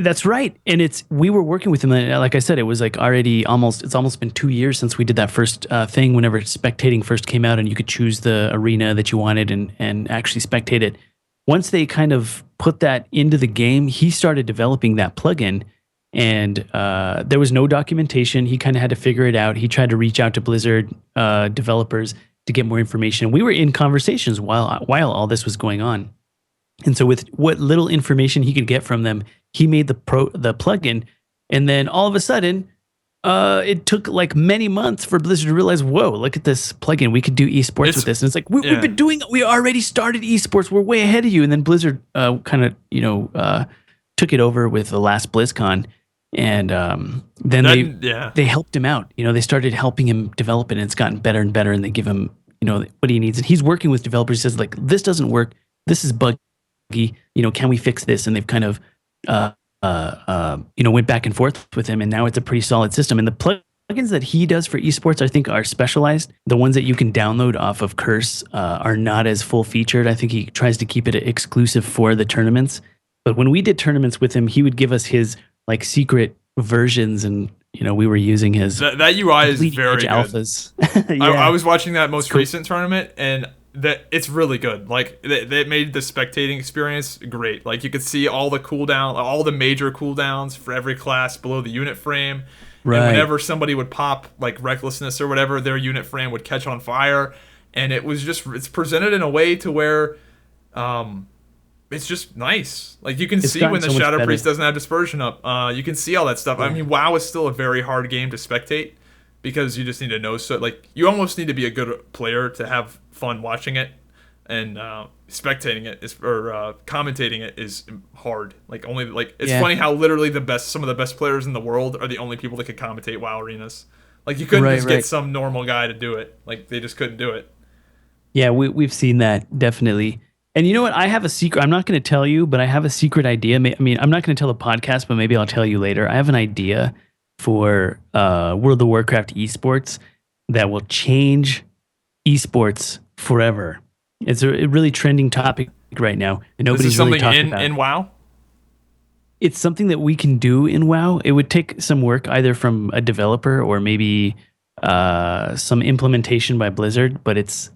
That's right. And we were working with him. And like I said, it was like already it's almost been 2 years since we did that first thing whenever spectating first came out and you could choose the arena that you wanted and actually spectate it. Once they kind of put that into the game, he started developing that plugin. And there was no documentation. He kind of had to figure it out. He tried to reach out to Blizzard developers to get more information. We were in conversations while all this was going on. And so with what little information he could get from them, he made the plugin. And then all of a sudden, it took like many months for Blizzard to realize, whoa, look at this plugin. We could do esports with this. And it's like, we've been doing it. We already started esports. We're way ahead of you. And then Blizzard kind of, took it over with the last BlizzCon. And then they helped him out. They started helping him develop it, and it's gotten better and better. And they give him, what he needs. And he's working with developers. He says, like, this doesn't work. This is buggy. Can we fix this? And they've kind of, went back and forth with him. And now it's a pretty solid system. And the plugins that he does for esports, I think, are specialized. The ones that you can download off of Curse are not as full featured. I think he tries to keep it exclusive for the tournaments. But when we did tournaments with him, he would give us his like secret versions, and we were using his that UI is very good. Alphas. I was watching that most recent tournament, and that it's really good. Like they made the spectating experience great. Like you could see all the cooldown, all the major cooldowns for every class below the unit frame. Right. And whenever somebody would pop like recklessness or whatever, their unit frame would catch on fire, and it's presented in a way to where it's just nice. Like you can see when the Shadow Priest doesn't have dispersion up. You can see all that stuff. Yeah. I mean, WoW is still a very hard game to spectate because you just need to know. So like you almost need to be a good player to have fun watching it, and spectating it or commentating it is hard. Like it's funny how literally some of the best players in the world are the only people that could commentate WoW arenas. Like you couldn't get some normal guy to do it. Like they just couldn't do it. Yeah, we've seen that definitely. And you know what? I have a secret. I'm not going to tell you, but I have a secret idea. I mean, I'm not going to tell the podcast, but maybe I'll tell you later. I have an idea for World of Warcraft esports that will change esports forever. It's a really trending topic right now, and nobody's really talking about it. In WoW? It's something that we can do in WoW. It would take some work either from a developer or maybe some implementation by Blizzard, but it's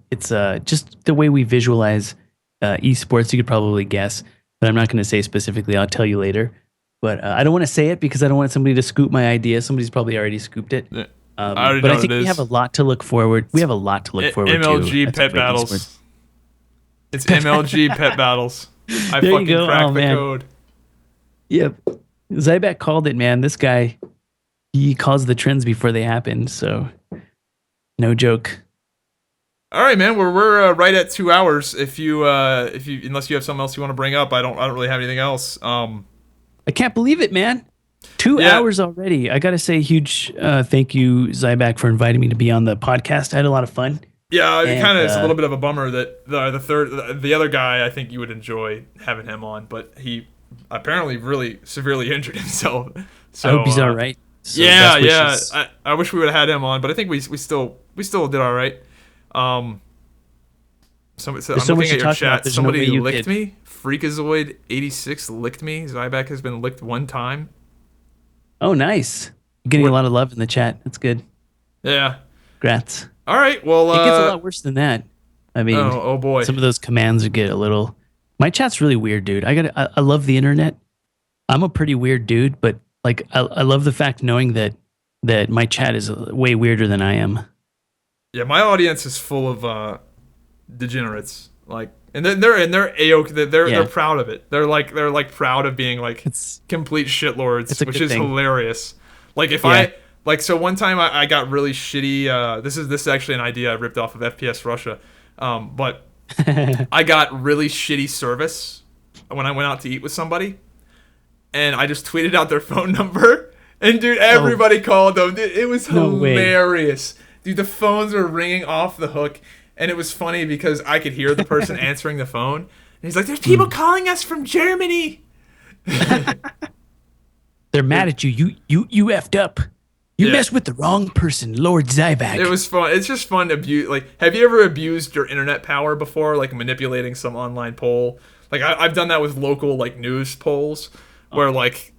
just the way we visualize esports. You could probably guess, but I'm not going to say specifically. I'll tell you later. But I don't want to say it because I don't want somebody to scoop my idea. Somebody's probably already scooped it. But I think we have a lot to look forward. We have a lot to look forward to. MLG pet battles. Esports. It's MLG pet battles. I there fucking cracked the code. Yep. Zybak called it, man. This guy, he calls the trends before they happen. So, no joke. All right, man. We're right at 2 hours. If you unless you have something else you want to bring up, I don't really have anything else. I can't believe it, man. 2 hours already. I got to say a huge thank you, Zybak, for inviting me to be on the podcast. I had a lot of fun. Yeah, it And kind of is a little bit of a bummer that the other guy, I think you would enjoy having him on, but he apparently really severely injured himself. I hope So he's all right. So yeah, best yeah, wishes. I wish we would have had him on, but I think we still did all right. Um, so There's I'm so looking much at to your talk about. chat. There's no way Somebody you licked could. me. Freakazoid86 licked me. Zybak has been licked one time. Oh, nice. You're getting a What? lot of love in the chat. That's good. Yeah. Congrats. All right. Well. It gets a lot worse than that. I mean, Oh boy. some of those commands would get a little. My chat's really weird, dude. I love the internet. I'm a pretty weird dude, but like I love the fact knowing that my chat is way weirder than I am. Yeah, my audience is full of degenerates. Like, and they're they're Yeah, proud of it. They're proud of being like it's complete shitlords, a which good is thing. hilarious. Like if Yeah. I like so one time I got really shitty. This is actually an idea I ripped off of FPS Russia, but I got really shitty service when I went out to eat with somebody, and I just tweeted out their phone number, and dude, Oh, everybody called them. Dude, it was no way. hilarious. Dude, the phones were ringing off the hook, and it was funny because I could hear the person answering the phone, and he's like, "There's people Mm. calling us from Germany." They're mad at you. You effed up. You Yeah, messed with the wrong person, Lord it Zybak. was fun. It's just fun to abuse. Like, have you ever abused your internet power before, like manipulating some online poll? Like, I've done that with local like news polls, where like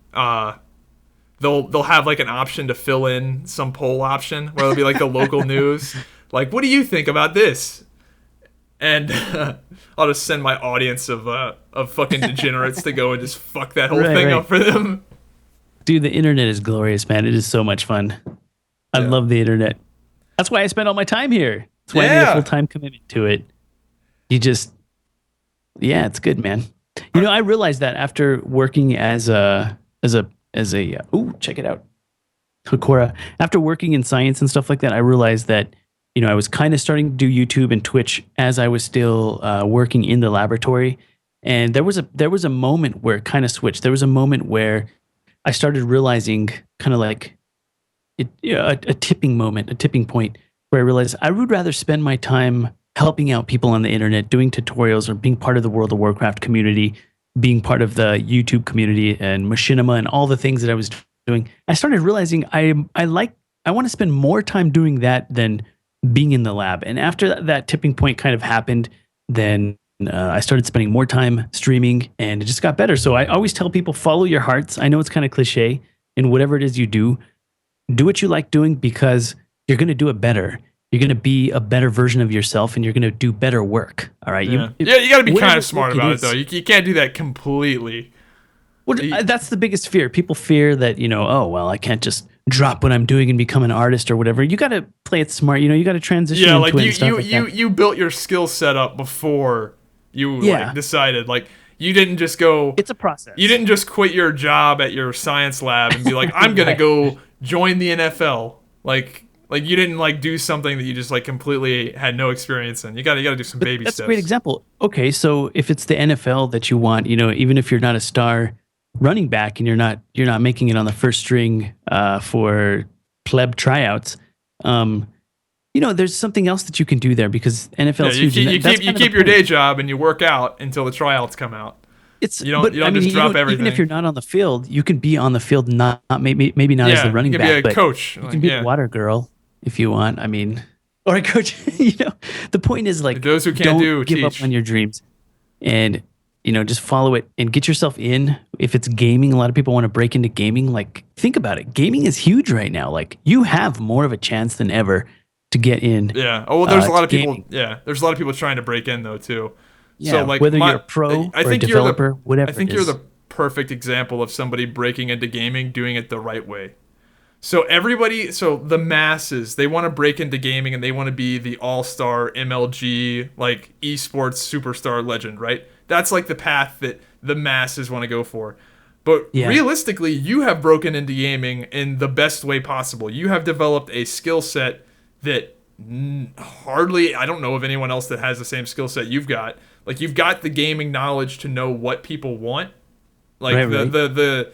they'll have like an option to fill in some poll option, where it'll be like the local news. Like, what do you think about this? And I'll just send my audience of fucking degenerates to go and just fuck that whole Right, thing right. up for them. Dude, the internet is glorious, man. It is so much fun. I Yeah. love the internet. That's why I spend all my time here. That's why I need a Yeah. full time commitment to it. You just, yeah, it's good, man. You know, I realized that after working ooh, check it out, Hakora. After working in science and stuff like that, I realized that I was kind of starting to do YouTube and Twitch as I was still working in the laboratory. And there was a moment where it kind of switched. There was a moment where I started realizing, kind of like a tipping moment, a tipping point, where I realized I would rather spend my time helping out people on the internet, doing tutorials, or being part of the World of Warcraft community, being part of the YouTube community and Machinima and all the things that I was doing. I started realizing I want to spend more time doing that than being in the lab. And after that tipping point kind of happened, then I started spending more time streaming, and it just got better. So I always tell people, follow your hearts. I know it's kind of cliche, in whatever it is you do what you like doing, because you're going to do it better. You're going to be a better version of yourself, and you're going to do better work. All right. Yeah, you got to be kind Whatever of smart work about it is. though. You can't do that completely. Well, that's the biggest fear. People fear that, oh, well, I can't just drop what I'm doing and become an artist or whatever. You got to play it smart. You got to transition Yeah, into like it you and stuff you like you that. you built your skill set up before you Yeah. like decided. Like you didn't just go. It's a process. You didn't just quit your job at your science lab and be like, I'm gonna Right. go join the NFL. Like you didn't like do something that you just like completely had no experience in. You gotta do some But baby that's steps. a great example. Okay, so if it's the NFL that you want, even if you're not a star running back and you're not making it on the first string for pleb tryouts, there's something else that you can do there, because NFL Yeah, is you huge. keep, and you that's keep you kind of the keep your point. day job and you work out until the tryouts come out. You don't But you I don't mean, just drop even if everything. you're not on the field, you can be on the field, not maybe not as the Yeah, you running can be back, a but coach. you Like, can be the yeah, water girl if you want. I mean, or a coach. The point is, like, those who can't don't do give up teach. on your dreams, and just follow it and get yourself in. If it's gaming, a lot of people want to break into gaming. Like, think about it. Gaming is huge right now. Like, you have more of a chance than ever to get in Yeah. Oh well, there's a lot to of people. gaming. Yeah, there's a lot of people trying to break in though too. So Yeah, like whether you're a pro I or a think you're the developer, I whatever it think you're is. the perfect example of somebody breaking into gaming, doing it the right way. So the masses, they want to break into gaming and they want to be the all-star MLG like esports superstar legend, right? That's like the path that the masses want to go for. But Yeah. realistically, you have broken into gaming in the best way possible. You have developed a skill set that hardly, I don't know of anyone else that has the same skill set you've got. Like you've got the gaming knowledge to know what people want. Like Right, the right. the the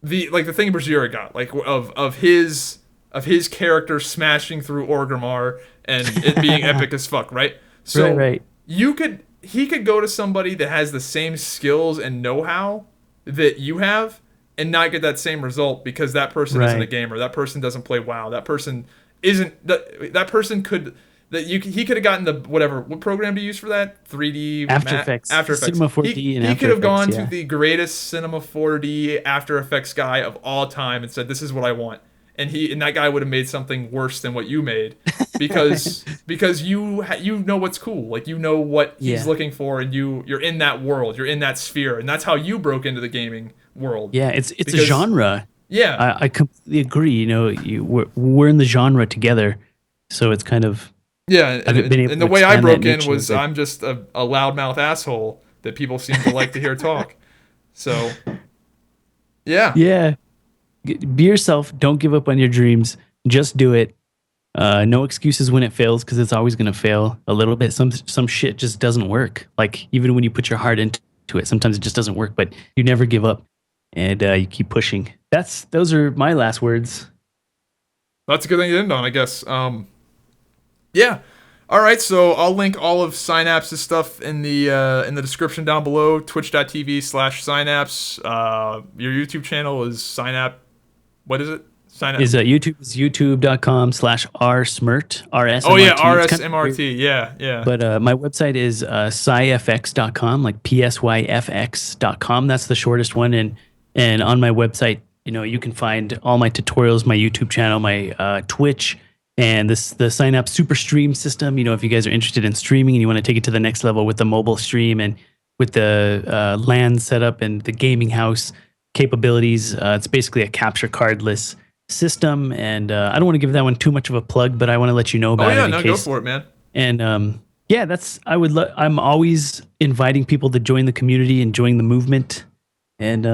the like the thing Brazier got, like of his of his character smashing through Orgrimmar and it being epic as fuck, right? So Right. he could go to somebody that has the same skills and know-how that you have and not get that same result because that person isn't a Right. gamer. That person doesn't play WoW. That person isn't that person could that you he could have gotten the what program to use for that 3D After Effects, After Effects. Cinema 4D, and He After could have Effects. gone to Yeah. the greatest Cinema 4D After Effects guy of all time and said, "This is what I want," and that guy would have made something worse than what you made because you know what's cool, like you know what he's Yeah. looking for, and you're in that world, you're in that sphere, and that's how you broke into the gaming world. Yeah. It's a Because genre. yeah, I completely agree. You know, we're in the genre together, so it's kind of yeah, I've been able and to the way I expand that broke in niche a little was bit. I'm just a loudmouth asshole that people seem to like to hear talk. So yeah, Yeah. Be yourself. Don't give up on your dreams. Just do it. No excuses when it fails because it's always going to fail a little bit. Some shit just doesn't work. Like even when you put your heart into it, sometimes it just doesn't work. But you never give up, and you keep pushing. Those are my last words. that's a good thing to end on, I guess. Yeah. All right, so I'll link all of Synapse' stuff in the description down below. Twitch.tv/Synapse. Your YouTube channel is Synap. What is it? Synapse. YouTube is youtube.com/rsmrt. Oh yeah, RSMRT. It's kind of weird. RSMRT. Yeah, yeah. But my website is psyfx.com, like psyfx.com. That's the shortest one. And on my website, you know, you can find all my tutorials, my YouTube channel, my Twitch, and the Synapse Super Stream system. You know, if you guys are interested in streaming and you want to take it to the next level with the mobile stream and with the LAN setup and the gaming house capabilities, it's basically a capture cardless system. And I don't want to give that one too much of a plug, but I want to let you know Oh about yeah, it in no, go case. for it, man. And yeah, I'm always inviting people to join the community and join the movement. And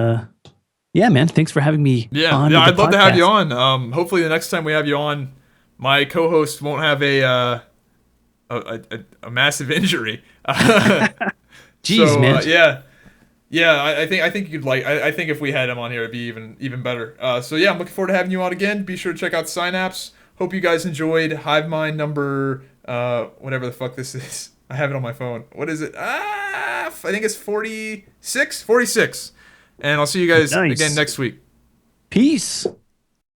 yeah, man, thanks for having me Yeah, on. yeah, the I'd love to have you podcast. on. Hopefully, the next time we have you on, my co-host won't have a massive injury. Jeez, man. Yeah, yeah, I think you'd like. I think if we had him on here, it'd be even better. So yeah, I'm looking forward to having you on again. Be sure to check out Synapse. Hope you guys enjoyed Hive Mind number whatever the fuck this is. I have it on my phone. What is it? I think it's 46. 46. And I'll see you guys again Nice. next week. Peace.